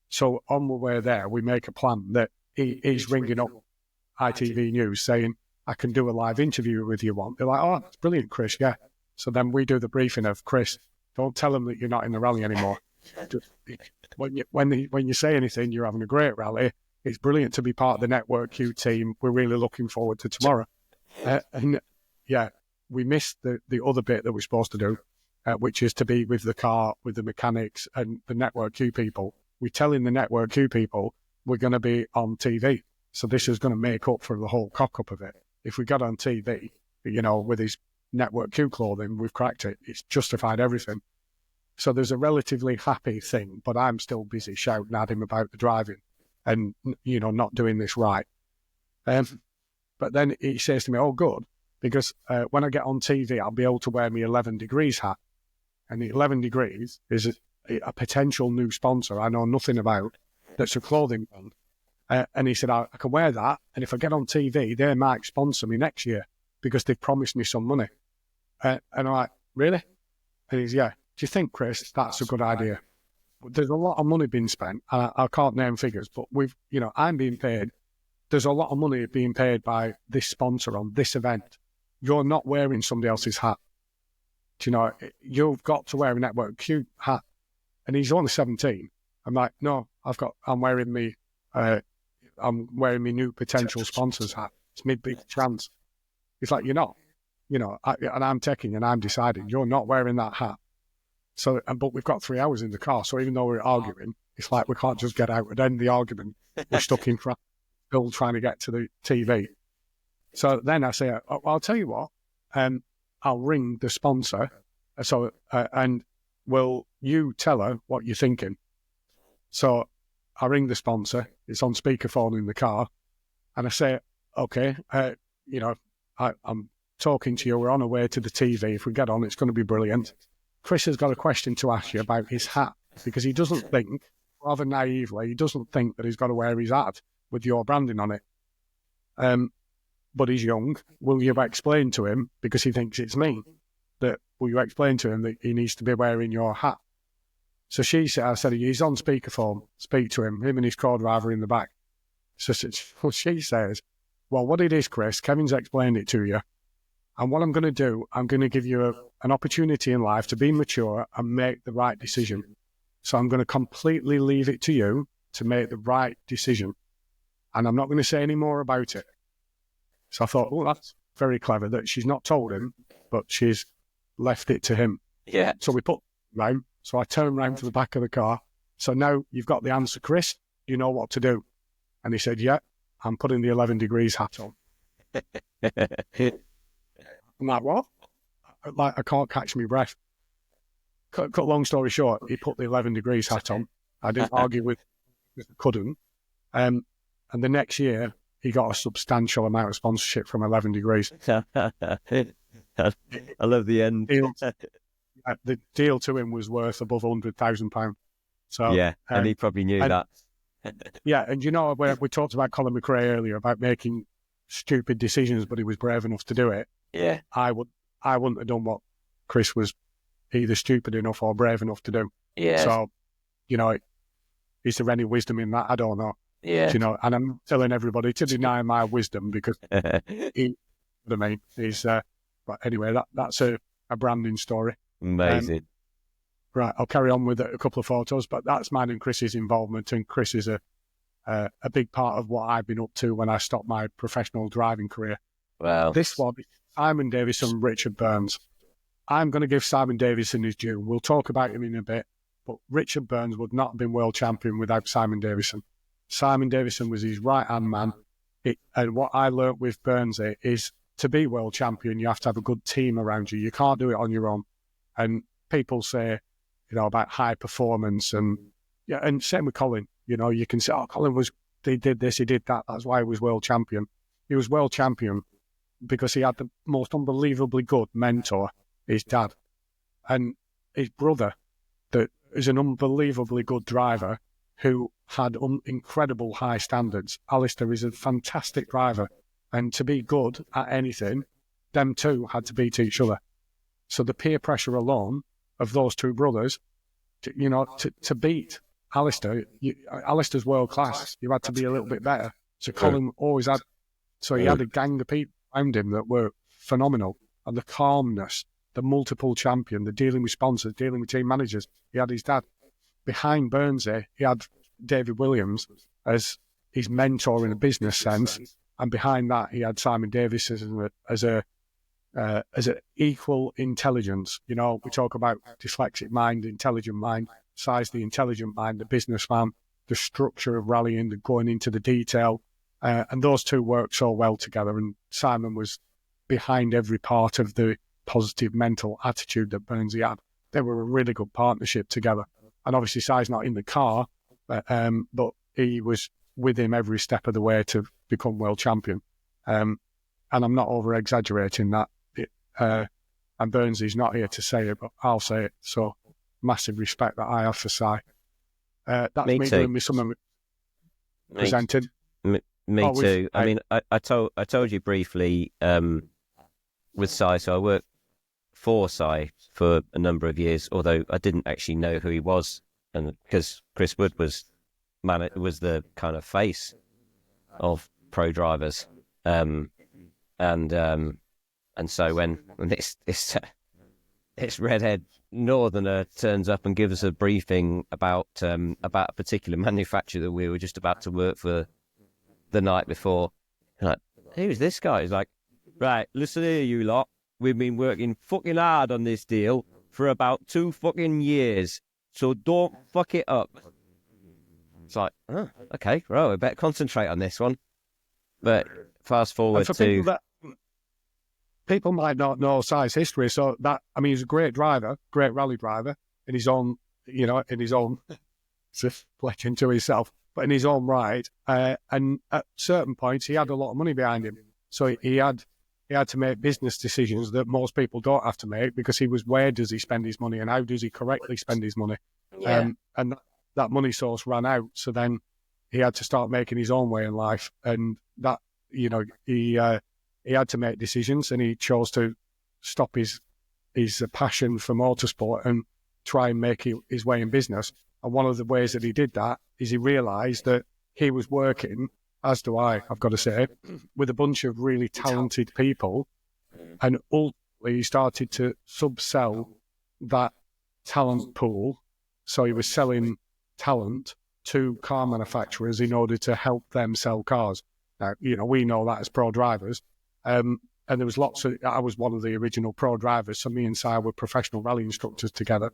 So on the way there, we make a plan that he's ringing up ITV News saying, I can do a live interview with you one. They're like, oh, that's brilliant, Chris, yeah. So then we do the briefing of, Chris, don't tell them that you're not in the rally anymore. Just, when you say anything, you're having a great rally. It's brilliant to be part of the Network Q team. We're really looking forward to tomorrow. And yeah, we missed the other bit that we're supposed to do. which is to be with the car, with the mechanics and the Network Q people. We're telling the Network Q people we're going to be on TV. So this is going to make up for the whole cock-up of it. If we got on TV, with his Network Q clothing, we've cracked it. It's justified everything. So there's a relatively happy thing, but I'm still busy shouting at him about the driving and, not doing this right. But then he says to me, oh, good, because when I get on TV, I'll be able to wear my 11 Degrees hat. And the 11 Degrees is a potential new sponsor I know nothing about, that's a clothing brand. And he said, I can wear that, and if I get on TV, they might sponsor me next year because they've promised me some money. And I'm like, really? And he's, yeah. Do you think, Chris, that's a good idea? There's a lot of money being spent, and I can't name figures, but I'm being paid. There's a lot of money being paid by this sponsor on this event. You're not wearing somebody else's hat. You've got to wear a Network Q hat. And he's only 17. I'm like, no, I'm wearing me new potential sponsor's hat. It's my big chance. He's like, you're not, and I'm taking and I'm deciding you're not wearing that hat. So, but we've got 3 hours in the car. So even though we're arguing, it's like we can't just get out and end the argument. We're stuck in front, still trying to get to the TV. So then I say, well, I'll tell you what, I'll ring the sponsor. And will you tell her what you're thinking? So I ring the sponsor. It's on speakerphone in the car. And I say, okay, I'm talking to you. We're on our way to the TV. If we get on, it's going to be brilliant. Chris has got a question to ask you about his hat, because he doesn't think, rather naively, he doesn't think that he's got to wear his hat with your branding on it. But he's young. Will you explain to him, because he thinks it's me, will you explain to him that he needs to be wearing your hat? So I said, he's on speakerphone, speak to him and his co-driver in the back. So she says, well, what it is, Chris, Kevin's explained it to you. And what I'm going to do, I'm going to give you an opportunity in life to be mature and make the right decision. So I'm going to completely leave it to you to make the right decision. And I'm not going to say any more about it. So I thought, that's very clever that she's not told him, but she's left it to him. Yeah. So we put round. So I turned round to the back of the car. So now you've got the answer, Chris. You know what to do. And he said, yeah, I'm putting the 11 Degrees hat on. I'm like, what? I can't catch my breath. Cut long story short, he put the 11 Degrees hat on. I didn't argue with couldn't. And the next year, he got a substantial amount of sponsorship from 11 Degrees. I love the end. The deal to him was worth above £100,000. So yeah, and he probably knew that. Yeah, and we talked about Colin McRae earlier about making stupid decisions, but he was brave enough to do it. Yeah, I wouldn't have done what Chris was either stupid enough or brave enough to do. Yeah. So, is there any wisdom in that? I don't know. Yeah. And I'm telling everybody to deny my wisdom because but anyway, that's a branding story. Amazing. Right, I'll carry on with a couple of photos, but that's mine and Chris's involvement, and Chris is a big part of what I've been up to when I stopped my professional driving career. Wow. This one, Simon Davison and Richard Burns. I'm going to give Simon Davison his due. We'll talk about him in a bit, but Richard Burns would not have been world champion without Simon Davison. Simon Davison was his right-hand man. And what I learnt with Burns is to be world champion, you have to have a good team around you. You can't do it on your own. And people say, about high performance and same with Colin. You can say, Colin he did this, he did that. That's why he was world champion. He was world champion because he had the most unbelievably good mentor, his dad, and his brother, that is an unbelievably good driver who had incredible high standards. Alistair is a fantastic driver, and to be good at anything, them two had to beat each other. So the peer pressure alone of those two brothers, to beat Alistair, Alistair's world class. You had to be a little bit better. So Colin always had. So he had a gang of people around him that were phenomenal, and the calmness, the multiple champion, the dealing with sponsors, dealing with team managers. He had his dad. Behind Burnsy, he had David Williams as his mentor in a business sense, and behind that he had Simon Davis as as an equal intelligence. You know, we talk about dyslexic mind, intelligent mind, size the intelligent mind, the businessman, the structure of rallying, the going into the detail, and those two work so well together. And Simon was behind every part of the positive mental attitude that Burnsy had. They were a really good partnership together. And obviously, Si's not in the car, but he was with him every step of the way to become world champion. And I'm not over-exaggerating that. And Burnsy's not here to say it, but I'll say it. So massive respect that I have for Si. That's me doing me some presenting. Me too. I mean, I told you briefly with Si, so I worked for Si for a number of years, although I didn't actually know who he was, and because Chris Wood was the kind of face of pro drivers, and so when this redhead northerner turns up and gives us a briefing about a particular manufacturer that we were just about to work for the night before, I'm like, who's this guy? He's like, right, listen here, you lot. We've been working fucking hard on this deal for about 2 fucking years, so don't fuck it up. It's like, oh, okay, right, we better concentrate on this one. But fast forward to... People might not know Si's history, so that, I mean, he's a great driver, great rally driver in his own, legend to himself, but in his own right. And at certain points, he had a lot of money behind him. So he had to make business decisions that most people don't have to make, because he was, where does he spend his money and how does he correctly spend his money? Yeah. And that money source ran out. So then he had to start making his own way in life. And that, he had to make decisions, and he chose to stop his passion for motorsport and try and make his way in business. And one of the ways that he did that is he realised that he was working, as do I've got to say, with a bunch of really talented people, and ultimately he started to subsell that talent pool. So he was selling talent to car manufacturers in order to help them sell cars. Now, we know that as pro drivers. And there was I was one of the original pro drivers, so me and Si were professional rally instructors together.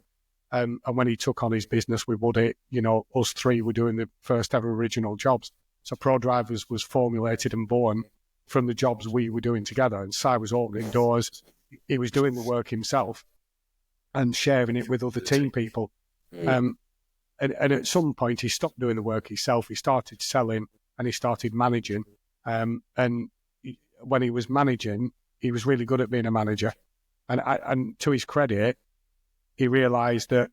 And when he took on his business with Woody, us three were doing the first ever original jobs. So Pro Drivers was formulated and born from the jobs we were doing together. And Si was opening doors. He was doing the work himself and sharing it with other team people. And at some point, he stopped doing the work himself. He started selling and he started managing. And when he was managing, he was really good at being a manager. And to his credit, he realised that,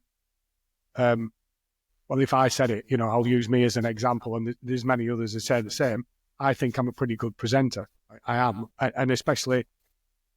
well, if I said it, I'll use me as an example, and there's many others that say the same. I think I'm a pretty good presenter. I am. And especially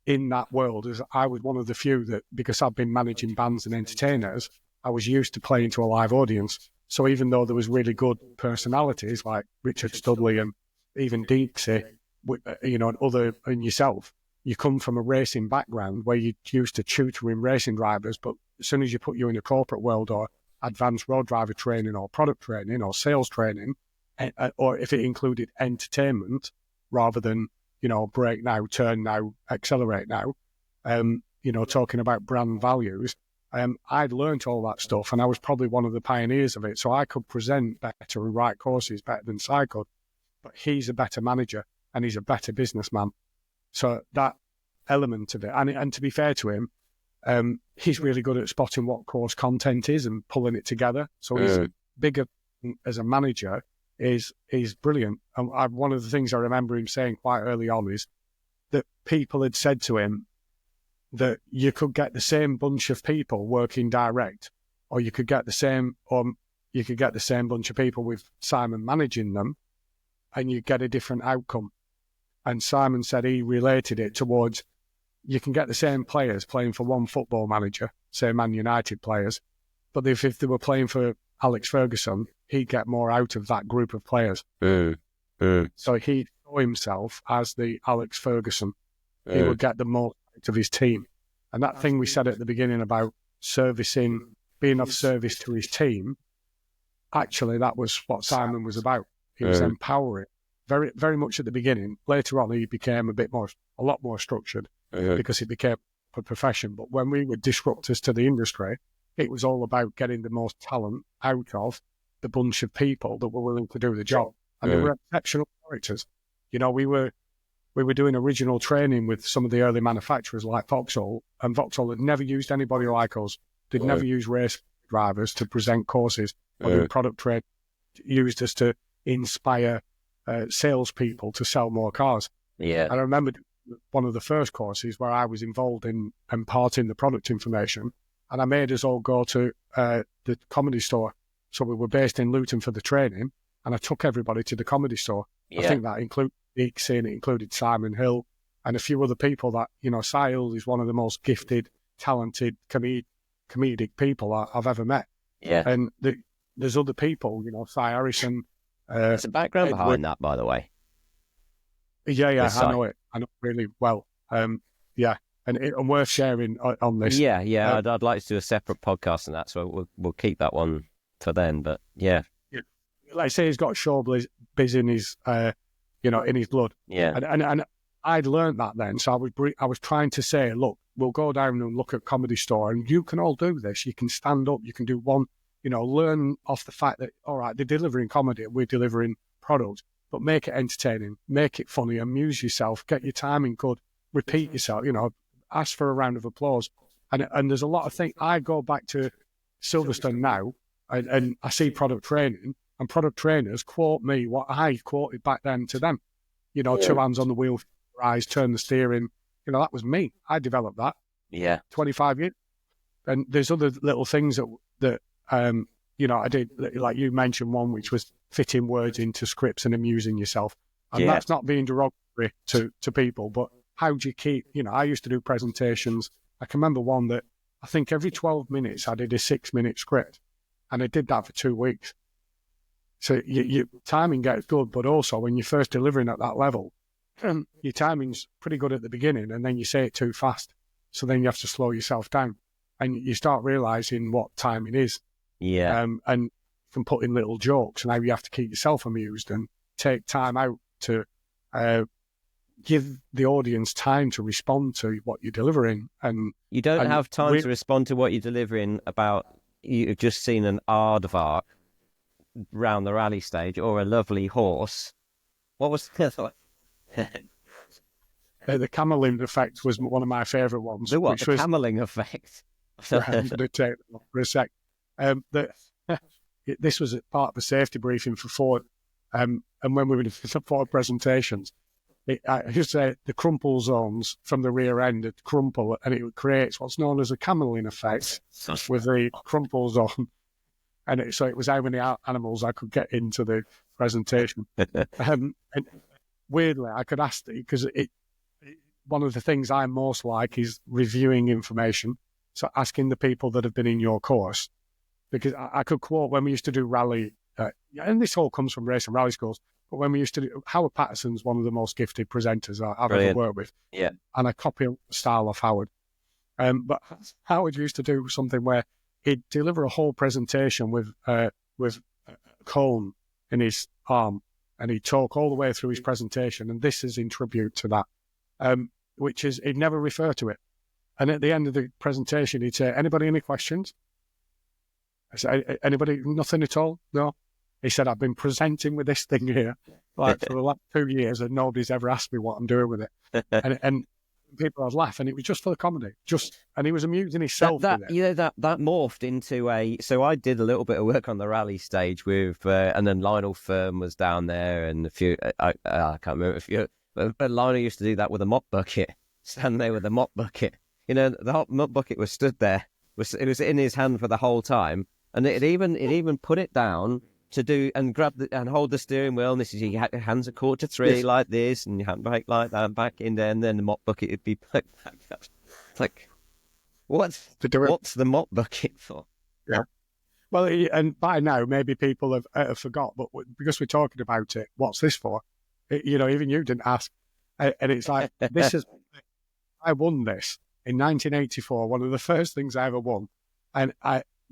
in that world, as I was one of the few that, because I've been managing bands and entertainers, I was used to playing to a live audience. So even though there was really good personalities like Richard Studley and even Deepsy, and yourself, you come from a racing background where you're used to tutoring racing drivers, but as soon as you put you in a corporate world or advanced road driver training or product training or sales training, or if it included entertainment rather than, brake now, turn now, accelerate now, talking about brand values, I'd learnt all that stuff, and I was probably one of the pioneers of it. So I could present better and write courses better than Si could, but he's a better manager and he's a better businessman. So that element of it, and to be fair to him, he's really good at spotting what course content is and pulling it together. So he's bigger as a manager, is brilliant. And one of the things I remember him saying quite early on is that people had said to him that you could get the same bunch of people working direct, or you could get the same bunch of people with Simon managing them, and you get a different outcome. And Simon said he related it towards, you can get the same players playing for one football manager, say Man United players, but if they were playing for Alex Ferguson, he'd get more out of that group of players. So he'd saw himself as the Alex Ferguson. He would get the most out of his team. And that thing we said at the beginning about being of service to his team, actually that was what Simon was about. He was empowering. Very, very much at the beginning. Later on, he became a lot more structured. because it became a profession. But when we were disruptors to the industry, it was all about getting the most talent out of the bunch of people that were willing to do the job. And they were exceptional characters. You know, we were doing original training with some of the early manufacturers like Vauxhall, and Vauxhall had never used anybody like us. They'd never used race drivers to present courses or do product trade. Used us to inspire salespeople to sell more cars. Yeah. And I remember one of the first courses where I was involved in imparting the product information, and I made us all go to the comedy store. So we were based in Luton for the training, and I took everybody to the comedy store. I think that included Dixie, and it included Simon Hill and a few other people that, you know, Si Hill is one of the most gifted, talented comedic people I've ever met. Yeah. And there's other people, you know, Si Harrison. There's a background Edward. behind that, by the way. Yeah, I know it. I know it really well. And worth sharing on this. Yeah. I'd like to do a separate podcast on that, so we'll keep that one for then. But yeah. Like I say, he's got showbiz in his, in his blood. Yeah. And I'd learned that then. So I was trying to say, look, we'll go down and look at Comedy Store, and you can all do this. You can stand up. You can do one. You know, learn off the fact that, all right, they're delivering comedy, we're delivering products, but make it entertaining, make it funny, amuse yourself, get your timing good, repeat yourself, you know, ask for a round of applause. And there's a lot of things. I go back to Silverstone now, and I see product training, and product trainers quote me what I quoted back then to them. You know, 2 hands on the wheel, eyes, turn the steering. You know, that was me. I developed that. Yeah. 25 years. And there's other little things that I did, like you mentioned one, which was fitting words into scripts and amusing yourself. And that's not being derogatory to people, but how do you keep, you know, I used to do presentations. I can remember one that I think every 12 minutes I did a 6-minute script, and I did that for 2 weeks. So your timing gets good, but also when you're first delivering at that level, your timing's pretty good at the beginning, and then you say it too fast. So then you have to slow yourself down, and you start realizing what timing is. Yeah. And from putting little jokes, and how you have to keep yourself amused and take time out to give the audience time to respond to what you're delivering. And you don't have time to respond to what you're delivering about, you've just seen an aardvark round the rally stage or a lovely horse. What was the the camelling effect was one of my favourite ones. The what? The camelling effect? I'm going to take that for a sec. This was part of a safety briefing for Ford, and when we were doing the Ford presentations, I used to say the crumple zones from the rear end would crumple, and it creates what's known as a camelling effect with the crumple zone. And so it was how many animals I could get into the presentation. And weirdly, I could ask, because one of the things I most like is reviewing information. So asking the people that have been in your course, because I could quote when we used to do rally, and this all comes from race and rally schools, but when we used to do, Howard Patterson's one of the most gifted presenters I've ever worked with. Yeah. And I copy the style of Howard. But Howard used to do something where he'd deliver a whole presentation with a cone in his arm, and he'd talk all the way through his presentation, and this is in tribute to that, which is he'd never refer to it. And at the end of the presentation, he'd say, anybody any questions? I said, anybody, nothing at all? No. He said, I've been presenting with this thing here for the last 2 years, and nobody's ever asked me what I'm doing with it. and people would laugh, and it was just for the comedy. And he was amusing himself with it. You know, that morphed into so I did a little bit of work on the rally stage with, and then Lionel Firm was down there, and a few, I can't remember a few, but Lionel used to do that with a mop bucket, stand there with a mop bucket. You know, the hot mop bucket was stood there. It was in his hand for the whole time, and it even put it down to do and grab and hold the steering wheel. And this is your hands are caught to three like this, and your hand back like that, back in there, and then the mop bucket would be back up. It's like, what's the mop bucket for? Yeah. Well, and by now maybe people have forgot, but because we're talking about it, what's this for? Even you didn't ask, and it's like this is. I won this in 1984, one of the first things I ever won, and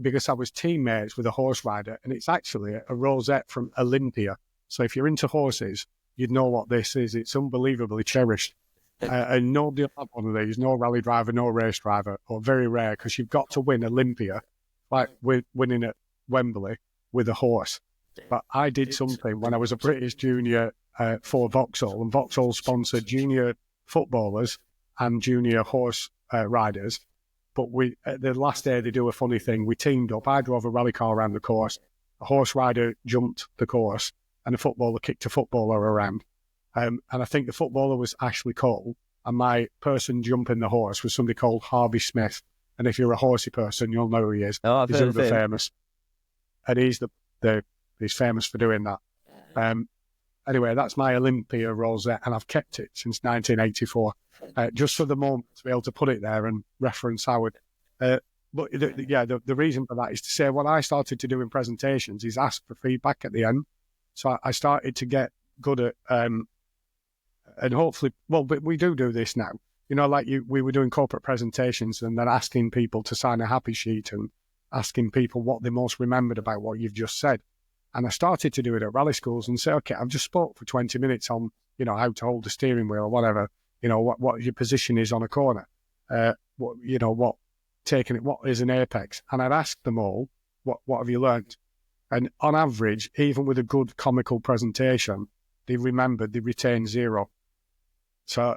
because I was teammates with a horse rider, and it's actually a rosette from Olympia. So if you're into horses, you'd know what this is. It's unbelievably cherished. And nobody will have one of these, no rally driver, no race driver, or very rare, because you've got to win Olympia, like winning at Wembley with a horse. But I did something when I was a British junior for Vauxhall, and Vauxhall sponsored junior footballers and junior horse riders. But the last day they do a funny thing. We teamed up. I drove a rally car around the course. A horse rider jumped the course, and a footballer kicked a footballer around. And I think the footballer was Ashley Cole, and my person jumping the horse was somebody called Harvey Smith. And if you're a horsey person, you'll know who he is. Oh, I've he's heard of him. famous, and he's he's famous for doing that. Anyway, that's my Olympia rosette, and I've kept it since 1984, just for the moment to be able to put it there and reference Howard. But the reason for that is to say what I started to do in presentations is ask for feedback at the end. So I started to get good at, and hopefully, but we do this now. You know, like we were doing corporate presentations and then asking people to sign a happy sheet and asking people what they most remembered about what you've just said. And I started to do it at rally schools and say, okay, I've just spoke for 20 minutes on, you know, how to hold the steering wheel or whatever, you know, what your position is on a corner, what is an apex. And I'd ask them all, what have you learned? And on average, even with a good comical presentation, they retain 0. So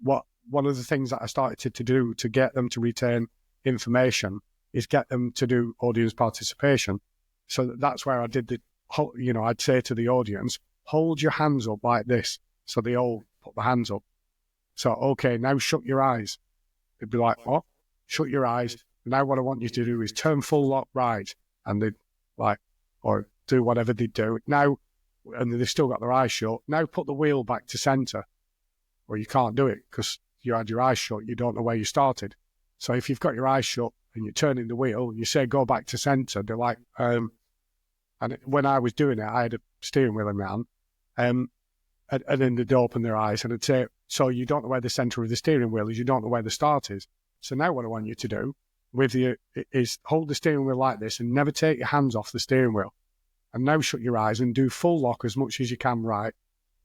one of the things that I started to do to get them to retain information is get them to do audience participation. So that's where I did I'd say to the audience, hold your hands up like this. So they all put their hands up. So, okay, now shut your eyes. They'd be like, what? Shut your eyes. Now what I want you to do is turn full lock right. And they'd or do whatever they do. Now, and they've still got their eyes shut. Now put the wheel back to centre. Well, you can't do it because you had your eyes shut. You don't know where you started. So if you've got your eyes shut and you're turning the wheel, and you say, go back to centre, they're like, and when I was doing it, I had a steering wheel in my hand, and then they'd open their eyes and I'd say, so you don't know where the centre of the steering wheel is, you don't know where the start is. So now what I want you to do with you is hold the steering wheel like this and never take your hands off the steering wheel. And now shut your eyes and do full lock as much as you can right.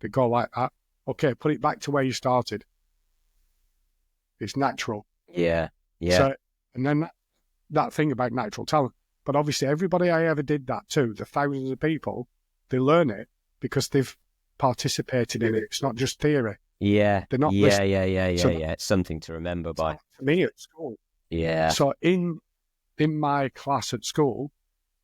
But go like that. Okay, put it back to where you started. It's natural. Yeah. So, and then that thing about natural talent. But obviously everybody I ever did that to, the thousands of people, they learn it because they've participated in it. It's not just theory. Yeah. They're not listening. Yeah. It's something to remember by. For me at school. Yeah. So in my class at school,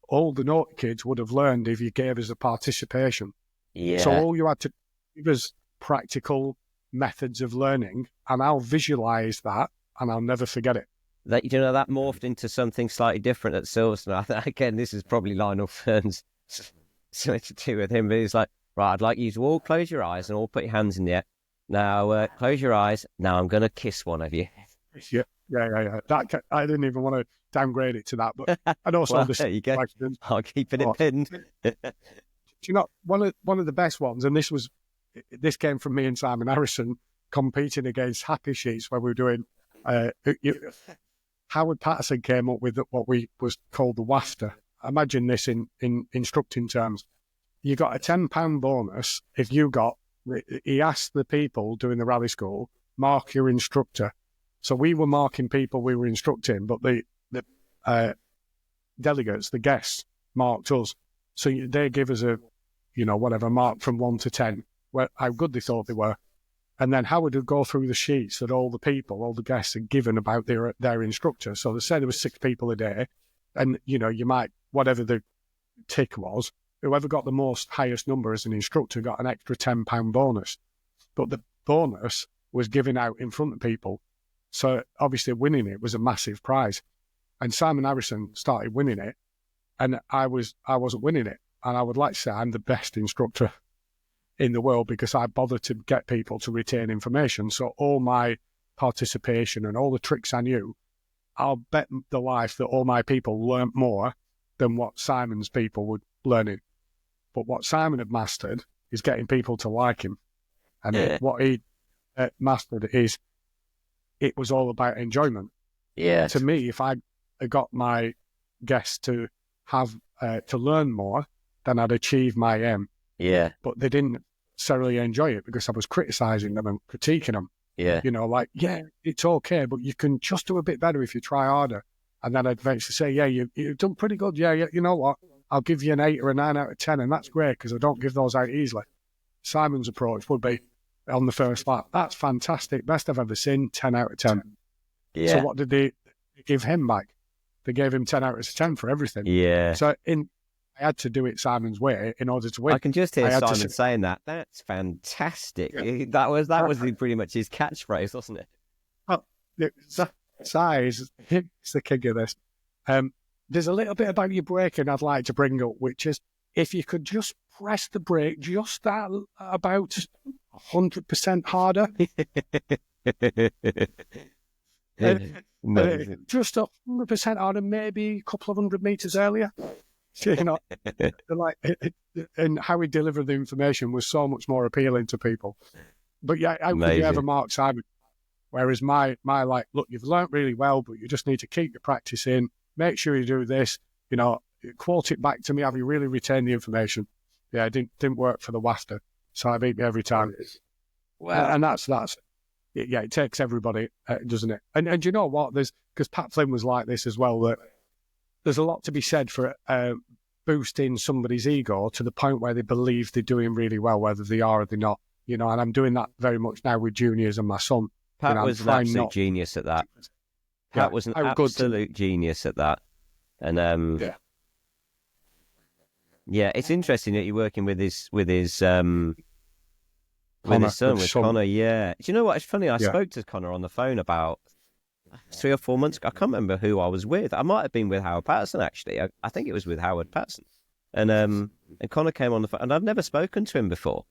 all the naughty kids would have learned if you gave us a participation. Yeah. So all you had to give us practical methods of learning, and I'll visualize that and I'll never forget it. That that morphed into something slightly different at Silverstone. Again, this is probably Lionel Fern's something to do with him, but he's like, right, I'd like you to all close your eyes and all put your hands in the air. Now, close your eyes. Now I'm going to kiss one of you. Yeah. That I didn't even want to downgrade it to that, but and also well, there you go. I'll keep it pinned. Do you know one of the best ones? And this came from me and Simon Harrison competing against happy sheets where we were doing. Howard Patterson came up with what was called the wafter. Imagine this in instructing terms. You got a £10 bonus if you got. He asked the people doing the rally school, mark your instructor. So we were marking people we were instructing, but the delegates, the guests, marked us. So they give us a, whatever mark from 1 to 10, how good they thought they were. And then Howard would go through the sheets that all the guests had given about their instructor. So they said there was 6 people a day, and you might, whatever the tick was, whoever got the highest number as an instructor got an extra £10 bonus. But the bonus was given out in front of people. So obviously winning it was a massive prize. And Simon Harrison started winning it, and I wasn't winning it. And I would like to say I'm the best instructor in the world because I bothered to get people to retain information. So all my participation and all the tricks I knew, I'll bet the life that all my people learnt more than what Simon's people were learning. But what Simon had mastered is getting people to like him. And what he mastered is it was all about enjoyment. Yeah. To me, if I got my guests to have to learn more, then I'd achieve my aim. Yeah. But they didn't necessarily enjoy it because I was criticising them and critiquing them. Yeah. You know, like, yeah, it's okay, but you can just do a bit better if you try harder. And then I'd eventually say, yeah, you've done pretty good. Yeah, you know what? I'll give you an 8 or a 9 out of 10, and that's great because I don't give those out easily. Simon's approach would be on the first lap, that's fantastic, best I've ever seen, 10 out of 10. Yeah. So what did they give him back? They gave him 10 out of 10 for everything. Yeah. So I had to do it Simon's way in order to win. I can just hear Simon saying that. That's fantastic. Yeah. That was pretty much his catchphrase, wasn't it? Well, size, it's the king of this. There's a little bit about your braking I'd like to bring up, which is if you could just press the brake just that about 100% harder. Just 100% harder, maybe a couple of 100 meters earlier. You know, like, and how he delivered the information was so much more appealing to people. But yeah, how could you ever mark Simon? Whereas my like, look, you've learnt really well, but you just need to keep your practice in. Make sure you do this. You know, quote it back to me. Have you really retained the information? Yeah, it didn't work for the WAFTA, so I beat me every time. Well, and that's yeah, it takes everybody, doesn't it? And you know what? Because Pat Flynn was like this as well. That there's a lot to be said for boosting somebody's ego to the point where they believe they're doing really well, whether they are or they're not. You know, and I'm doing that very much now with juniors and my son. Pat was an absolute genius at that. Pat was an absolute genius at that. And yeah, it's interesting that you're working with his son, Connor. Yeah. Do you know what? It's funny. I spoke to Connor on the phone about 3 or 4 months ago. I can't remember who I was with. I might have been with Howard Patterson, actually. I think it was with Howard Patterson. And Connor came on the phone, and I've never spoken to him before.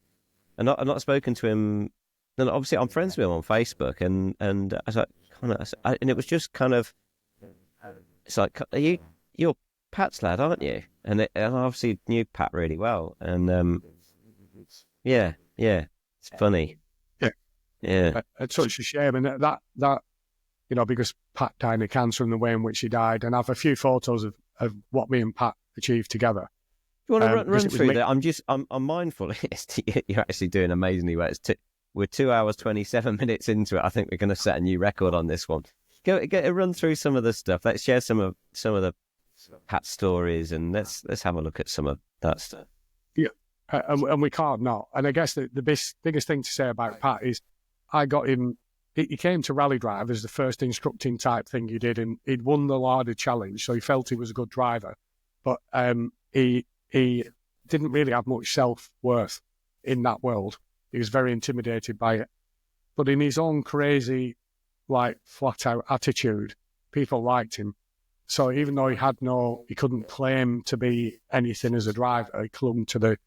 And I've not spoken to him. And obviously, I'm friends with him on Facebook. And I was like, Connor, and it was just kind of, it's like, you're Pat's lad, aren't you? And I obviously knew Pat really well. And yeah, it's funny. Yeah. It's such a shame. And that you know, because Pat died of cancer in the way in which he died, and I have a few photos of what me and Pat achieved together. Do you want to run through that? I'm mindful. You're actually doing amazingly well. We're 2 hours 27 minutes into it. I think we're going to set a new record on this one. Get a run through some of the stuff. Let's share some of the Pat stories, and let's have a look at some of that stuff. Yeah, and we can't not. And I guess the biggest thing to say about Pat is I got him. He came to Rally Drive as the first instructing type thing he did, and he'd won the Larder Challenge, so he felt he was a good driver. But he didn't really have much self-worth in that world. He was very intimidated by it. But in his own crazy, like, flat-out attitude, people liked him. So even though he couldn't claim to be anything as a driver, he clung to the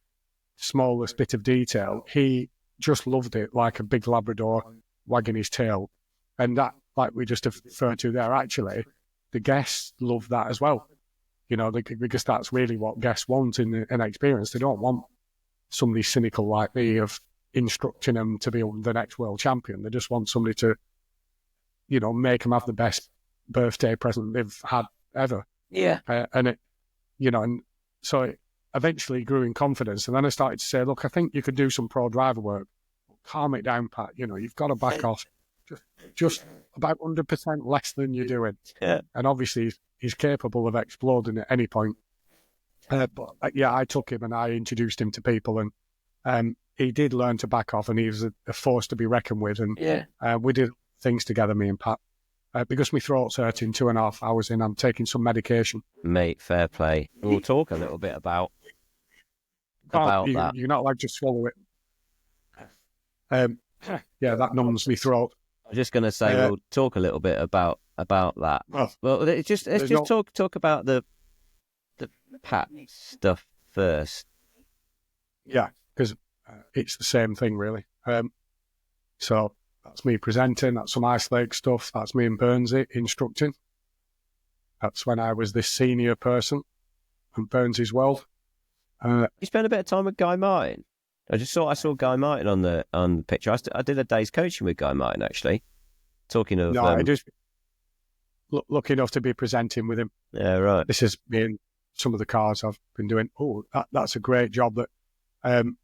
smallest bit of detail. He just loved it, like a big Labrador wagging his tail. And that, like we just referred to there, actually, the guests love that as well. You know, because that's really what guests want in an experience. They don't want somebody cynical like me of instructing them to be the next world champion. They just want somebody to, you know, make them have the best birthday present they've had ever. Yeah. And it, you know, and so it eventually grew in confidence. And then I started to say, look, I think you could do some pro driver work. Calm it down, Pat. You know, you've got to back off. Just about 100% less than you're doing. Yeah. And obviously he's capable of exploding at any point. But yeah, I took him and I introduced him to people, and he did learn to back off, and he was a force to be reckoned with. And we did things together, me and Pat. Because my throat's hurting 2.5 hours in, I'm taking some medication. Mate, fair play. We'll talk a little bit about that. You're not allowed to swallow it. Yeah, that numbs my throat. I was just going to say, we'll talk a little bit about that. Well, let's just talk about the Pat stuff first. Yeah, because it's the same thing, really. So that's me presenting, that's some ice lake stuff, that's me and Burnsy instructing. That's when I was this senior person in Burnsy's world. You spent a bit of time with Guy Martin. I saw Guy Martin on the picture. I did a day's coaching with Guy Martin, actually. Talking of... No, I just lucky enough to be presenting with him. Yeah, right. This is me and some of the cars I've been doing. Oh, that's a great job that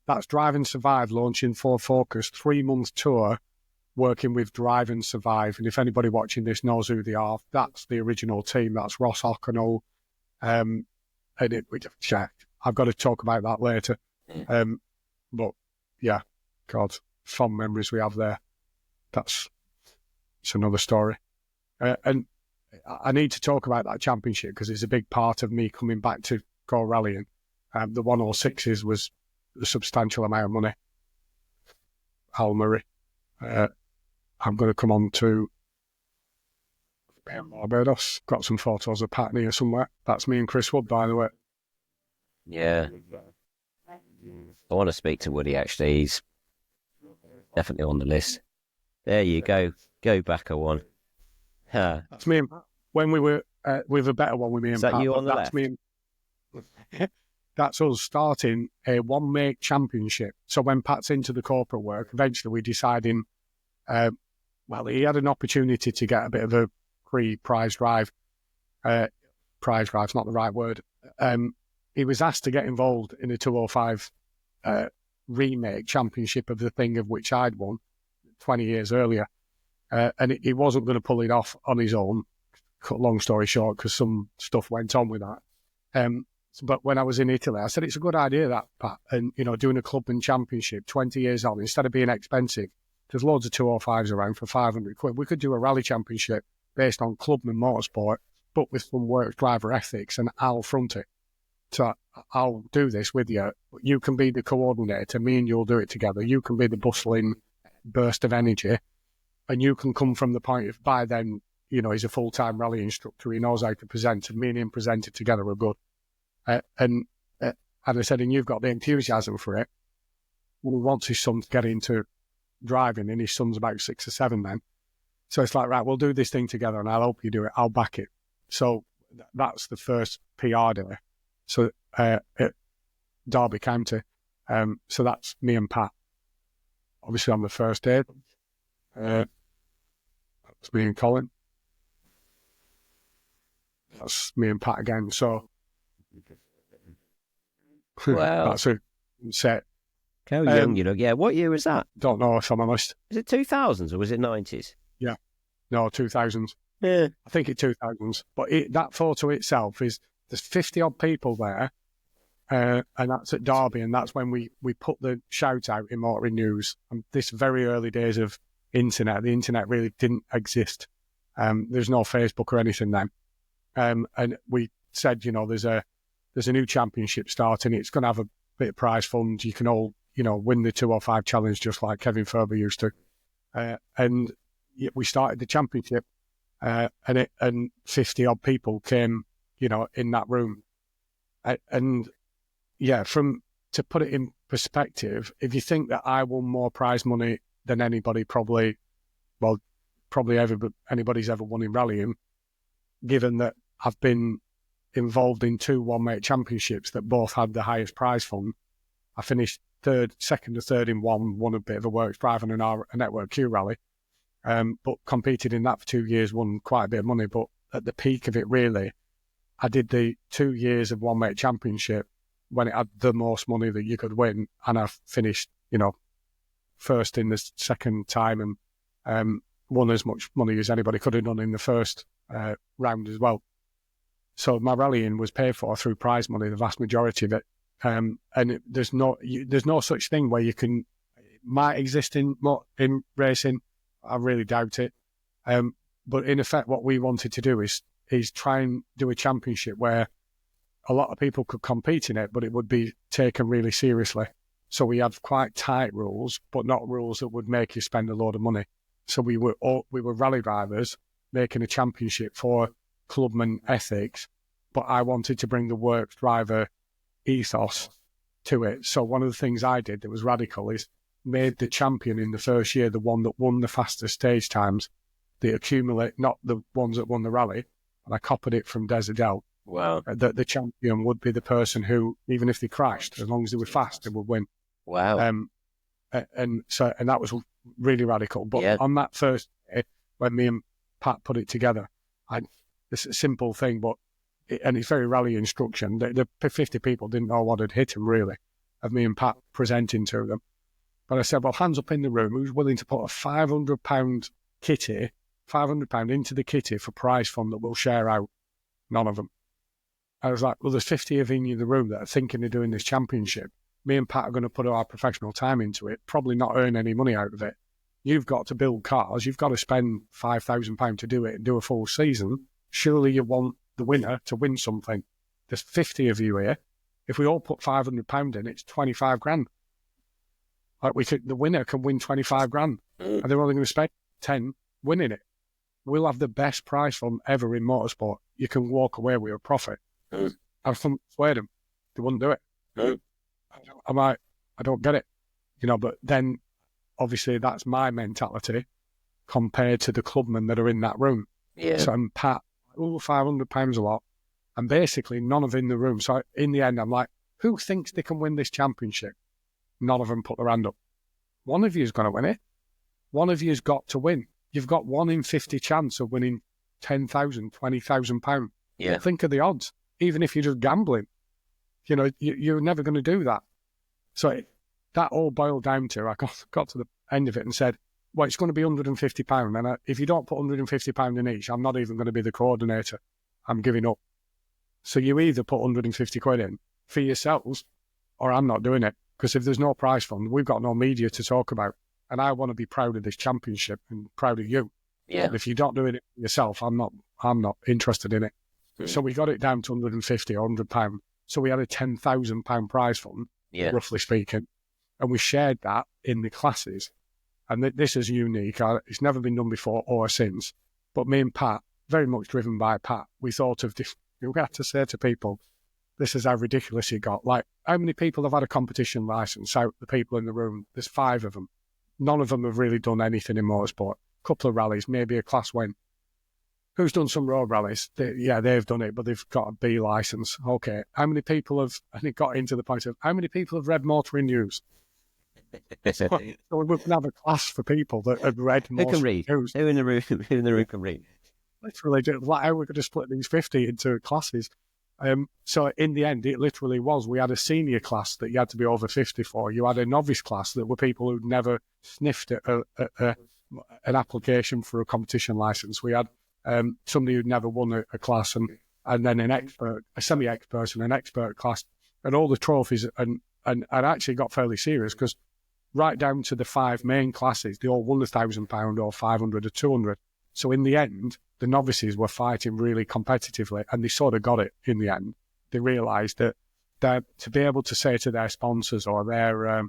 That's Drive and Survive, launching Ford Focus, 3-month tour, working with Drive and Survive. And if anybody watching this knows who they are, that's the original team. That's Ross O'Connell. And I've got to talk about that later. But yeah, God, fond memories we have there. It's another story. And I need to talk about that championship because it's a big part of me coming back to go rallying. The 106s was a substantial amount of money. Al Murray. I'm going to come on to Barbados. Got some photos of Patton here somewhere. That's me and Chris Wood, by the way. Yeah. I want to speak to Woody, actually. He's definitely on the list. There you go. Go back a one. Huh. That's me and Pat. When we were with a better one with me and Is that Pat. you on the that's left? Me and, that's us starting a one-make championship. So when Pat's into the corporate work, eventually we decided, he had an opportunity to get a bit of a prize drive. Prize drive's not the right word. He was asked to get involved in a 205 remake championship of the thing of which I'd won 20 years earlier. And he wasn't going to pull it off on his own, cut long story short, because some stuff went on with that. But when I was in Italy, I said, it's a good idea, that, Pat. And, doing a club and championship 20 years on, instead of being expensive, there's loads of 205s around for 500 quid. We could do a rally championship based on Clubman Motorsport, but with some Works driver ethics, and I'll front it. So I'll do this with you. You can be the coordinator. Me and you'll do it together. You can be the bustling burst of energy. And you can come from the point of, by then, he's a full-time rally instructor. He knows how to present. And me and him presented together are good. And I said, and you've got the enthusiasm for it. Well, wants his son to get into driving, and his son's about 6 or 7 then. So it's like, right, we'll do this thing together, and I'll help you do it. I'll back it. So that's the first PR day. So at Derby County. So that's me and Pat. Obviously on the first day. That's me and Colin. That's me and Pat again. So Wow. that's a set. How young you look. Yeah, what year was that? Don't know if I'm honest. Was it 2000s or was it 90s? No, 2000s. Yeah. I think it's 2000s. But that photo itself there's 50 odd people there. And that's at Derby, and that's when we put the shout out in Motoring News. And this very early days of internet, the internet really didn't exist. There's no Facebook or anything then. And we said, there's a new championship starting. It's going to have a bit of prize fund. You can all, win the 205 challenge just like Kevin Furber used to. And we started the championship, and 50 odd people came, in that room. And yeah, to put it in perspective, if you think that I won more prize money than anybody probably anybody's ever won in rallying, given that I've been involved in 2 one-make championships that both had the highest prize fund. I finished second or third in one, won a bit of a Works drive and a Network Q rally, but competed in that for 2 years, won quite a bit of money. But at the peak of it, really, I did the 2 years of one-make championship when it had the most money that you could win, and I finished, first in the second time, and won as much money as anybody could have done in the first round as well. So my rallying was paid for through prize money, the vast majority of it. And there's no such thing where you can, might exist in racing. I really doubt it. But in effect, what we wanted to do is try and do a championship where a lot of people could compete in it, but it would be taken really seriously. So we have quite tight rules, but not rules that would make you spend a load of money. So we were rally drivers making a championship for clubman ethics, but I wanted to bring the Works driver ethos to it. So one of the things I did that was radical is made the champion in the first year the one that won the fastest stage times, the accumulate, not the ones that won the rally. And I copied it from Des Adele. Wow. The champion would be the person who, even if they crashed, as long as they were fast, they would win. Wow. And that was really radical. But on that first day, when me and Pat put it together, it's a simple thing, but it's very rally instruction. The 50 people didn't know what had hit them, really. of me and Pat presenting to them. But I said, well, hands up in the room, who's willing to put a £500 kitty, £500 into the kitty for prize fund that we'll share out? None of them. I was like, well, there's 50 of you in the room that are thinking of doing this championship. Me and Pat are going to put our professional time into it, probably not earn any money out of it. You've got to build cars. You've got to spend £5,000 to do it and do a full season. Surely you want the winner to win something. There's 50 of you here. If we all put £500 in, it's 25 grand. Like the winner can win 25 grand, and they're only going to spend 10 winning it. We'll have the best prize fund ever in motorsport. You can walk away with a profit. I've persuaded them. They wouldn't do it. I don't get it. But then obviously that's my mentality compared to the clubmen that are in that room. Yeah. So I'm Pat, £500 a lot. And basically none of them in the room. So in the end, I'm like, who thinks they can win this championship? None of them put their hand up. One of you is going to win it. One of you has got to win. You've got 1 in 50 chance of winning £10,000, £20,000. Yeah. Think of the odds. Even if you're just gambling, you're never going to do that. So that all boiled down to, I got to the end of it and said, well, it's going to be £150. And if you don't put £150 in each, I'm not even going to be the coordinator. I'm giving up. So you either put 150 quid in for yourselves, or I'm not doing it. Because if there's no prize fund, we've got no media to talk about. And I want to be proud of this championship and proud of you. Yeah. And if you don't do it yourself, I'm not interested in it. So we got it down to 150 or £100. So we had a £10,000 prize fund, roughly speaking. And we shared that in the classes. And this is unique. It's never been done before or since. But me and Pat, very much driven by Pat, we thought of this. We had to say to people, this is how ridiculous it got. Like, how many people have had a competition licence out the people in the room? There's 5 of them. None of them have really done anything in motorsport. A couple of rallies, maybe a class win. Who's done some road rallies? They've done it, but they've got a B licence. Okay. How many people have, and it got into the point of, how many people have read Motoring News? So we can have a class for people that have read Who can read? News. Who in the room can read? Literally, like how we could have split these 50 into classes. So in the end, it literally was, we had a senior class that you had to be over 50 for. You had a novice class that were people who'd never sniffed at an application for a competition licence. We had somebody who'd never won a class, and then an expert, a semi-expert and an expert class, and all the trophies. And I actually got fairly serious because right down to the 5 main classes, they all won £1,000 or 500 or 200. So in the end, the novices were fighting really competitively, and they sort of got it in the end. They realised that to be able to say to their sponsors or their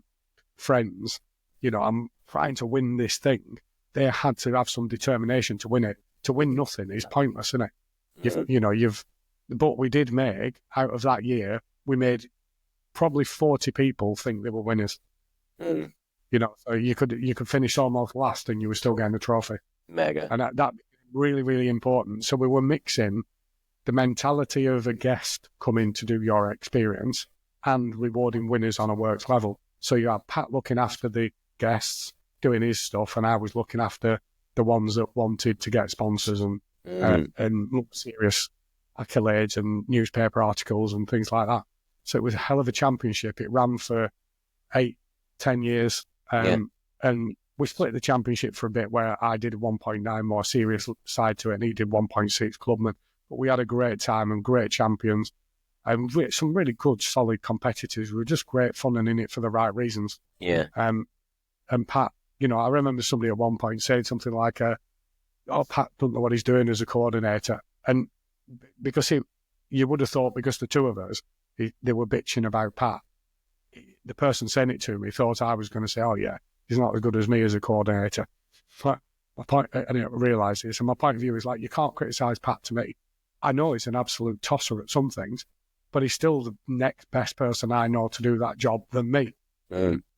friends, I'm trying to win this thing, they had to have some determination to win it. To win nothing is pointless, isn't it? But we did make, out of that year, we made probably 40 people think they were winners. So you could finish almost last and you were still getting a trophy. Mega. And that really, really important. So we were mixing the mentality of a guest coming to do your experience and rewarding winners on a works level. So you had Pat looking after the guests, doing his stuff, and I was looking after the ones that wanted to get sponsors and look serious accolades and newspaper articles and things like that. So it was a hell of a championship. It ran for 8-10 years. And we split the championship for a bit where I did 1.9 more serious side to it and he did 1.6 clubman. But we had a great time and great champions and some really good, solid competitors. We were just great fun and in it for the right reasons. Yeah. And Pat, I remember somebody at one point saying something like, Pat doesn't know what he's doing as a coordinator. And because you would have thought because the two of us, they were bitching about Pat, the person saying it to me thought I was going to say, oh yeah, he's not as good as me as a coordinator. But my point, I didn't realise this, and my point of view is like, you can't criticise Pat to me. I know he's an absolute tosser at some things, but he's still the next best person I know to do that job than me.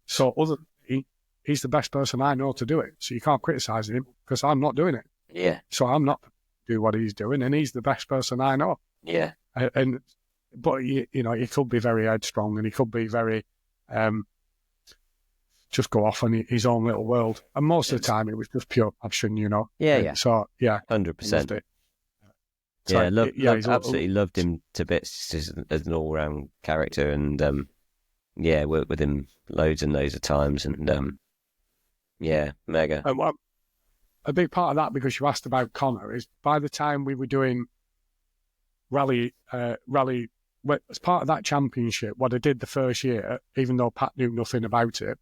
So other than me, he's the best person I know to do it. So you can't criticise him because I'm not doing it. Yeah. So I'm not do what he's doing, and he's the best person I know. Yeah. But he could be very headstrong, and he could be very just go off in his own little world. And most of the time, it was just pure passion, Yeah. So 100%. So, absolutely loved him to bits as an all-round character, and yeah, worked with him loads and loads of times, and yeah, mega. And a big part of that, because you asked about Connor, is by the time we were doing rally, as part of that championship, what I did the first year, even though Pat knew nothing about it,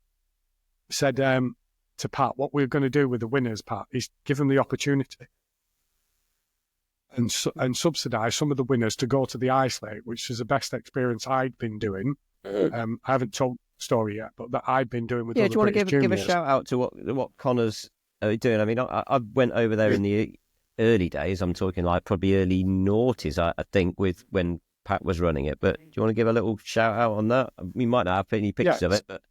said to Pat, what we're going to do with the winners, Pat, is give them the opportunity and subsidise some of the winners to go to the ice lake, which is the best experience I'd been doing. I haven't told the story yet, but that I'd been doing with other Do you want British to give a juniors. shout out to what Connor's doing? I mean, I went over there in the early days. I'm talking like probably early noughties, I think, with when Pat was running it. But do you want to give a little shout out on that? We might not have any pictures of it, but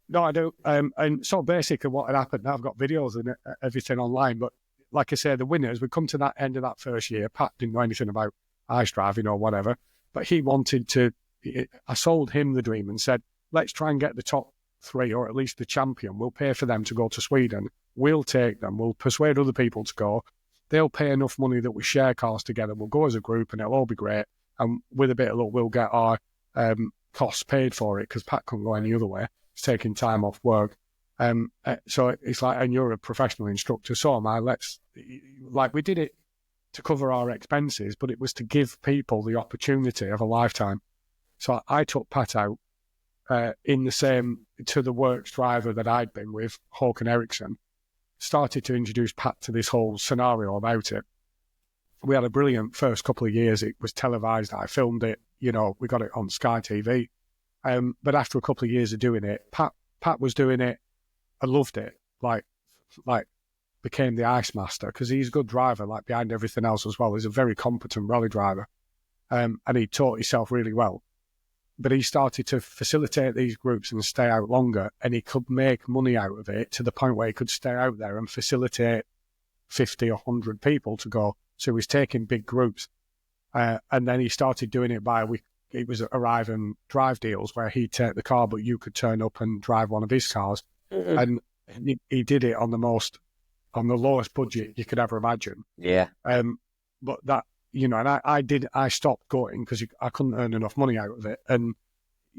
no, I do. And so basically, what had happened? I've got videos and everything online, but like I say, the winners, we come to that end of that first year. Pat didn't know anything about ice driving or whatever, but he wanted to. I sold him the dream and said, let's try and get the top 3, or at least the champion. We'll pay for them to go to Sweden. We'll take them. We'll persuade other people to go. They'll pay enough money that we share cars together. We'll go as a group and it'll all be great. And with a bit of luck, we'll get our costs paid for it, because Pat couldn't go any other way. He's taking time off work. So it's like, and you're a professional instructor, so am I. We did it to cover our expenses, but it was to give people the opportunity of a lifetime. So I took Pat out in the same, to the Works driver that I'd been with, Håkan Eriksson, started to introduce Pat to this whole scenario about it. We had a brilliant first couple of years. It was televised. I filmed it. We got it on Sky TV. But after a couple of years of doing it, Pat was doing it. I loved it. Like became the ice master, because he's a good driver, like behind everything else as well. He's a very competent rally driver. And he taught himself really well. But he started to facilitate these groups and stay out longer, and he could make money out of it to the point where he could stay out there and facilitate 50 or 100 people to go. So he was taking big groups. And then he started doing it it was arrive and drive deals where he'd take the car, but you could turn up and drive one of his cars. And he did it on the lowest budget you could ever imagine. yeah, But that, and I stopped going because I couldn't earn enough money out of it. And,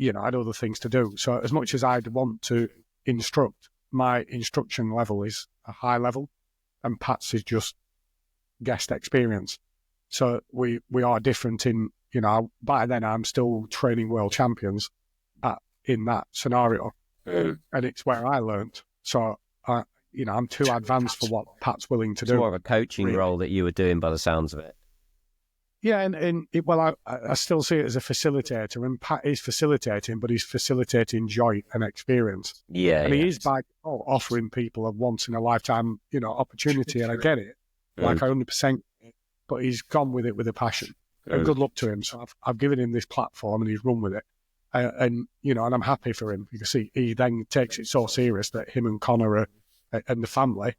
I had other things to do. So as much as I'd want to instruct, my instruction level is a high level, and Pat's is just guest experience. So we are different in, by then I'm still training world champions in that scenario. And it's where I learned. So, I'm too advanced for what Pat's willing to do. It's more of a coaching role that you were doing by the sounds of it. Yeah, I still see it as a facilitator, and Pat is facilitating, but he's facilitating joy and experience. Yeah, and he is by offering people a once-in-a-lifetime, opportunity, and I get it. Like I 100%, but he's gone with it with a passion. And good luck to him. So I've given him this platform, and he's run with it. And I'm happy for him, because he then takes it so serious that him and Connor and the family,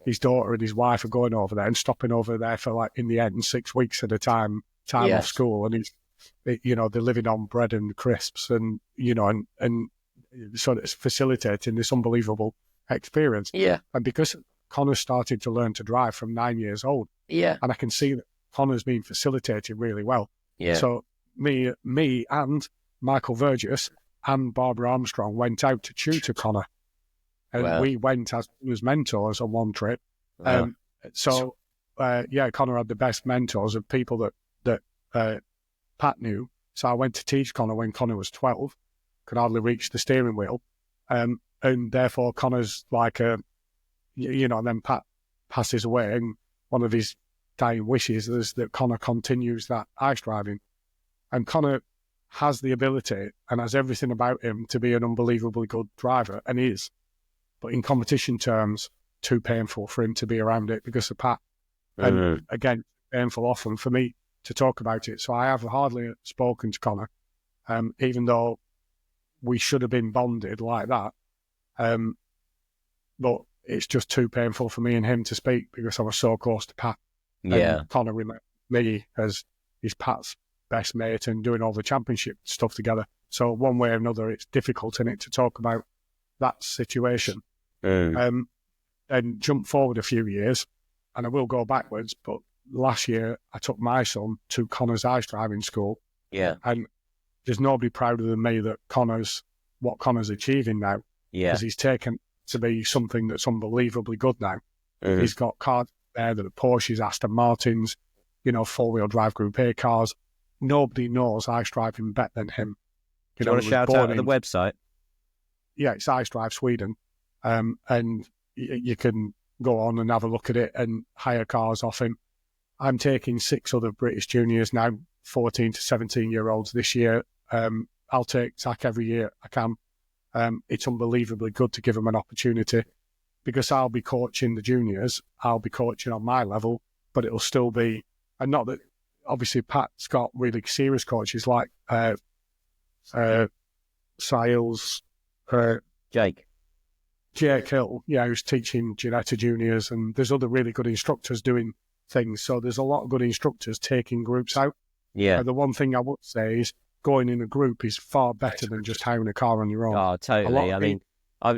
his daughter and his wife are going over there and stopping over there for, in the end, 6 weeks at a time off school. And they're living on bread and crisps, and, and so it's facilitating this unbelievable experience. Yeah. And because Connor started to learn to drive from 9 years old, and I can see that Connor's been facilitated really well. Yeah. So me and Michael Vergis and Barbara Armstrong went out to tutor Connor. And we went as mentors on one trip. Wow. Connor had the best mentors of people that Pat knew. So I went to teach Connor when Connor was 12, could hardly reach the steering wheel. And therefore Connor's and then Pat passes away, and one of his dying wishes is that Connor continues that ice driving. And Connor has the ability and has everything about him to be an unbelievably good driver, and he is. But in competition terms, too painful for him to be around it because of Pat. And again, painful often for me to talk about it. So I have hardly spoken to Connor, even though we should have been bonded like that. But it's just too painful for me and him to speak because I was so close to Pat. Yeah. And Connor remembered me as his Pat's best mate and doing all the championship stuff together. So one way or another, it's difficult in it to talk about that situation. And jump forward a few years, and I will go backwards, but last year I took my son to Connor's ice driving school. Yeah. And there's nobody prouder than me that what Connor's achieving now. Yeah. Because he's taken to be something that's unbelievably good now. Mhm. He's got cars there that are Porsches, Aston Martins, 4-wheel drive Group A cars. Nobody knows ice driving better than him. Do you want to shout out the website? Yeah, it's Ice Drive Sweden. And you can go on and have a look at it and hire cars off him. I'm taking 6 other British juniors now, 14 to 17-year-olds this year. I'll take Zach every year I can. It's unbelievably good to give them an opportunity because I'll be coaching the juniors. I'll be coaching on my level, but it'll still be, and not that, obviously Pat's got really serious coaches like Siles, Jake Hill, who's teaching Ginetta juniors, and there's other really good instructors doing things. So there's a lot of good instructors taking groups out. Yeah. The one thing I would say is going in a group is far better than just hiring a car on your own. Oh, totally. I mean, I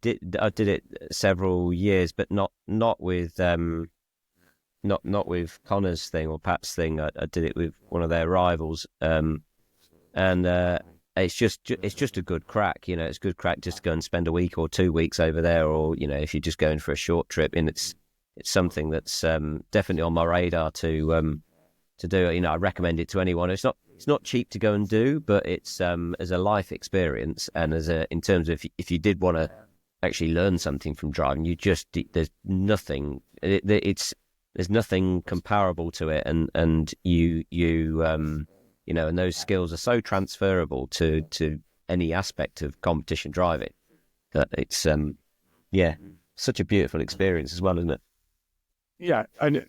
did it several years, but not with not with Connor's thing or Pat's thing. I did it with one of their rivals, and it's just a good crack. It's good crack just to go and spend a week or 2 weeks over there, or if you're just going for a short trip. And it's something that's definitely on my radar to do. I recommend it to anyone. It's not cheap to go and do, but it's as a life experience and in terms of if you did want to actually learn something from driving, there's nothing. There's nothing comparable to it, and and those skills are so transferable to any aspect of competition driving that it's such a beautiful experience as well, isn't it? Yeah, and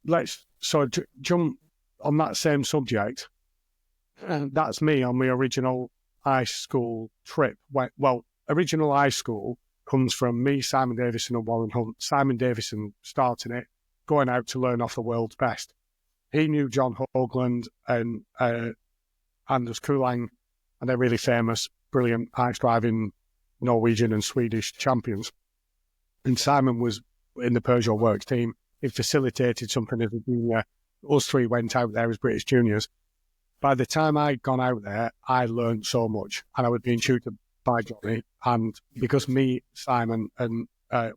let's jump on that same subject. That's me on my original ice school trip. Original ice school comes from me, Simon Davison and Warren Hunt. Simon Davison starting it, going out to learn off the world's best. He knew John Hoagland and Anders Kulang, and they're really famous, brilliant ice driving Norwegian and Swedish champions. And Simon was in the Peugeot Works team. He facilitated something as a junior. Us 3 went out there as British juniors. By the time I'd gone out there, I learned so much, and I was being tutored by Johnny. And because me, Simon, and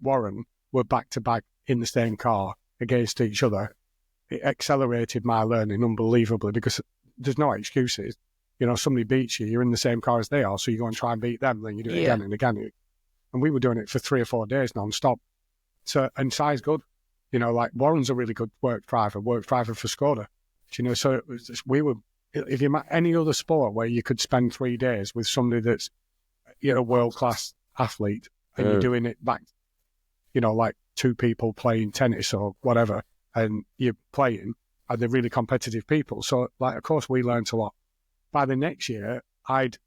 Warren were back to back in the same car against each other, it accelerated my learning unbelievably because there's no excuses. Somebody beats you, you're in the same car as they are, so you go and try and beat them, then you do it again and again. And we were doing it for 3 or 4 days non-stop. And Si's good. Like Warren's a really good work driver for Skoda. So if you met any other sport where you could spend 3 days with somebody that's, a world-class athlete and you're doing it back, like 2 people playing tennis or whatever, and you're playing, and they're really competitive people. So, of course, we learned a lot. By the next year, I'd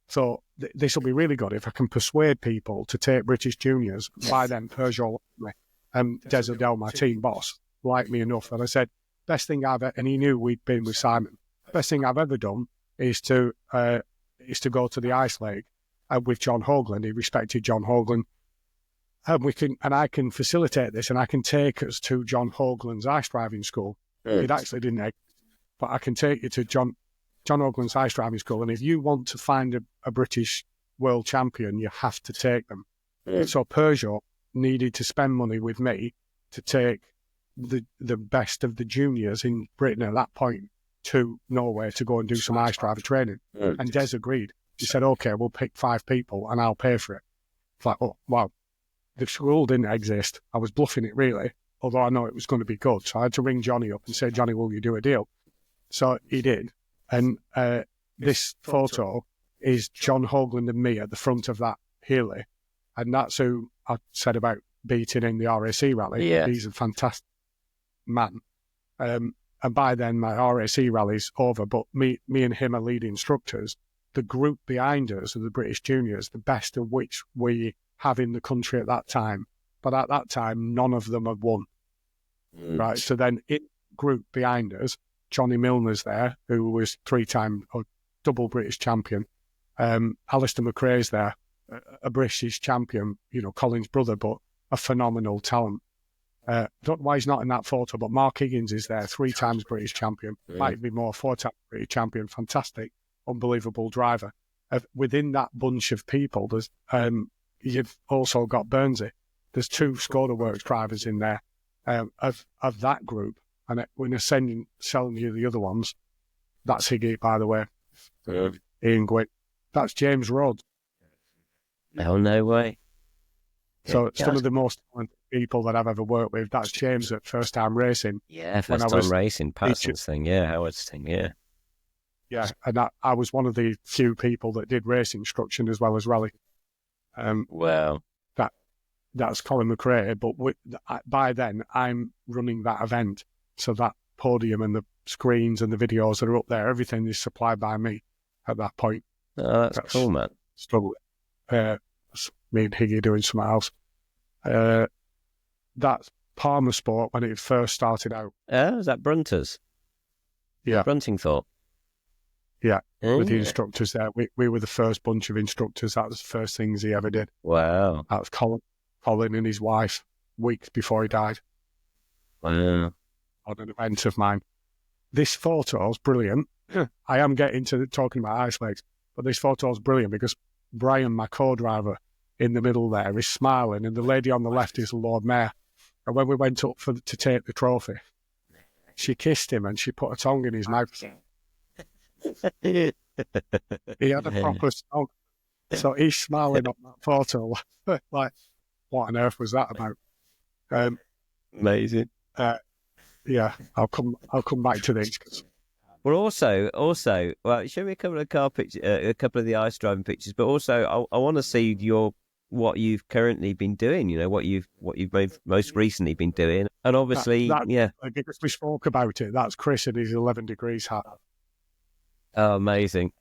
thought, this will be really good if I can persuade people to take British juniors. By then, Peugeot and Des O'Dell, my team boss, liked me enough that I said, best thing I've ever, and he knew we'd been with Simon, best thing I've ever done is to go to the ice lake with John Hoagland. He respected John Hoagland. And I can facilitate this, and I can take us to John Hoagland's ice driving school. It actually didn't exist, but I can take you to John Hoagland's ice driving school. And if you want to find a British world champion, you have to take them. So Peugeot needed to spend money with me to take the best of the juniors in Britain at that point to Norway to go and do some ice driver training. And Des agreed. He said, okay, we'll pick 5 people and I'll pay for it. It's like, oh, wow. The school didn't exist. I was bluffing it, really, although I know it was going to be good. So I had to ring Johnny up and say, Johnny, will you do a deal? So he did. And this photo is John Hoagland and me at the front of that Healy. And that's who I said about beating in the RAC rally. Yeah. He's a fantastic man. And by then, my RAC rally's over, but me and him are lead instructors. The group behind us are the British juniors, the best of which we have in the country at that time. But at that time, none of them had won. Right. So then in group behind us, Johnny Milner's there, who was 3-time or double British champion. Alistair McRae's there, a British champion, Colin's brother, but a phenomenal talent. Don't know why he's not in that photo, but Mark Higgins is there, 3 times British champion, might be more, 4 times British champion, fantastic, unbelievable driver. Within that bunch of people, there's you've also got Burnsy. There's 2 Skoda Works drivers in there of that group, and when they're selling you the other ones, that's Higgy, by the way, Ian Gwynn. That's James Rhodes. Oh, no way. So some of the most talented people that I've ever worked with, that's James at First Time Racing. Yeah, First Time Racing, Patterson's thing, yeah, Howard's thing, yeah. Yeah, and I was one of the few people that did race instruction as well as rally. Wow. That's Colin McRae, but by then I'm running that event. So that podium and the screens and the videos that are up there, everything is supplied by me at that point. Oh, that's cool, man. Struggle. Me and Higgy doing something else. That's Palmer Sport when it first started out. Is that Brunter's? Yeah. Bruntingthorpe? Yeah, with the instructors there. We were the first bunch of instructors. That was the first things he ever did. Wow. That was Colin and his wife, weeks before he died. Wow. On an event of mine. This photo is brilliant. I am getting to talking about ice lakes, but this photo is brilliant because Brian, my co-driver, in the middle there is smiling, and the lady on the left is the Lord Mayor. And when we went up to take the trophy, she kissed him and she put a tongue in his mouth. He had a proper tongue. So he's smiling on that photo. Like, what on earth was that about? Amazing. Yeah, I'll come back to this. Well, also, well, show me a couple of car pictures, a couple of the ice driving pictures, but also I want to see what you've currently been doing. You know, what you've most recently been doing, and obviously, yeah. Because we spoke about it. That's Chris in his 11 degrees hat. Oh, amazing.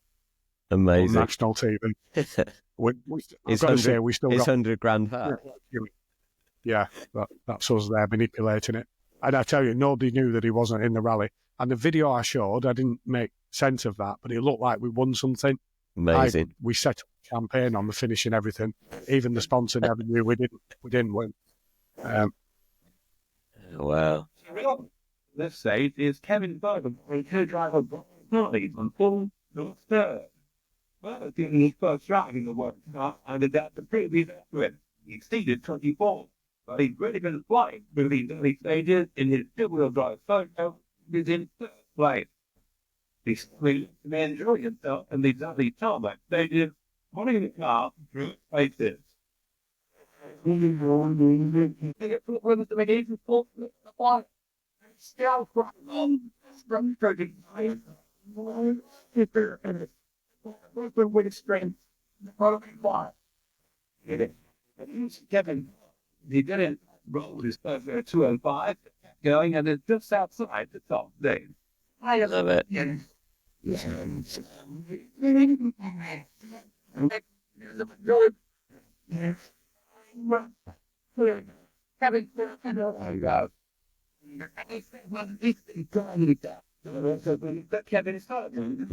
On national TV. I've got to say, we still got $100,000 hat. Yeah, that's us there manipulating it. And I tell you, nobody knew that he wasn't in the rally. And the video I showed, I didn't make sense of that, but it looked like we won something. Amazing. We set up a campaign on the finish and everything. Even the sponsor never knew we didn't win. Wow. Let's say is Kevin Furber, a co-driver on full North Third. Well, during his first drive in the World Cup, and at the previous win, he exceeded 24. But he's really been flying within the early stages in his two-wheel drive photo, is in 3rd place. He's really enjoying himself in these early tarmac stages, running the car through places. With strength, Kevin, he didn't roll his first 205 going, and it's just outside the top thing. I love it.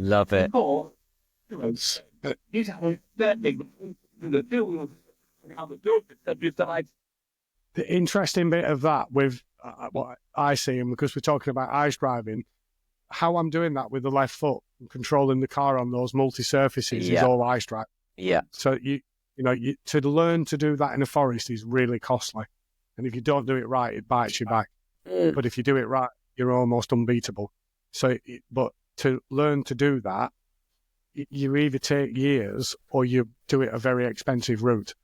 Love it. The interesting bit of that with what I see, and because we're talking about ice driving, how I'm doing that with the left foot and controlling the car on those multi-surfaces is all ice drive. Yeah. So you to learn to do that in a forest is really costly, and if you don't do it right, it bites you back. But if you do it right, you're almost unbeatable. So, but to learn to do that, you either take years or you do it a very expensive route.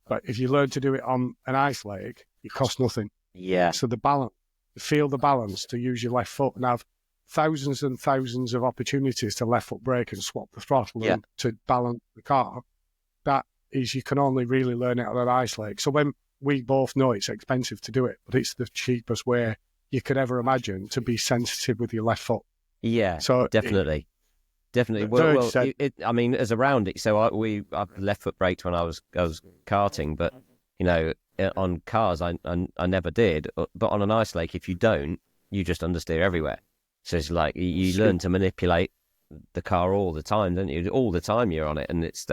But if you learn to do it on an ice lake, it costs nothing. Yeah. So the balance, feel the balance to use your left foot and have thousands and thousands of opportunities to left foot brake and swap the throttle and to balance the car. That is, you can only really learn it on an ice lake. So when we both know it's expensive to do it, but it's the cheapest way you could ever imagine to be sensitive with your left foot. Yeah, so definitely. Definitely. Well, I mean, as a roundie, so I left foot braked when I was karting, but on cars I never did. But on an ice lake, if you don't, you just understeer everywhere. So it's like you learn to manipulate the car all the time, don't you? All the time you're on it, and it's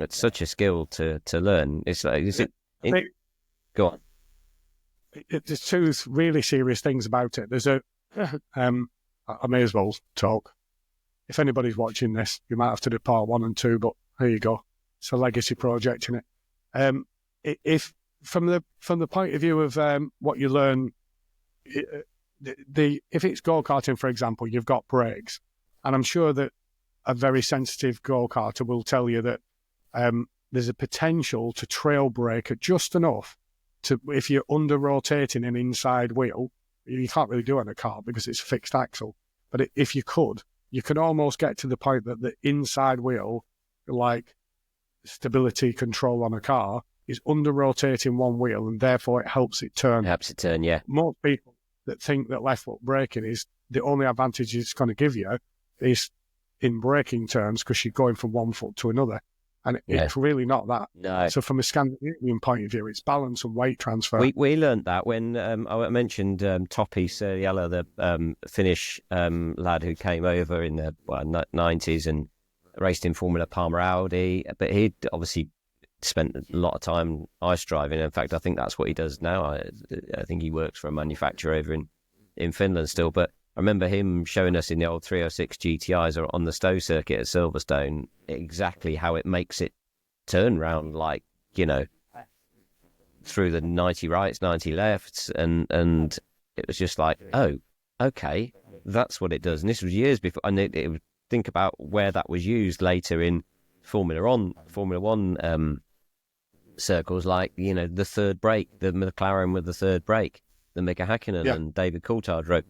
such a skill to learn. It's like go on. there's two really serious things about it. There's I may as well talk. If anybody's watching this, you might have to do part 1 and 2, but here you go. It's a legacy project, isn't it? If from the point of view of what you learn, if it's go-karting, for example, you've got brakes, and I'm sure that a very sensitive go-karter will tell you that there's a potential to trail brake at just enough to, if you're under-rotating an inside wheel, you can't really do it on a car because it's a fixed axle, but if you could almost get to the point that the inside wheel, like stability control on a car, is under-rotating one wheel, and therefore it helps it turn. Helps it turn, yeah. Most people that think that left foot braking is the only advantage it's going to give you is in braking terms, because you're going from one foot to another. And it's really not that. No. So from a Scandinavian point of view, it's balance and weight transfer. We learned that when I mentioned Topi Sirjala, the Finnish lad who came over in the 90s and raced in Formula Palmer Audi. But he'd obviously spent a lot of time ice driving. In fact, I think that's what he does now. I think he works for a manufacturer over in Finland still. But I remember him showing us in the old 306 GTIs or on the Stowe circuit at Silverstone exactly how it makes it turn round, like, through the 90 rights, 90 lefts. And it was just like, oh, okay, that's what it does. And this was years before. And it would think about where that was used later in Formula One circles, like, the third brake, the McLaren with the third brake, the Mika Hakkinen and David Coulthard wrote.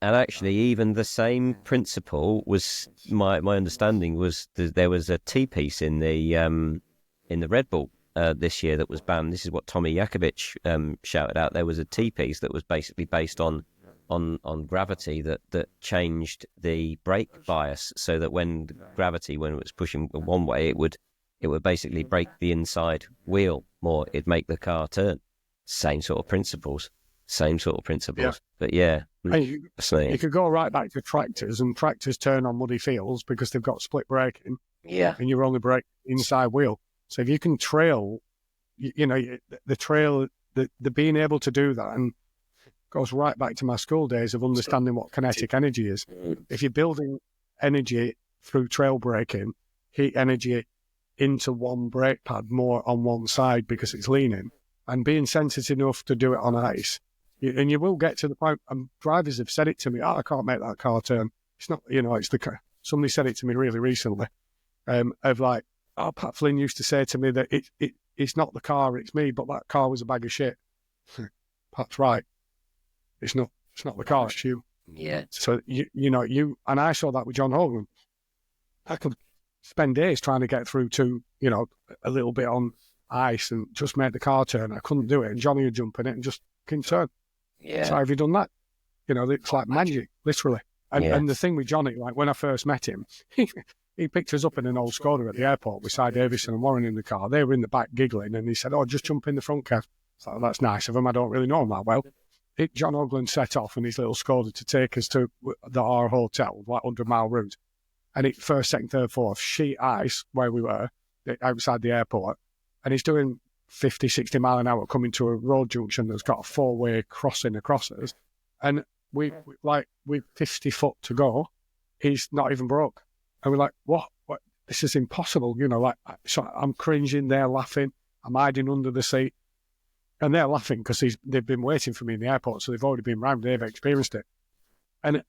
And actually, even the same principle was, my understanding was that there was a T-piece in the Red Bull this year that was banned. This is what Tommy Jakovic shouted out. There was a T-piece that was basically based on gravity that changed the brake bias, so that when it was pushing one way, it would basically brake the inside wheel more. It'd make the car turn. Same sort of principles. Yeah. But yeah, you could go right back to tractors, and tractors turn on muddy fields because they've got split braking. Yeah. And you're only brake inside wheel. So if you can trail, the trail, the being able to do that, and goes right back to my school days of understanding what kinetic energy is. If you're building energy through trail braking, heat energy into one brake pad more on one side because it's leaning, and being sensitive enough to do it on ice. And you will get to the point, and drivers have said it to me, I can't make that car turn. It's not, it's somebody said it to me really recently, of like, Pat Flynn used to say to me that it's not the car, it's me, but that car was a bag of shit. Pat's right. It's not the car, it's you. Yeah. So, and I saw that with John Hogan. I could spend days trying to get through to, a little bit on ice and just make the car turn. I couldn't do it. And Johnny would jump in it and just can turn. Yeah. So have you done that? It's like magic, literally. And the thing with Johnny, like when I first met him, he picked us up in an old Skoda at the airport beside Davison and Warren in the car. They were in the back giggling, and he said, just jump in the front, Kev. So that's nice of him. I don't really know him that well. John Ogland set off in his little Skoda to take us to our hotel, like 100-mile route. And first, second, third, fourth, sheet ice where we were, outside the airport. And he's doing 50, 60 mile an hour coming to a road junction that's got a 4-way crossing across us. And with 50 foot to go, he's not even broke. And we're like, what? This is impossible. So I'm cringing, they're laughing, I'm hiding under the seat. And they're laughing because they've been waiting for me in the airport, so they've already been round, they've experienced it. And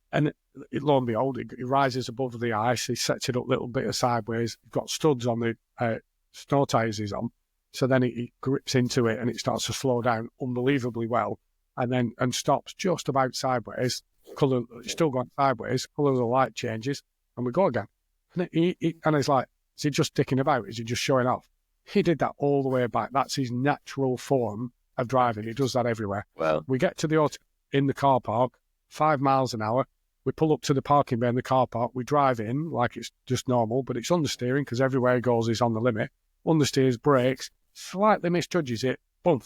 lo and behold, he rises above the ice, he sets it up a little bit sideways, he's got studs on the snow tyres he's on, so then he grips into it and it starts to slow down unbelievably well, and stops just about sideways, colour still going sideways, colour of the light changes, and we go again. And it's like, is he just sticking about? Is he just showing off? He did that all the way back. That's his natural form of driving. He does that everywhere. Well, we get to the auto in the car park, 5 miles an hour. We pull up to the parking bay in the car park. We drive in like it's just normal, but it's understeering because everywhere he goes is on the limit. Understeers, brakes, slightly misjudges it, boom,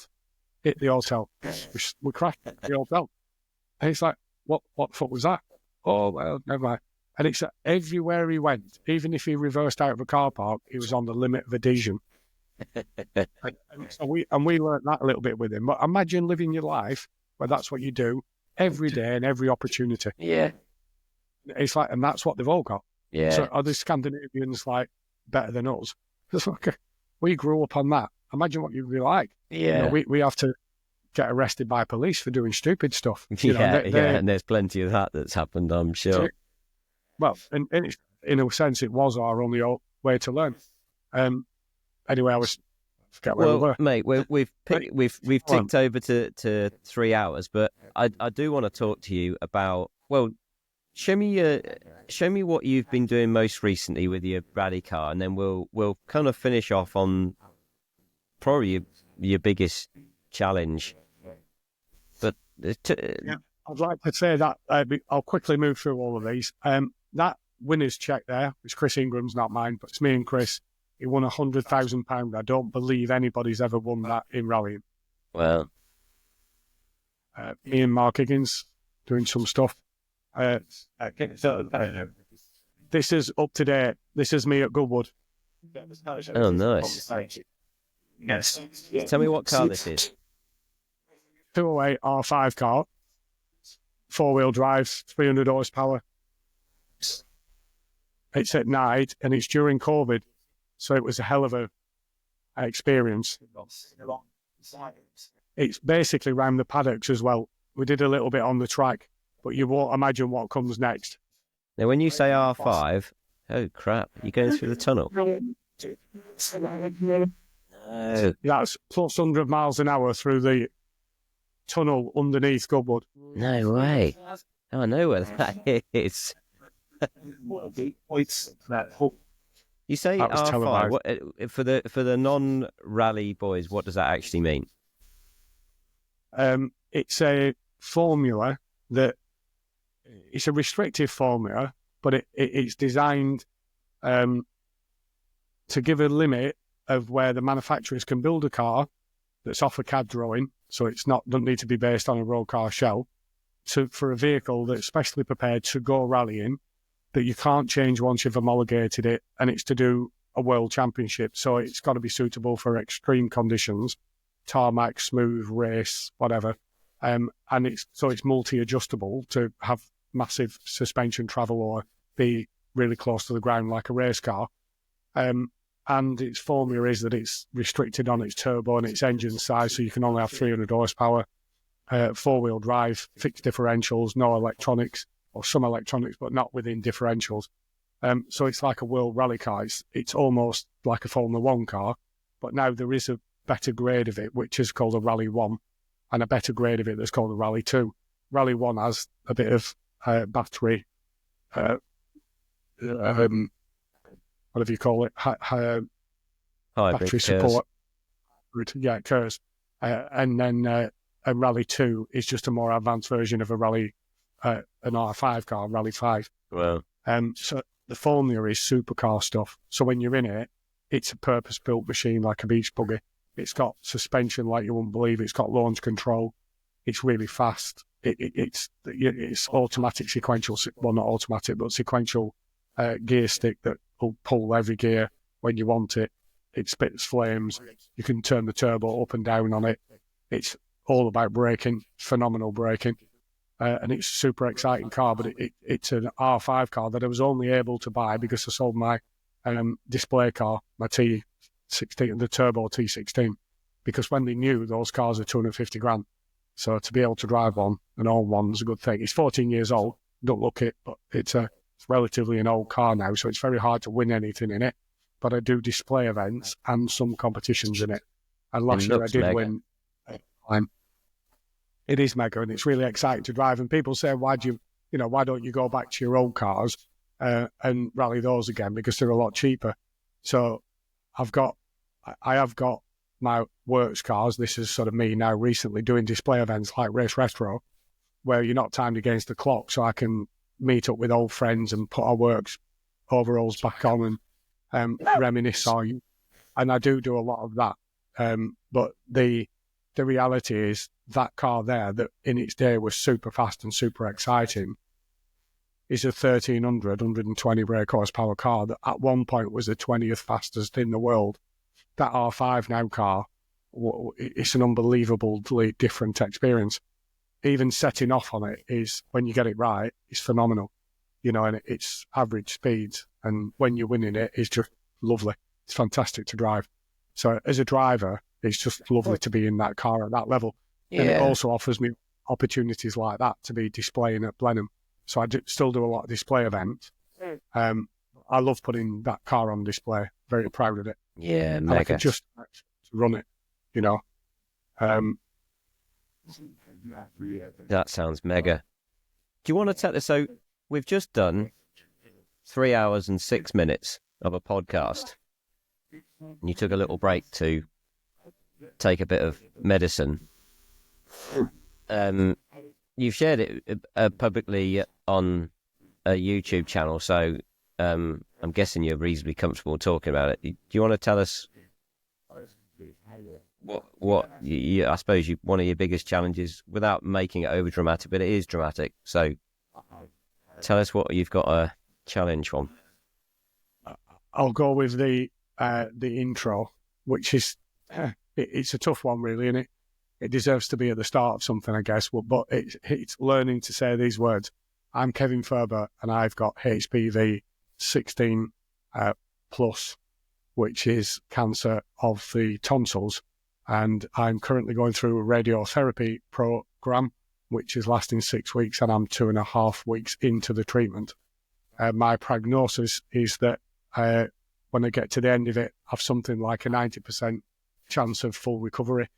hit the hotel. We crashed the hotel. And it's like, what the fuck was that? Oh, well, never mind. And it's everywhere he went, even if he reversed out of a car park, he was on the limit of adhesion. So we learned that a little bit with him. But imagine living your life where that's what you do every day and every opportunity. Yeah. It's like, and that's what they've all got. Yeah. So are the Scandinavians like better than us? It's like, we grew up on that. Imagine what you'd be like. Yeah. We have to get arrested by police for doing stupid stuff. Yeah, and there's plenty of that's happened, I'm sure. Well, and in a sense, it was our only way to learn. Anyway, forget where we were. Mate, we've ticked over to 3 hours, but I do want to talk to you about, well, show me what you've been doing most recently with your rally car, and then we'll kind of finish off on probably your biggest challenge. But I'd like to say that I'll quickly move through all of these. That winner's check there is Chris Ingram's, not mine, but it's me and Chris. He won £100,000. I don't believe anybody's ever won that in rallying. Well, me and Mark Higgins doing some stuff. This is up to date. This is me at Goodwood. Oh, nice. Yes. Tell me what car this is. 208 R5 car, 4-wheel drive, 300 horsepower. It's at night and it's during COVID, so it was a hell of a experience. It's basically round the paddocks as well. We did a little bit on the track, but you won't imagine what comes next. Now, when you say R5, oh crap, you're going through the tunnel. No. That's plus 100 miles an hour through the tunnel underneath Goodwood. No way. Oh, I know where that is. You say That was R5. televised. What, for the non-rally boys, what does that actually mean? It's a formula that it's a restrictive formula, but it's designed to give a limit of where the manufacturers can build a car that's off a CAD drawing, so it's doesn't need to be based on a road car shell, for a vehicle that's specially prepared to go rallying, that you can't change once you've homologated it, and it's to do a world championship. So it's got to be suitable for extreme conditions, tarmac, smooth, race, whatever. And it's multi-adjustable to have massive suspension travel or be really close to the ground like a race car. And its formula is that it's restricted on its turbo and its engine size, so you can only have 300 horsepower, 4-wheel drive, fixed differentials, no electronics, or some electronics, but not within differentials. So it's like a world rally car. It's almost like a Formula One car, but now there is a better grade of it, which is called a Rally 1, and a better grade of it that's called a Rally 2. Rally 1 has a bit of battery, whatever you call it, battery support. Yeah, it curves. And then a Rally 2 is just a more advanced version of a Rally, an R5 car, Rally 5. Wow. So the formula is supercar stuff. So when you're in it, it's a purpose-built machine like a beach buggy. It's got suspension like you wouldn't believe. It's got launch control. It's really fast. It's automatic sequential, well, not automatic, but sequential gear stick that will pull every gear when you want it. It spits flames. You can turn the turbo up and down on it. It's all about braking, phenomenal braking. And it's a super exciting car, but it's an R5 car that I was only able to buy because I sold my display car, my T16, the turbo T16, because when they knew those cars are 250 grand. So to be able to drive one, an old one, is a good thing. It's 14 years old, don't look it, but it's relatively an old car now, so it's very hard to win anything in it. But I do display events and some competitions in it. And last year I did win. It is mega, and it's really exciting to drive. And people say, why don't you go back to your old cars and rally those again, because they're a lot cheaper. So I have got my works cars. This is sort of me now recently doing display events like Race Retro, where you're not timed against the clock, so I can meet up with old friends and put our works overalls back on and reminisce on you. And I do a lot of that. But the reality is that car there, that in its day was super fast and super exciting, is a 1,120 brake horsepower car that at one point was the 20th fastest in the world. that R5 now car, it's an unbelievably different experience. Even setting off on it is, when you get it right, it's phenomenal. You know, and it's average speeds. And when you're winning it, it's just lovely. It's fantastic to drive. So as a driver, it's just lovely to be in that car at that level. Yeah. And it also offers me opportunities like that to be displaying at Blenheim. So I still do a lot of display events. I love putting that car on display. Very proud of it. Yeah, and mega. I can just run it, you know. That sounds mega. Do you want to tell us? So we've just done 3 hours and 6 minutes of a podcast. And you took a little break to take a bit of medicine. You've shared it publicly on a YouTube channel, so I'm guessing you're reasonably comfortable talking about it. Do you want to tell us what I suppose one of your biggest challenges, without making it over dramatic, but it is dramatic. So tell us what you've got a challenge from. I'll go with the intro, which is it's a tough one, really, and it deserves to be at the start of something, I guess. But it's learning to say these words. I'm Kevin Furber, and I've got HPV 16 plus, which is cancer of the tonsils. And I'm currently going through a radiotherapy program, which is lasting 6 weeks, and I'm 2.5 weeks into the treatment. My prognosis is that when I get to the end of it, I have something like a 90% chance of full recovery.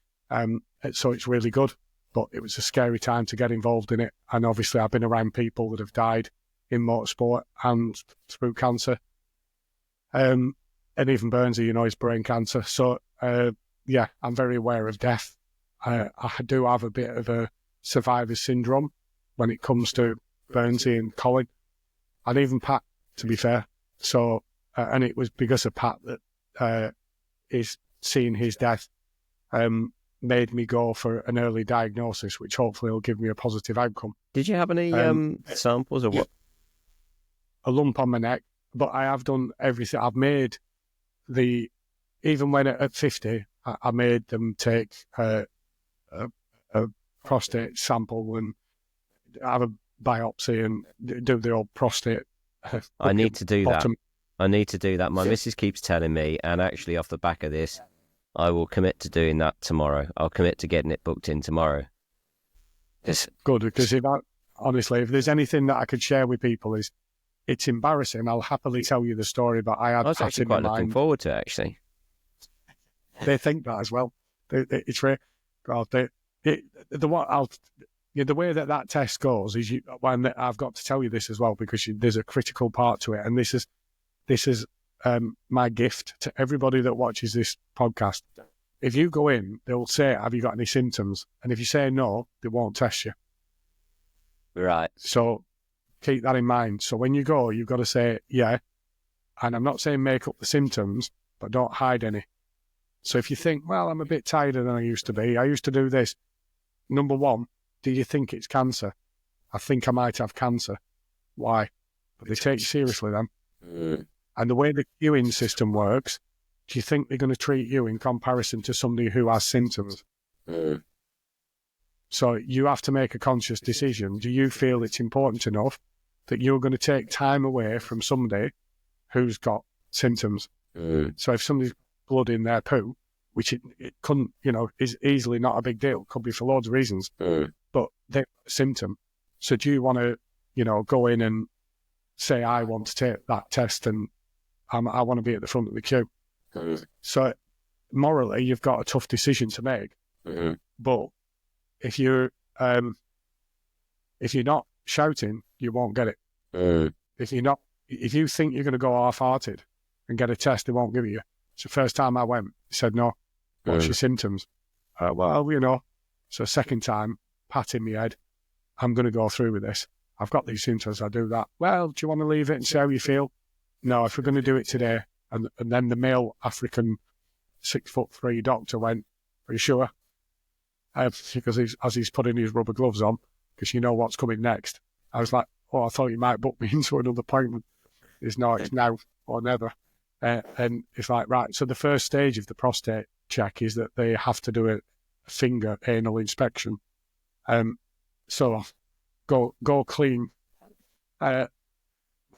So it's really good, but it was a scary time to get involved in it. And obviously I've been around people that have died in motorsport and through cancer. And even Burnsy, you know, is brain cancer. So, yeah, I'm very aware of death. I do have a bit of a survivor syndrome when it comes to Burnsy and Colin, and even Pat, to be fair. So, and it was because of Pat that is seeing his death made me go for an early diagnosis, which hopefully will give me a positive outcome. Did you have any samples or what? A lump on my neck, but I have done everything. I've made even when at 50, I made them take a prostate sample and have a biopsy and do the old prostate. I need to do bottom. that. I need to do that. My missus keeps telling me, and actually off the back of this, I will commit to doing that tomorrow. I'll commit to getting it booked in tomorrow. Good, because honestly, if there's anything that I could share with people, it's embarrassing. I'll happily tell you the story, but I was actually quite looking forward to it, actually. They think that as well. It's rare. God, the way that test goes is when I've got to tell you this as well, because there's a critical part to it, and this is my gift to everybody that watches this podcast. If you go in, they'll say, "Have you got any symptoms?" And if you say no, they won't test you. Right. So keep that in mind. So when you go, you've got to say, "Yeah," and I'm not saying make up the symptoms, but don't hide any. So if you think, well, I'm a bit tighter than I used to be, I used to do this. Number one, do you think it's cancer? I think I might have cancer. Why? But they take you seriously then. And the way the queuing system works, do you think they're going to treat you in comparison to somebody who has symptoms? So you have to make a conscious decision. Do you feel it's important enough that you're going to take time away from somebody who's got symptoms? So if somebody's blood in their poo, which it couldn't, is easily not a big deal, could be for loads of reasons, but they've got a symptom. So do you want to, go in and say, I want to take that test and I want to be at the front of the queue? So morally, you've got a tough decision to make. But if you're not shouting, you won't get it. If you think you're going to go half-hearted and get a test, they won't give it you. It's the first time I went, he said, no, what's your symptoms? So second time, patting my head, I'm going to go through with this. I've got these symptoms, I do that. Well, do you want to leave it and see how you feel? No, if we're going to do it today. And then the male African 6'3" doctor went, are you sure? Because as he's putting his rubber gloves on, because you know what's coming next. I was like, I thought you might book me into another appointment. It's now or never. And it's like, right, so the first stage of the prostate check is that they have to do a finger anal inspection. So go clean, what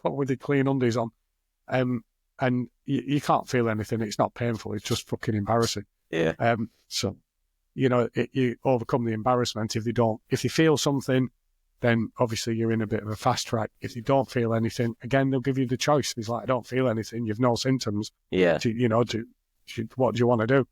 with the clean undies on, and you can't feel anything. It's not painful. It's just fucking embarrassing. Yeah. So, you overcome the embarrassment. If you feel something, then obviously you're in a bit of a fast track. If you don't feel anything, again, they'll give you the choice. It's like, I don't feel anything. You've no symptoms. Yeah. What do you want to do?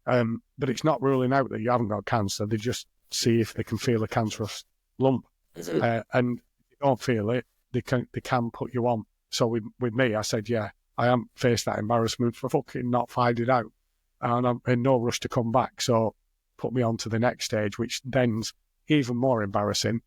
But it's not ruling out that you haven't got cancer. They just see if they can feel a cancerous lump. And if you don't feel it, they can put you on. So with me, I said, yeah, I am faced that embarrassment for fucking not finding out. And I'm in no rush to come back. So put me on to the next stage, which then's even more embarrassing.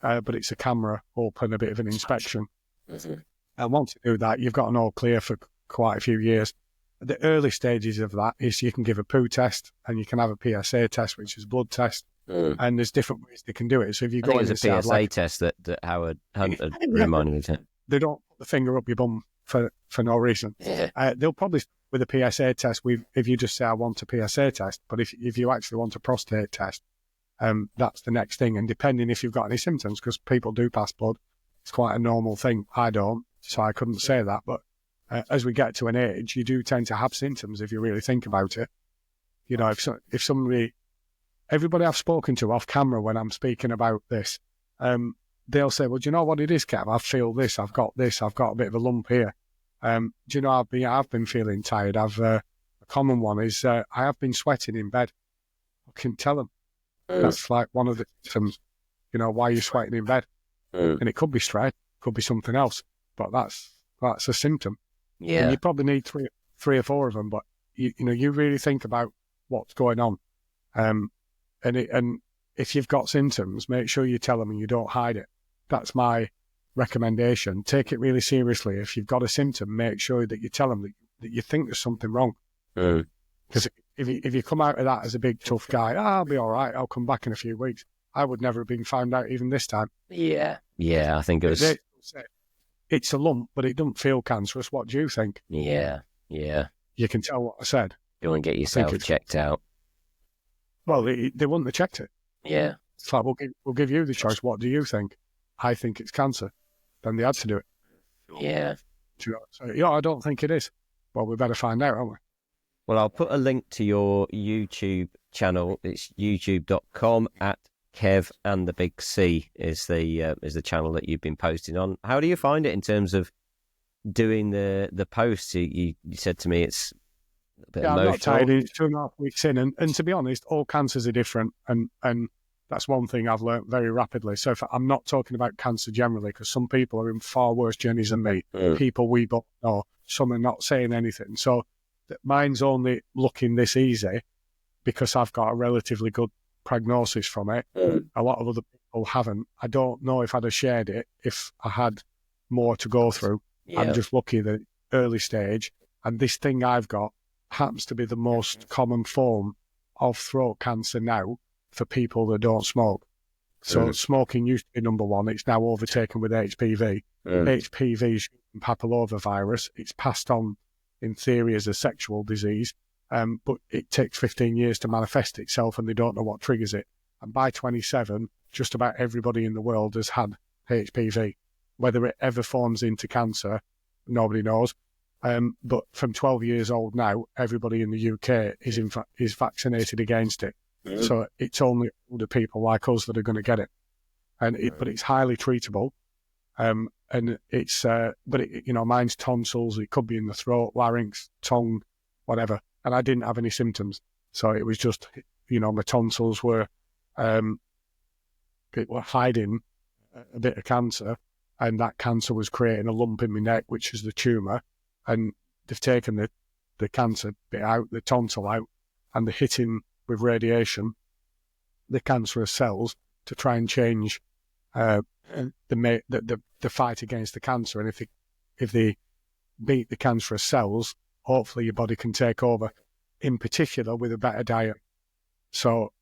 But it's a camera open, a bit of an inspection. And once you do that, you've got an all clear for quite a few years. The early stages of that is you can give a poo test and you can have a PSA test, which is a blood test. And there's different ways they can do it. So if you go in, it's a PSA test that Howard Hunt reminded me of. They don't put the finger up your bum for no reason. Yeah. They'll probably with a PSA test. If you just say I want a PSA test, but if you actually want a prostate test, that's the next thing. And depending if you've got any symptoms, because people do pass blood, it's quite a normal thing. I don't, so I couldn't say that. But as we get to an age, you do tend to have symptoms if you really think about it. If somebody, everybody I've spoken to off camera when I'm speaking about this, they'll say, well, do you know what it is, Kev? I feel this, I've got a bit of a lump here. Do you know, I've been feeling tired. A common one is I have been sweating in bed. I can tell them. That's like one of the symptoms, why you're sweating in bed. And it could be stress, could be something else, but that's a symptom. Yeah. And you probably need three or four of them, but you really think about what's going on. And if you've got symptoms, make sure you tell them and you don't hide it. That's my recommendation. Take it really seriously. If you've got a symptom, make sure that you tell them that you think there's something wrong. Because if you come out of that as a big tough guy, I'll be all right, I'll come back in a few weeks. I would never have been found out even this time. Yeah. Yeah, I think it was... It's a lump, but it doesn't feel cancerous. What do you think? Yeah. Yeah. You can tell what I said. You want to get yourself checked out. Well, they wouldn't have checked it. Yeah. It's like, we'll give you the choice. What do you think? I think it's cancer. Then they had to do it. Yeah. So, I don't think it is. Well, we better find out, aren't we? Well, I'll put a link to your YouTube channel. It's youtube.com @Kev and the Big C is the channel that you've been posting on. How do you find it in terms of doing the posts? You said to me it's a bit emotional. I'm not tired. It's 2.5 weeks in, and to be honest, all cancers are different, and that's one thing I've learned very rapidly. So I'm not talking about cancer generally, because some people are in far worse journeys than me. People we both know, some are not saying anything. So mine's only looking this easy because I've got a relatively good prognosis from it. A lot of other people haven't. I don't know if I'd have shared it if I had more to go through. Yeah. I'm just lucky that early stage, and this thing I've got happens to be the most common form of throat cancer now for people that don't smoke. So smoking used to be number one. It's now overtaken with HPV. HPV is papillomavirus. It's passed on in theory as a sexual disease. But it takes 15 years to manifest itself, and they don't know what triggers it. And by 27, just about everybody in the world has had HPV. Whether it ever forms into cancer, nobody knows. But from 12 years old now, everybody in the UK is vaccinated against it. So it's only older people like us that are going to get it. But it's highly treatable. And it's, mine's tonsils. It could be in the throat, larynx, tongue, whatever. And I didn't have any symptoms. So it was just, my tonsils were hiding a bit of cancer, and that cancer was creating a lump in my neck, which is the tumour. And they've taken the cancer bit out, the tonsil out, and they're hitting with radiation the cancerous cells to try and change the fight against the cancer. And if they beat the cancerous cells, hopefully your body can take over, in particular with a better diet. So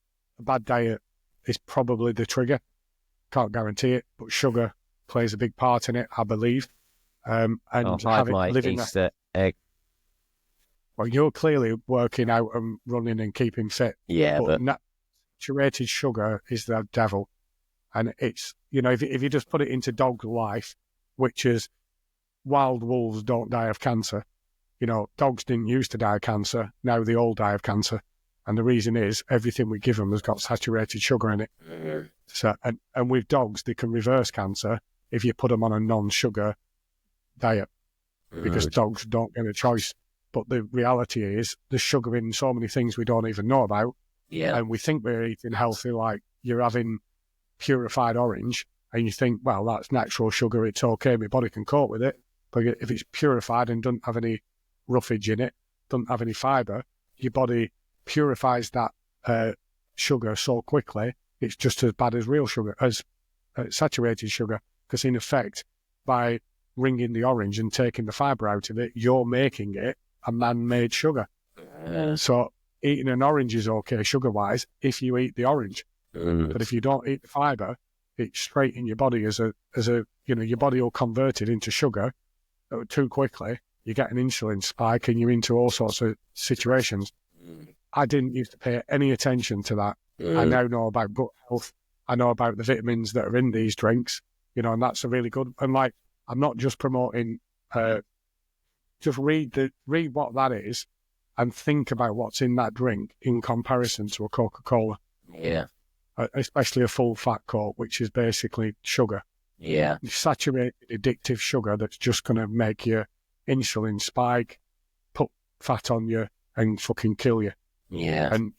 a bad diet is probably the trigger. Can't guarantee it, but sugar plays a big part in it, I believe. I've had my egg. Well, you're clearly working out and running and keeping fit. Yeah, but Saturated sugar is the devil. And it's, if you just put it into dog life, which is wild wolves don't die of cancer. Dogs didn't used to die of cancer. Now they all die of cancer. And the reason is everything we give them has got saturated sugar in it. So, and with dogs, they can reverse cancer if you put them on a non-sugar diet, because dogs don't get a choice. But the reality is there's sugar in so many things we don't even know about. yeah, And we think we're eating healthy, like you're having purified orange, and you think, well, that's natural sugar, it's okay, my body can cope with it. But if it's purified and doesn't have any roughage in it, doesn't have any fibre, your body purifies that sugar so quickly, it's just as bad as real sugar, as saturated sugar, because in effect, by wringing the orange and taking the fibre out of it, you're making it a man-made sugar. So eating an orange is okay sugar-wise if you eat the orange. But if you don't eat the fibre, it's straight in your body as a your body will convert it into sugar too quickly. You get an insulin spike and you're into all sorts of situations. I didn't used to pay any attention to that. I now know about gut health. I know about the vitamins that are in these drinks, and that's a really good. And I'm not just promoting. Just read what that is, and think about what's in that drink in comparison to a Coca-Cola. Yeah. Especially a full fat Coke, which is basically sugar. Yeah. Saturated, addictive sugar that's just going to make your insulin spike, put fat on you, and fucking kill you. Yeah. And,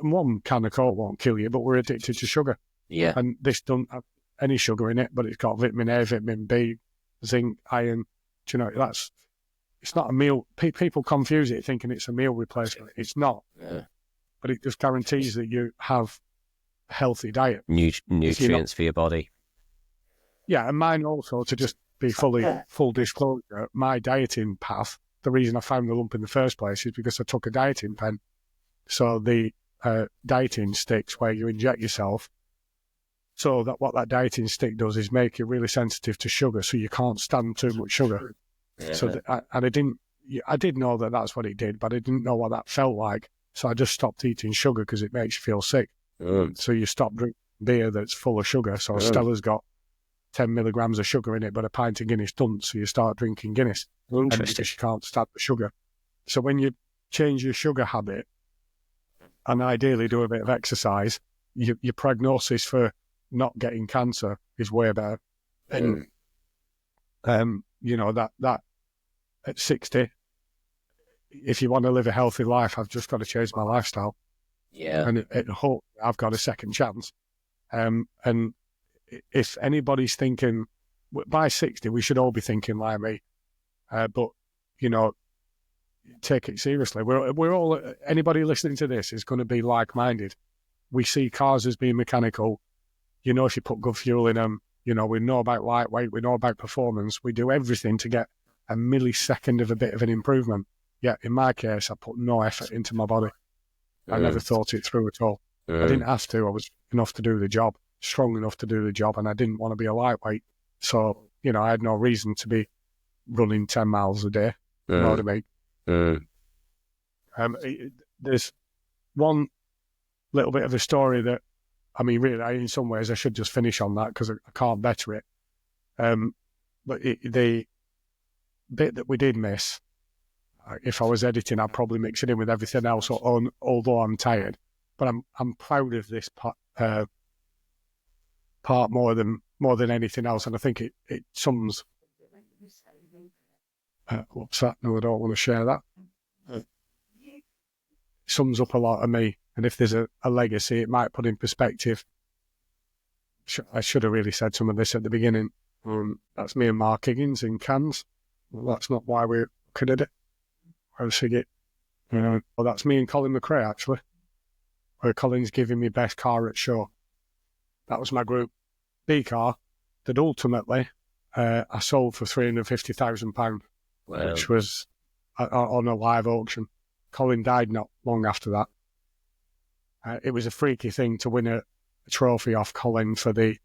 one can of Coke won't kill you, but we're addicted to sugar. Yeah. And this doesn't have any sugar in it, but it's got vitamin A, vitamin B, zinc, iron. It's not a meal. People confuse it thinking it's a meal replacement. It's not. Yeah. But it just guarantees that you have a healthy diet. Nutrients for your body. Yeah, and mine also, to just be full disclosure, my dieting path, the reason I found the lump in the first place is because I took a dieting pen. So the dieting sticks where you inject yourself, so that what that dieting stick does is make you really sensitive to sugar, so you can't stand too much sugar. Yeah. So I did know that that's what it did, but I didn't know what that felt like. So I just stopped eating sugar because it makes you feel sick. So you stop drinking beer that's full of sugar. So Stella's got 10 milligrams of sugar in it, but a pint of Guinness doesn't. So you start drinking Guinness. Interesting. Because you can't stand the sugar. So when you change your sugar habit and ideally do a bit of exercise, your prognosis for not getting cancer is way better. And that at 60, if you want to live a healthy life, I've just got to change my lifestyle. Yeah. And hope I've got a second chance. And if anybody's thinking, by 60, we should all be thinking like me. But, take it seriously. We're all, anybody listening to this is going to be like-minded. We see cars as being mechanical. If you put good fuel in them, we know about lightweight, we know about performance. We do everything to get a millisecond of a bit of an improvement. Yet in my case, I put no effort into my body. I never thought it through at all. I didn't have to. I was enough to do the job, strong enough to do the job, and I didn't want to be a lightweight. So, I had no reason to be running 10 miles a day. You know what I mean? There's one little bit of a story that, really, in some ways, I should just finish on that because I can't better it. But the bit that we did miss, if I was editing, I'd probably mix it in with everything else, although I'm tired. But I'm proud of this part more than anything else, and I think it sums. What's that? No, I don't want to share that. It sums up a lot of me, and if there's a legacy, it might put in perspective. I should have really said some of this at the beginning. That's me and Mark Higgins in Cannes. Well, that's not why we're looking at it. I was thinking, well, that's me and Colin McRae, actually, where Colin's giving me best car at show. That was my group B car that ultimately I sold for £350,000, which was on a live auction. Colin died not long after that. It was a freaky thing to win a trophy off Colin for the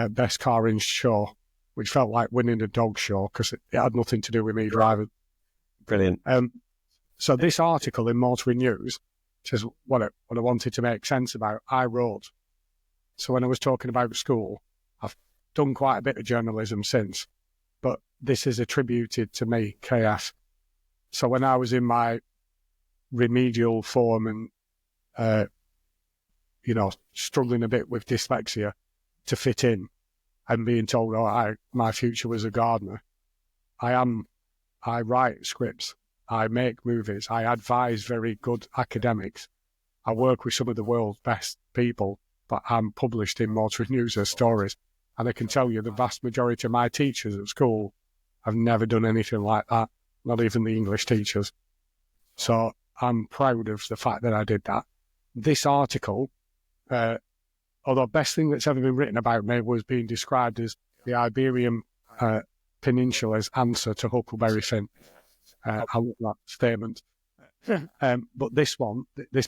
best car in show, which felt like winning a dog show because it had nothing to do with me driving. Brilliant. So this article in Motoring News, which is what I wanted to make sense about, I wrote. So when I was talking about school, I've done quite a bit of journalism since, but this is attributed to me, KF. So when I was in my remedial form and, struggling a bit with dyslexia to fit in and being told, my future was a gardener, I write scripts, I make movies, I advise very good academics, I work with some of the world's best people, but I'm published in Motoring News as stories. And I can tell you the vast majority of my teachers at school have never done anything like that, not even the English teachers. So I'm proud of the fact that I did that. This article, although best thing that's ever been written about me, was being described as the Iberian Peninsula's answer to Huckleberry Finn. I love that statement. But this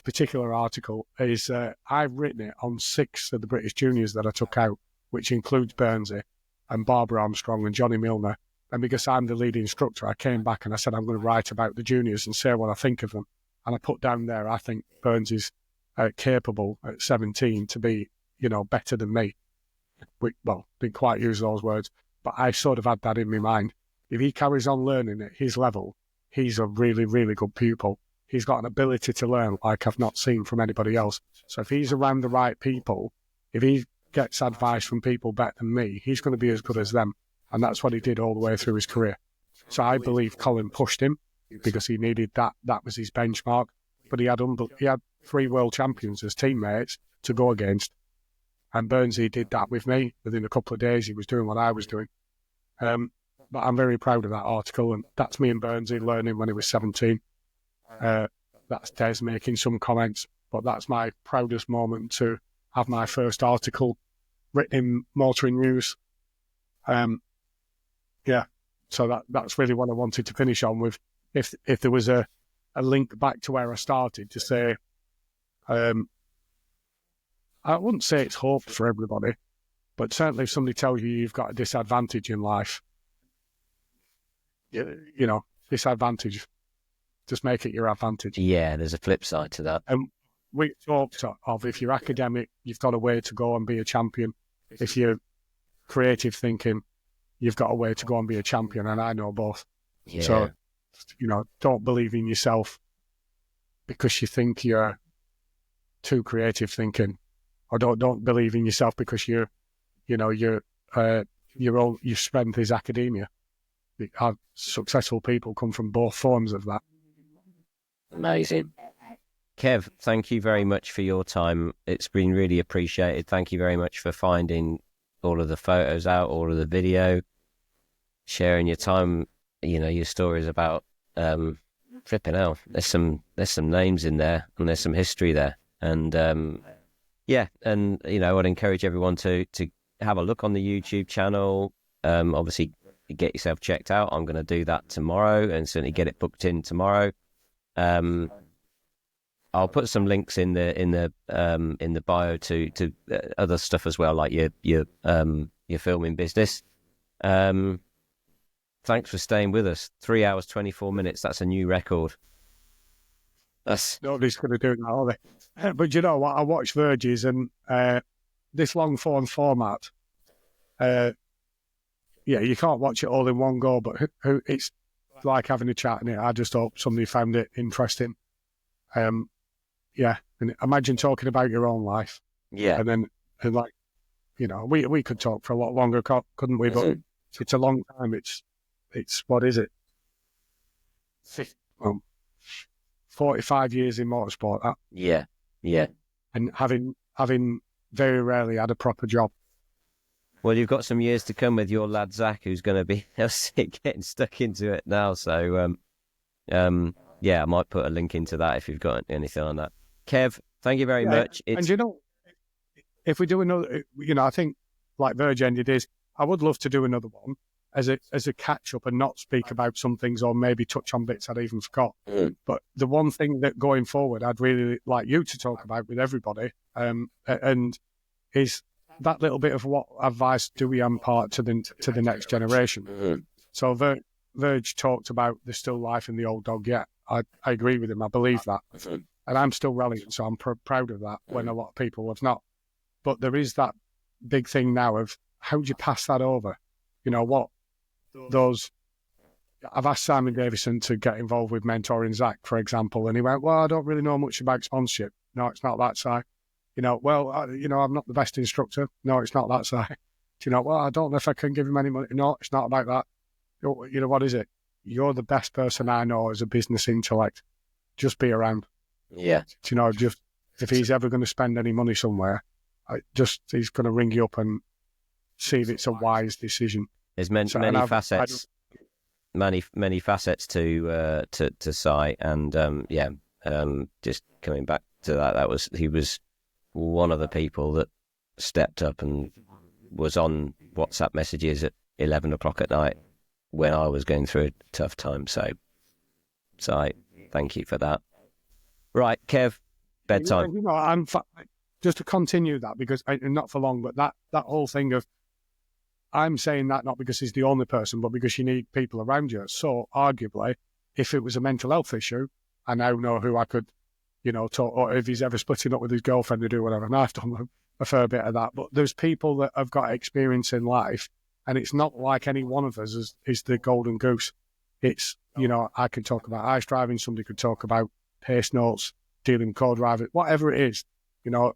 particular article is, I've written it on 6 of the British juniors that I took out, which includes Burnsy and Barbara Armstrong and Johnny Milner. And because I'm the lead instructor, I came back and I said, I'm going to write about the juniors and say what I think of them. And I put down there, I think Burnsy's capable at 17 to be, better than me. Didn't quite use those words, but I sort of had that in my mind. If he carries on learning at his level, he's a really, really good pupil. He's got an ability to learn like I've not seen from anybody else. So if he's around the right people, if he gets advice from people better than me, he's going to be as good as them. And that's what he did all the way through his career. So I believe Colin pushed him because he needed that. That was his benchmark. But he had 3 world champions as teammates to go against. And Burnsy did that with me. Within a couple of days, he was doing what I was doing. But I'm very proud of that article. And that's me and Burnsy learning when he was 17. That's Des making some comments. But that's my proudest moment to have my first article written in Motoring News. So that's really what I wanted to finish on with. If there was a link back to where I started to say, I wouldn't say it's hope for everybody, but certainly if somebody tells you you've got a disadvantage in life, disadvantage, just make it your advantage. Yeah, there's a flip side to that. And we talked of if you're academic, you've got a way to go and be a champion. If you're creative thinking, you've got a way to go and be a champion, and I know both. Yeah. So, don't believe in yourself because you think you're too creative thinking, or don't believe in yourself because your strength is academia. Successful people come from both forms of that. Amazing. Kev, thank you very much for your time. It's been really appreciated. Thank you very much for finding all of the photos out, all of the video, sharing your time, your stories about flipping out. There's some names in there and there's some history there. And I'd encourage everyone to have a look on the YouTube channel. Obviously get yourself checked out. I'm going to do that tomorrow and certainly get it booked in tomorrow. I'll put some links in the bio to other stuff as well, like your filming business. Thanks for staying with us. 3 hours 24 minutes. That's a new record. Nobody's going to do that, are they? But you know what? I watch Verges and this long form format. You can't watch it all in one go, but it's like having a chat in it. I just hope somebody found it interesting. And imagine talking about your own life. Yeah. And we could talk for a lot longer, couldn't we? But it's a long time. It's what is it? 45 years in motorsport. Yeah. And having very rarely had a proper job. Well, you've got some years to come with your lad Zach, who's going to be getting stuck into it now. So, I might put a link into that if you've got anything on that. Kev, thank you very much. And if we do another, I think like Verge ended is, I would love to do another one as a catch up and not speak about some things or maybe touch on bits I'd even forgot. But the one thing that going forward I'd really like you to talk about with everybody, and is that little bit of what advice do we impart to the next generation. So Verge talked about there's still life in the old dog yet. I agree with him. I believe that. And I'm still rallying, so I'm proud of that when a lot of people have not. But there is that big thing now of how do you pass that over? You know, what those... I've asked Simon Davison to get involved with mentoring Zach, for example, and he went, well, I don't really know much about sponsorship. No, it's not that side. You know, well, I'm not the best instructor. No, it's not that side. You know, well, I don't know if I can give him any money. No, it's not about that. You know, what is it? You're the best person I know as a business intellect. Just be around. Yeah. You know, just if he's ever going to spend any money somewhere, he's going to ring you up and see if it's a wise decision. There's many facets. Many facets to Si, and just coming back to that, he was one of the people that stepped up and was on WhatsApp messages at 11 o'clock at night when I was going through a tough time. So Si, thank you for that. Right, Kev, bedtime. You know, just to continue that, because not for long, but that whole thing of, I'm saying that not because he's the only person, but because you need people around you. So arguably, if it was a mental health issue, I now know who I could, you know, talk, or if he's ever splitting up with his girlfriend to do whatever. And I've done a fair bit of that. But there's people that have got experience in life, and it's not like any one of us is the golden goose. It's, you know, I could talk about ice driving, somebody could talk about pace notes, dealing with co-driving, whatever it is. You know,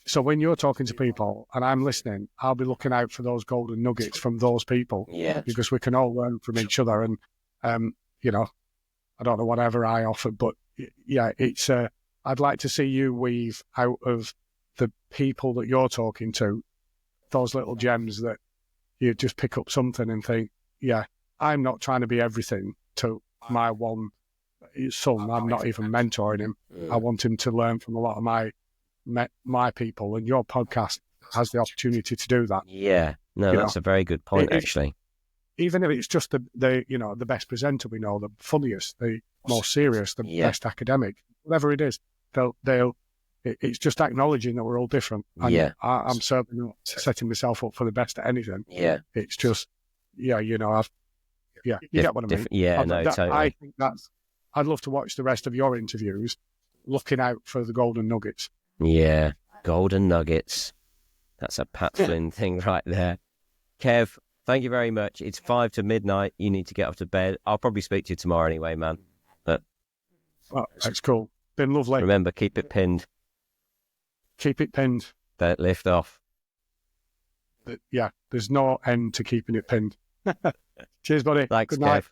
so when you're talking to people and I'm listening, I'll be looking out for those golden nuggets from those people. Yeah. Because we can all learn from each other. And, you know, I don't know whatever I offer, but yeah, it's, I'd like to see you weave out of the people that you're talking to, those little gems that you just pick up something and think, yeah, I'm not trying to be everything to my one son. I'm not even mentoring him. I want him to learn from a lot of my people, and your podcast has the opportunity to do that. Yeah, no, that's a very good point, actually. Even if it's just the best presenter we know, the funniest, the most serious, the best academic, whatever it is, it's just acknowledging that we're all different. And I'm certainly not setting myself up for the best at anything. Yeah, it's just, you know, you get what I mean. Yeah, totally. I think I'd love to watch the rest of your interviews, looking out for the golden nuggets. Yeah, golden nuggets. That's a Pat Flynn thing right there. Kev, thank you very much. It's 5 to midnight. You need to get off to bed. I'll probably speak to you tomorrow anyway, man. But that's cool. Been lovely. Remember, keep it pinned. Keep it pinned. Don't lift off. Yeah, there's no end to keeping it pinned. Cheers, buddy. Thanks, Good night. Kev.